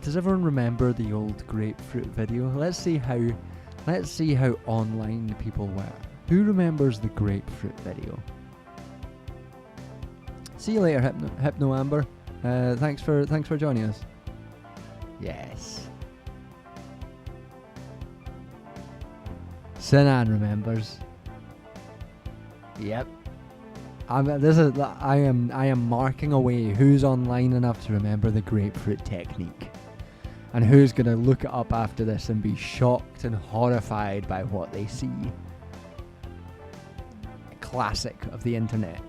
Does everyone remember the old grapefruit video? Let's see how online people were. Who remembers the grapefruit video? See you later, Hypno Amber. Thanks for joining us. Yes. Sinan remembers. Yep. I am marking away who's online enough to remember the grapefruit technique, and who's gonna look it up after this and be shocked and horrified by what they see. A classic of the internet.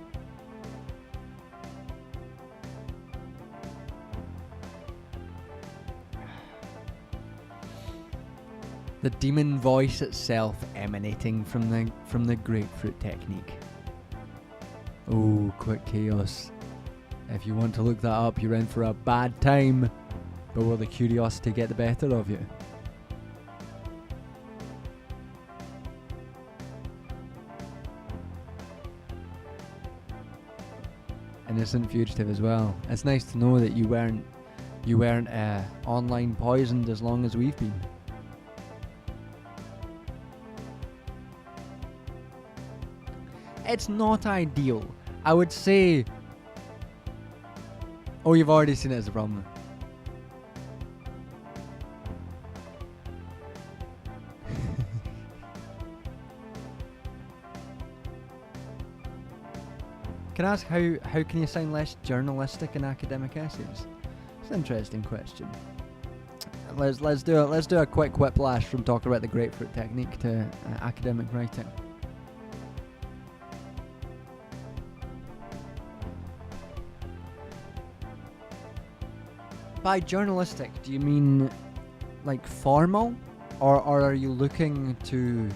The demon voice itself emanating from the grapefruit technique. Oh, quick chaos. If you want to look that up, you're in for a bad time. But will the curiosity get the better of you? Innocent fugitive as well. It's nice to know that you weren't online poisoned as long as we've been. It's not ideal. I would say... Oh, you've already seen it as a problem. Can I ask how can you sound less journalistic in academic essays? It's an interesting question. Let's do a quick whiplash from talking about the grapefruit technique to academic writing. By journalistic, do you mean like formal, or are you looking to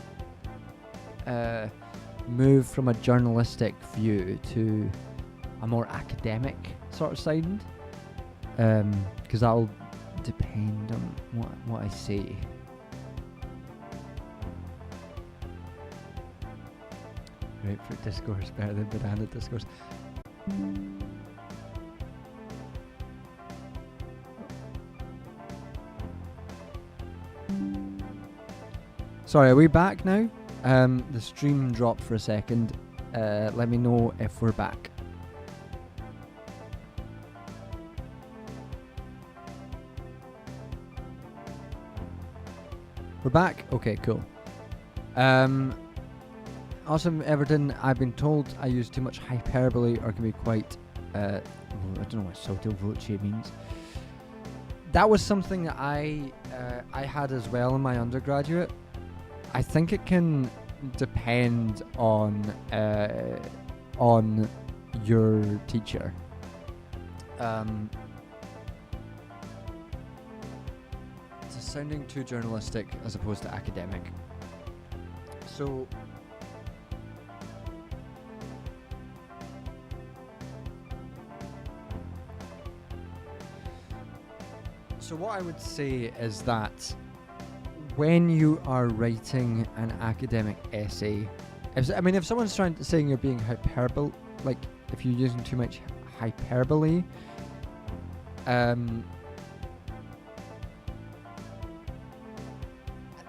move from a journalistic view to a more academic sort of side? Because that'll depend on what I say. Grapefruit discourse better than banana discourse. Sorry, are we back now? The stream dropped for a second. Let me know if we're back. We're back? Okay, cool. Awesome, Everton. I've been told I use too much hyperbole or can be quite... I don't know what sotto voce means. That was something that I had as well in my undergraduate. I think it can depend on your teacher. It's sounding too journalistic as opposed to academic. So what I would say is that when you are writing an academic essay, if someone's saying you're being hyperbole, like if you're using too much hyperbole,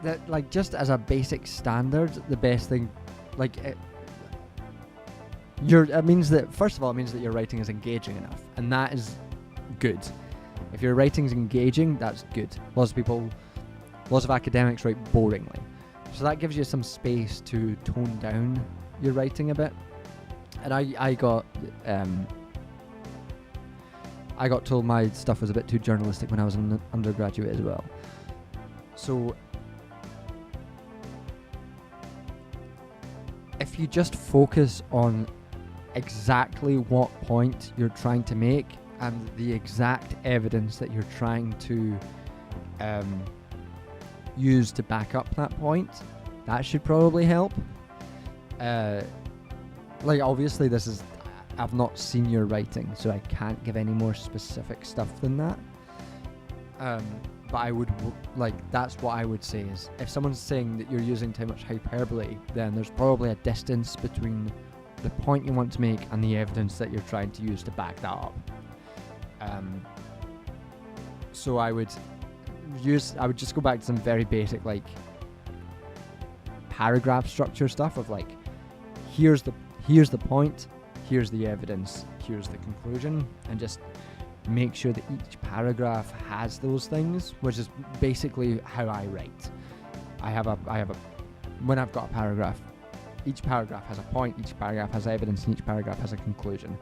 that, like, just as a basic standard, the best thing, like, it means that, first of all, it means that your writing is engaging enough, and that is good. If your writing's engaging, that's good. Lots of academics write boringly, so that gives you some space to tone down your writing a bit. And I got told my stuff was a bit too journalistic when I was an undergraduate as well. So if you just focus on exactly what point you're trying to make and the exact evidence that you're trying to use to back up that point, that should probably help. Like, obviously I've not seen your writing, so I can't give any more specific stuff than that. But I would, that's what I would say is, if someone's saying that you're using too much hyperbole, then there's probably a distance between the point you want to make and the evidence that you're trying to use to back that up. So I would just go back to some very basic, like, paragraph structure stuff of, like, here's the point, here's the evidence, here's the conclusion, and just make sure that each paragraph has those things, which is basically how I write. When I've got a paragraph, each paragraph has a point, each paragraph has evidence, and each paragraph has a conclusion.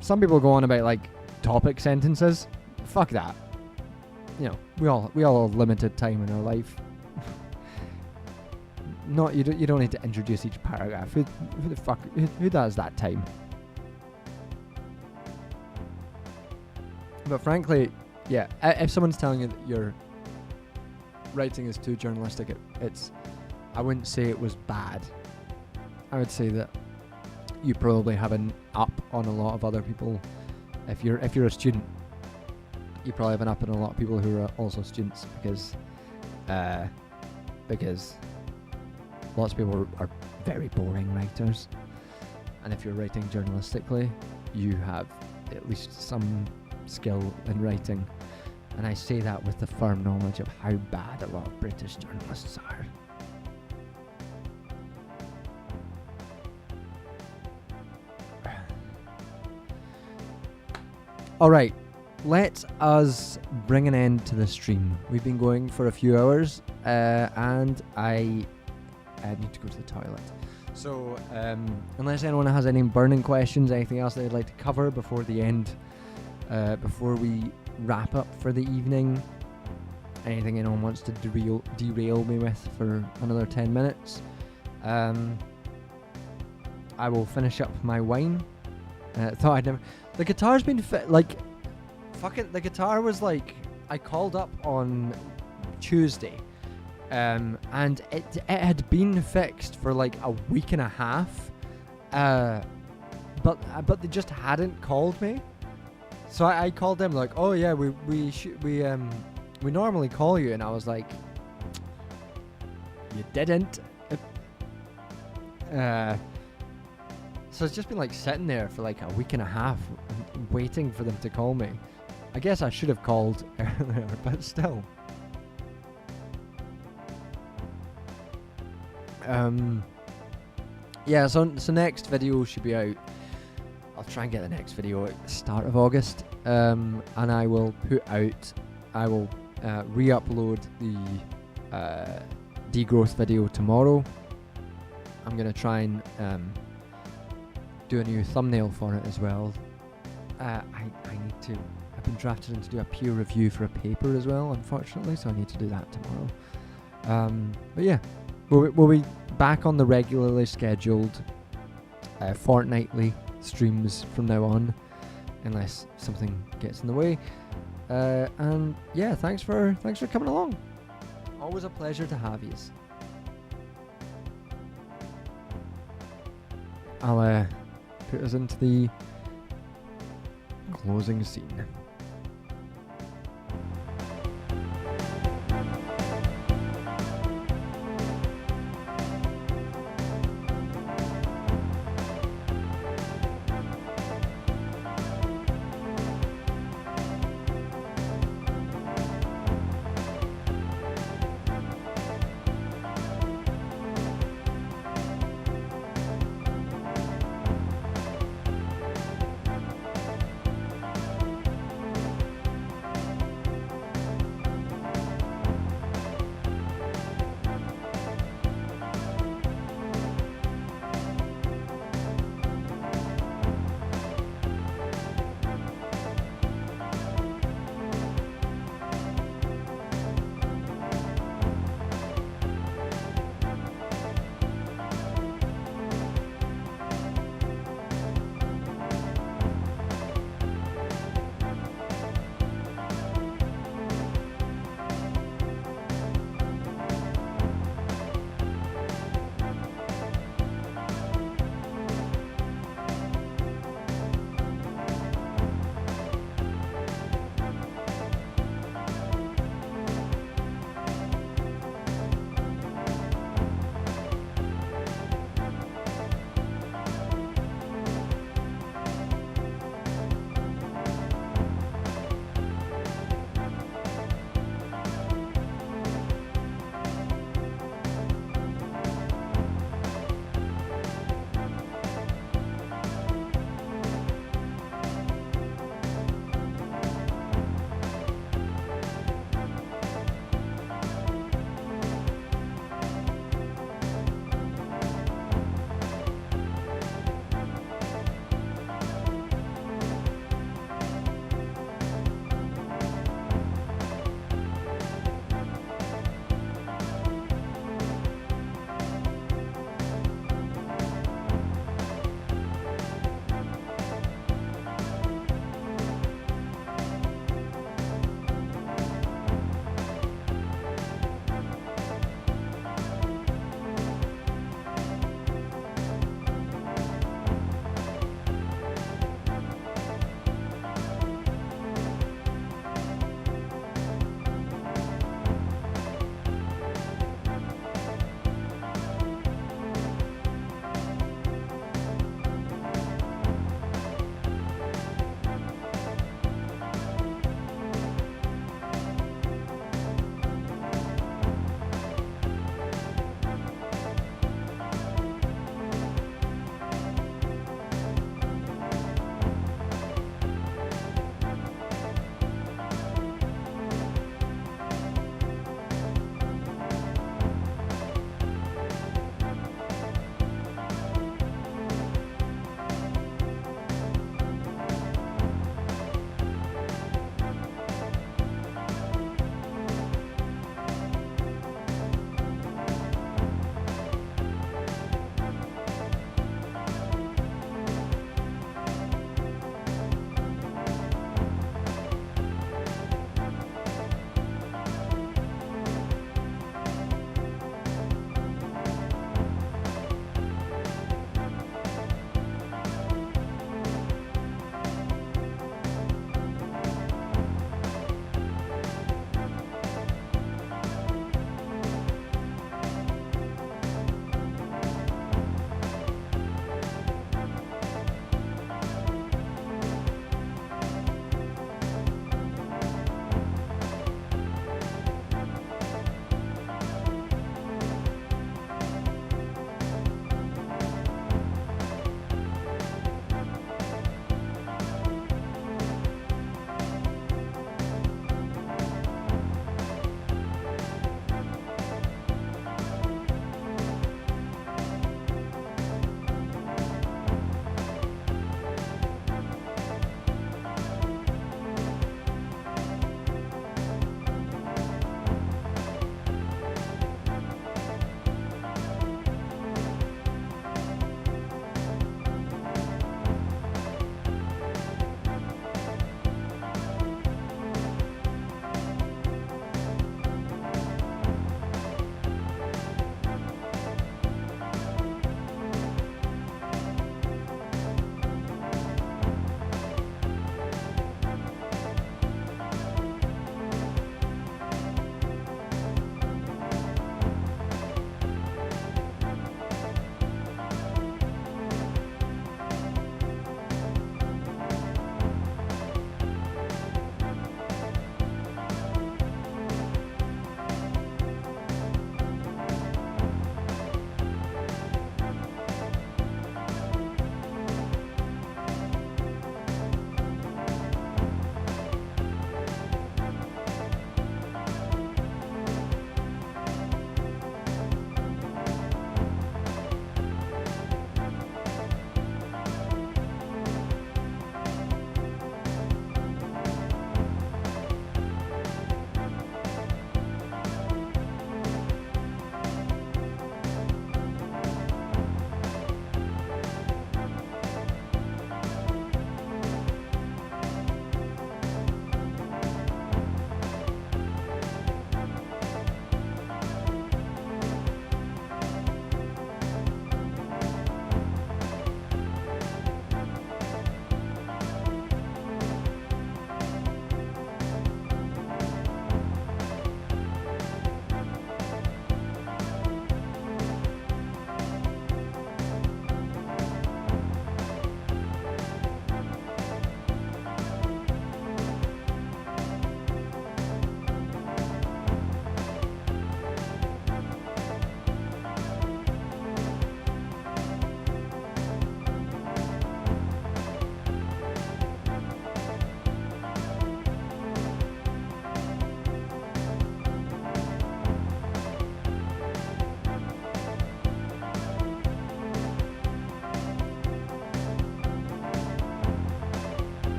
Some people go on about, like, topic sentences. Fuck that. You know, we all have limited time in our life. You don't need to introduce each paragraph. Who the fuck who does that time? But frankly, yeah, if someone's telling you that your writing is too journalistic, I wouldn't say it was bad. I would say that you probably have an up on a lot of other people. If you're a student, you probably have an up on a lot of people who are also students, because lots of people are very boring writers, and if you're writing journalistically, you have at least some skill in writing, and I say that with the firm knowledge of how bad a lot of British journalists are. Alright, let us bring an end to the stream. We've been going for a few hours, and I need to go to the toilet. So, unless anyone has any burning questions, anything else they'd like to cover before the end, before we wrap up for the evening, anything anyone wants to derail me with for another 10 minutes, I will finish up my wine. Thought I'd never... The guitar's been the guitar was like... I called up on Tuesday, and it had been fixed for like a week and a half, but they just hadn't called me. So I called them, like, oh yeah, we normally call you, and I was like, you didn't. So it's just been like sitting there for like a week and a half, waiting for them to call me. I guess I should have called earlier, but still. Yeah, so next video should be out. I'll try and get the next video at the start of August, and I will re-upload the degrowth video tomorrow. I'm gonna try and do a new thumbnail for it as well. I've been drafted in to do a peer review for a paper as well, unfortunately, so I need to do that tomorrow. But yeah, we'll be back on the regularly scheduled fortnightly streams from now on, unless something gets in the way. And yeah, thanks for coming along. Always a pleasure to have yous. I'll put us into the closing scene.